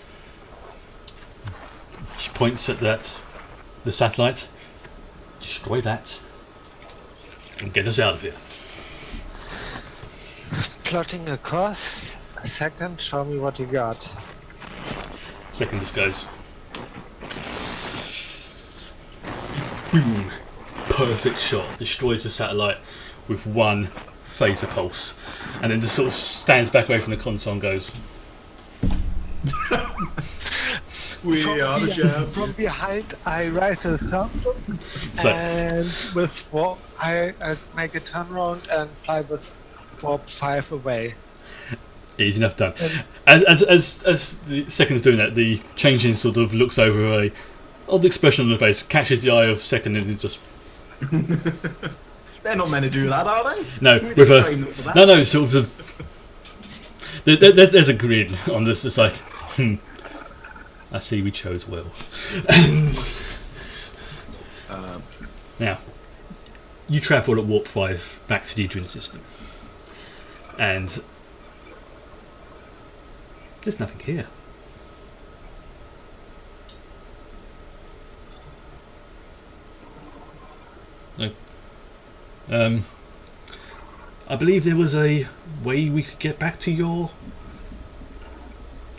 She points at the satellite. Destroy that. And get us out of here. Plotting a course. Second, show me what you got. Second just goes. Boom. Perfect shot. Destroys the satellite with one phaser pulse. And then just sort of stands back away from the console and goes. From behind, I rise a sound, and with warp, I make a turn around and fly with warp 5 away. Easy enough done. As the second's doing that, the changeling sort of looks over a odd expression on the face, catches the eye of second, and just. They're not meant to do that, are they? No, with a no, sort of. There's a grin on this. It's like, I see we chose well. Now, you travel at warp 5 back to the Idrin system, and there's nothing here. No. I believe there was a way we could get back to your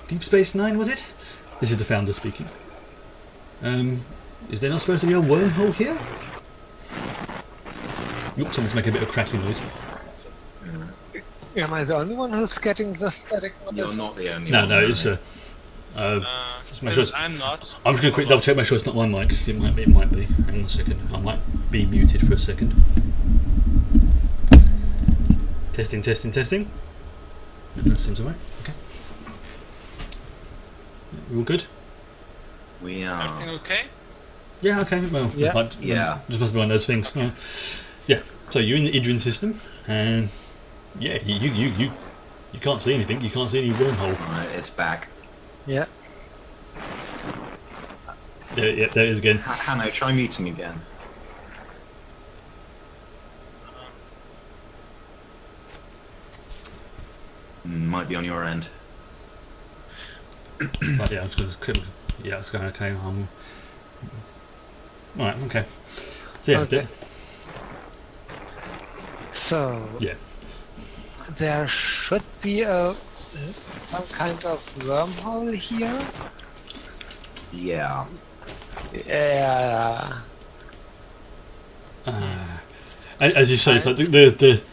Deep Space Nine, was it? This is the founder speaking. Is there not supposed to be a wormhole here? Oops, someone's making a bit of crackling noise. Am I the only one who's getting the static noise? You're not the only No, one. no, it's just make sure I'm not. I'm just going to quick double check, make sure it's not my mic. It might be. Hang on a second. I might be muted for a second. Testing. That seems alright. Okay. We all good? We are. Everything okay? Yeah. Okay. Well, Yeah. Just must be one of those things. Yeah. So you're in the Idrin system, and yeah, you can't see anything. You can't see any wormhole. Alright, it's back. Yeah. There it is again. Hanno, try muting again. Might be on your end. But yeah, I was going to click. Yeah, it's going okay. Right. Okay. So yeah. Okay. So Yeah. there should be some kind of wormhole here. Yeah. Yeah. As you say, it's like the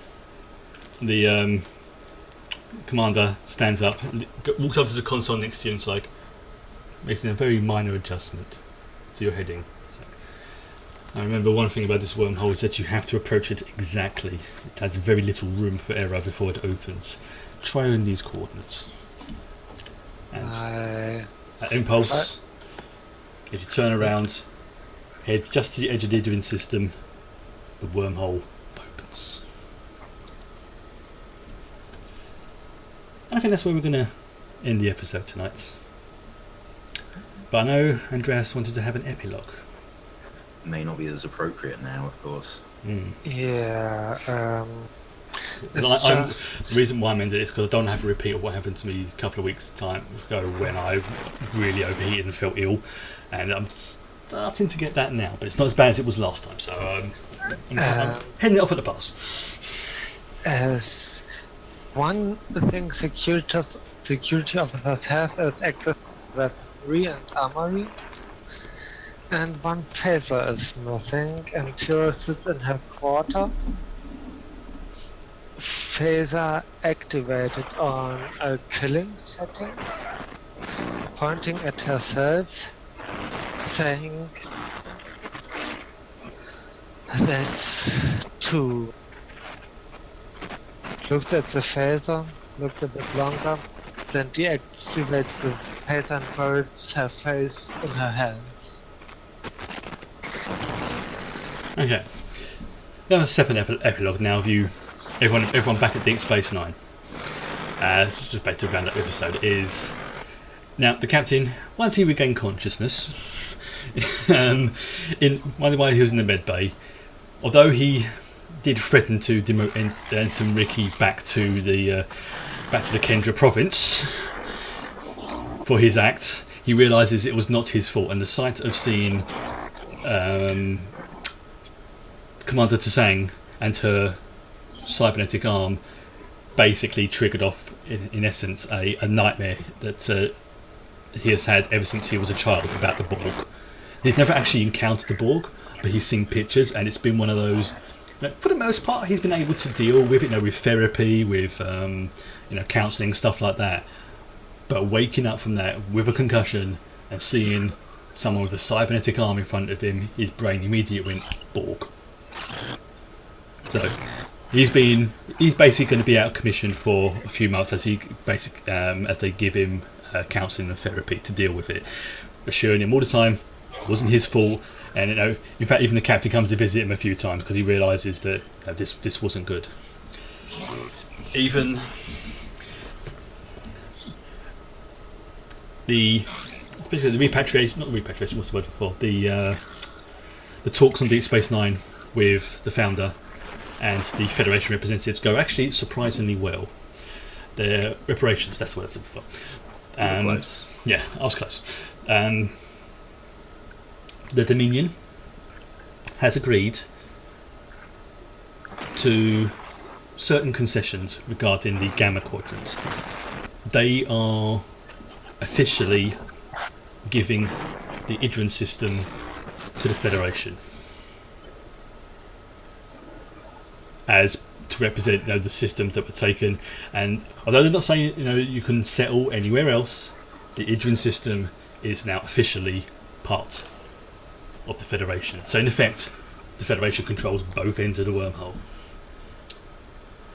commander stands up, walks up to the console next to you, and it's like making a very minor adjustment. you're heading. So, I remember one thing about this wormhole is that you have to approach it exactly. It has very little room for error before it opens. Try in these coordinates. And at impulse, if you turn around, head just to the edge of the Idrin system, the wormhole opens. And I think that's where we're going to end the episode tonight. But I know Andreas wanted to have an epilogue. May not be as appropriate now, of course. Yeah. The reason why I'm ending it is because I don't have a repeat of what happened to me a couple of weeks ago when I really overheated and felt ill, and I'm starting to get that now, but it's not as bad as it was last time. So I'm heading it off at the pass. As one thing security officers have is access to weaponry and armory, and one phaser is missing, and Tira sits in her quarter. Phaser activated on killing settings, pointing at herself, saying, "That's 2." Looks at the phaser, looks a bit longer, then deactivates the phaser and buries her face in her hands. Okay. That was a separate epilogue now of you. Everyone back at Deep Space Nine. Just based around that episode is now the captain. Once he regained consciousness, in one way he was in the med bay. Although he did threaten to demote Ensign Ricky back to the Kendra province for his act, he realises it was not his fault, and the sight of seeing Commander Tsang and her cybernetic arm basically triggered off, in essence, a nightmare that he has had ever since he was a child about the Borg. He's never actually encountered the Borg, but he's seen pictures, and it's been one of those. For the most part, he's been able to deal with it, with therapy, with counselling, stuff like that. But waking up from that with a concussion and seeing someone with a cybernetic arm in front of him, his brain immediately went Borg. So he's basically going to be out of commission for a few months as they give him counselling and therapy to deal with it, assuring him all the time it wasn't his fault. And in fact, even the captain comes to visit him a few times because he realises that this wasn't good. Even especially the repatriation, not the repatriation, what's the word for the talks on Deep Space Nine with the founder and the Federation representatives go actually surprisingly well. Their reparations, that's what I was looking for. Close. Yeah, I was close. The Dominion has agreed to certain concessions regarding the Gamma Quadrants. They are officially giving the Idrin system to the Federation as to represent the systems that were taken. And although they're not saying you can settle anywhere else, the Idrin system is now officially part of the Federation. So in effect, the Federation controls both ends of the wormhole.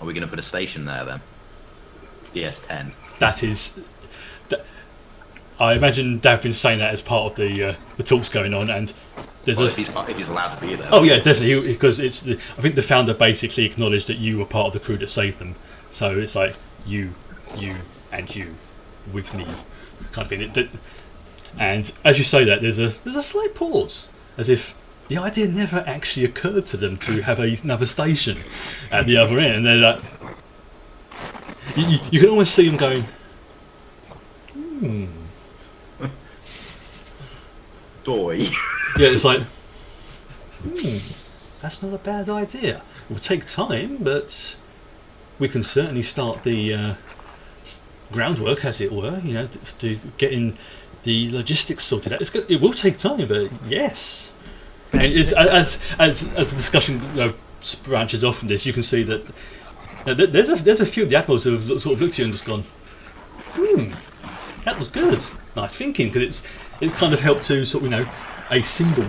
Are we going to put a station there then? The S10. I imagine Davrin's saying that as part of the talks going on, and there's if he's allowed to be there. Oh yeah, definitely, because I think the founder basically acknowledged that you were part of the crew that saved them. So it's like you, and you, with me, kind of thing. And as you say that, there's a slight pause, as if the idea never actually occurred to them to have another station at the other end. And they're like, you can almost see them going, Doy. Yeah, it's like, that's not a bad idea. It will take time, but we can certainly start the groundwork, as it were, to getting the logistics sorted out. It will take time, but yes. And it's, as the discussion branches off from this, you can see that there's a few of the admirals who have sort of looked at you and just gone, that was good. Nice thinking, because it's kind of helped to sort of a symbol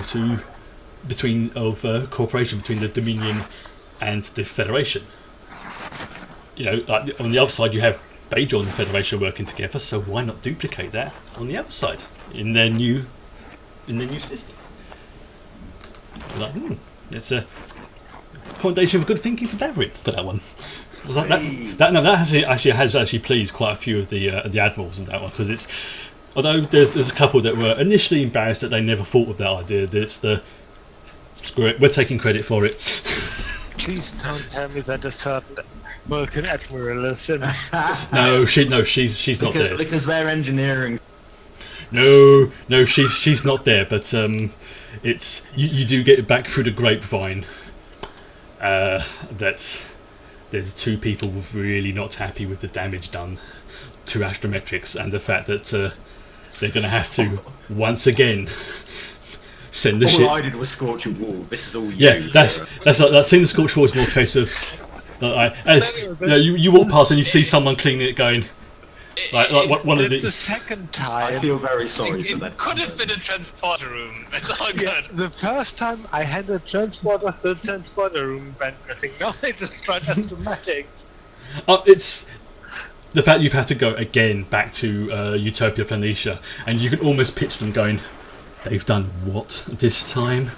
of cooperation between the Dominion and the Federation. You know, like on the other side you have Bajor and the Federation working together, so why not duplicate that on the other side in their new system? So like, it's a commendation of good thinking for Davrin for that one. I was like, that has actually pleased quite a few of the admirals in that one, because it's, although there's a couple that were initially embarrassed that they never thought of that idea. Screw it, we're taking credit for it. Please don't tell me that a certain Vulcan admiral is in. she's not there. Because their engineering. No, she's not there. But it's you do get it back through the grapevine that there's two people really not happy with the damage done to Astrometrics, and the fact that they're going to have to once again send the ship. All I did was scorch a wall. This is all you. Yeah, that's like seeing the scorch wall is more a case of you walk past and you see someone cleaning it, going like one of the. The second time. I feel very sorry for It that. could have been a transporter room. It's all Yeah, good. the first time I handled transporters, the transporter room went missing. Now they destroyed Astrometrics. It's the fact you've had to go again back to Utopia Planitia, and you can almost picture them going, they've done what this time?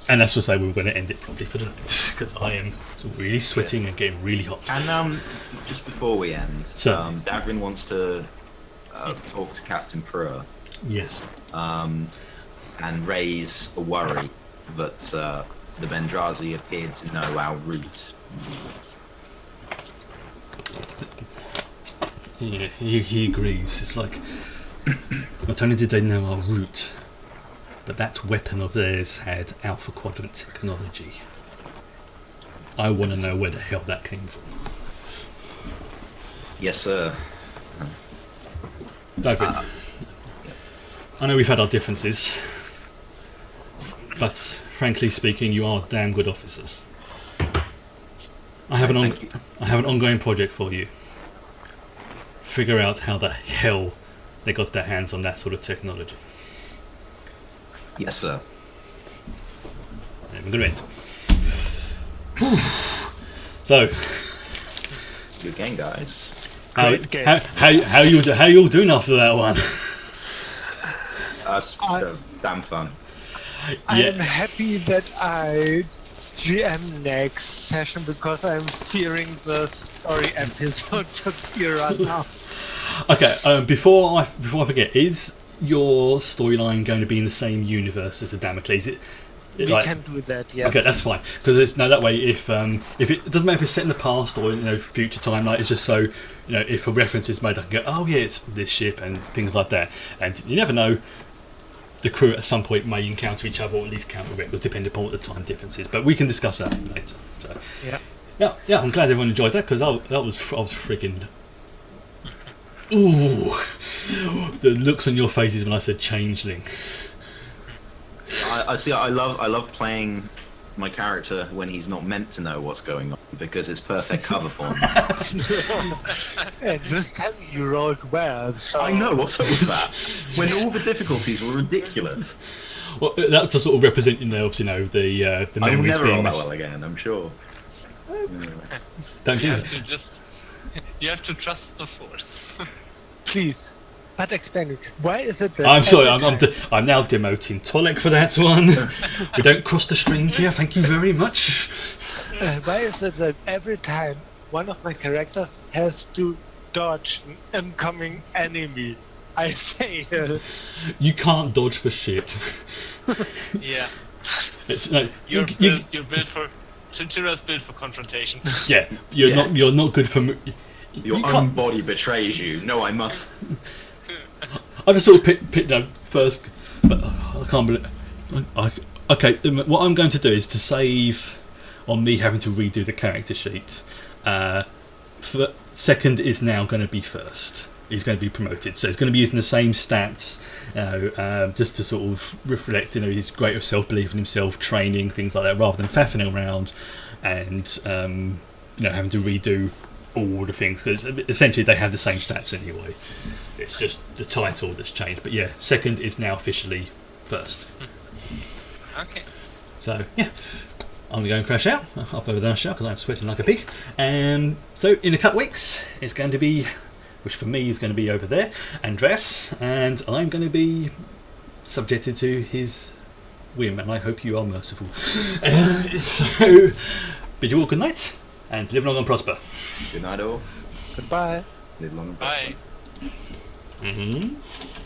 And that's what I say, we're going to end it probably for the night, because I am really sweating and getting really hot. And just before we end, So- Davrin wants to talk to Captain Prua Yes. and raise a worry that the Bendrazi appeared to know our route. Yeah, he agrees. It's like, not only did they know our route, but that weapon of theirs had Alpha Quadrant technology. I want to know where the hell that came from. Yes, sir. David, I know we've had our differences, but frankly speaking, you are damn good officers. I have an ongoing project for you. Figure out how the hell they got their hands on that sort of technology. Yes, sir. And we're going to end. So, Good game, guys. Great game. how you all doing after that one? Damn fun. I am happy that I GM next session because I'm fearing the story episode for Tira now. Okay, before I forget, is your storyline going to be in the same universe as the Damocles? We can do that, yes. Okay, that's fine. Because that way, if it doesn't matter if it's set in the past or future time, like it's just so if a reference is made, I can go, oh yeah, it's this ship and things like that. And you never know, the crew at some point may encounter each other or at least counter records, depending upon what the time difference is. But we can discuss that later. So yeah, I'm glad everyone enjoyed that, because I was freaking. Ooh, the looks on your faces when I said changeling. I see. I love playing my character when he's not meant to know what's going on, because it's perfect cover for him. And this time you rolled well, so... I know, what's up with that? When all the difficulties were ridiculous. Well, that's to sort of represent, the I will memories never being roll that meshed. well again, I'm sure. Don't do You that. have to you have to trust the Force. Please, but explain it. Why is it that... I'm sorry, every time- I'm now demoting Tolek for that one. We don't cross the streams here, thank you very much. Why is it that every time one of my characters has to dodge an incoming enemy, I fail? You can't dodge for shit. Yeah. It's no, You're built for... Tira's built for confrontation. yeah, you're not good for. Your you own can't. body betrays you. No, I must. I just sort of picked first, but I can't believe. Okay, what I'm going to do is to save on me having to redo the character sheet. Second is now going to be first. He's going to be promoted, so he's going to be using the same stats, just to sort of reflect, his greater self-belief in himself, training, things like that, rather than faffing around and having to redo all the things, because essentially they have the same stats anyway. It's just the title that's changed. But yeah, second is now officially first. Okay. So yeah, I'm going to go and crash out after I've done a shower because I'm sweating like a pig. And so in a couple of weeks, it's going to be, which for me is going to be over there, Andreas, and I'm going to be subjected to his whim, and I hope you are merciful. So bid you all good night, and live long and prosper. Good night, all. Goodbye. Live long and Bye. prosper. Mm-hmm.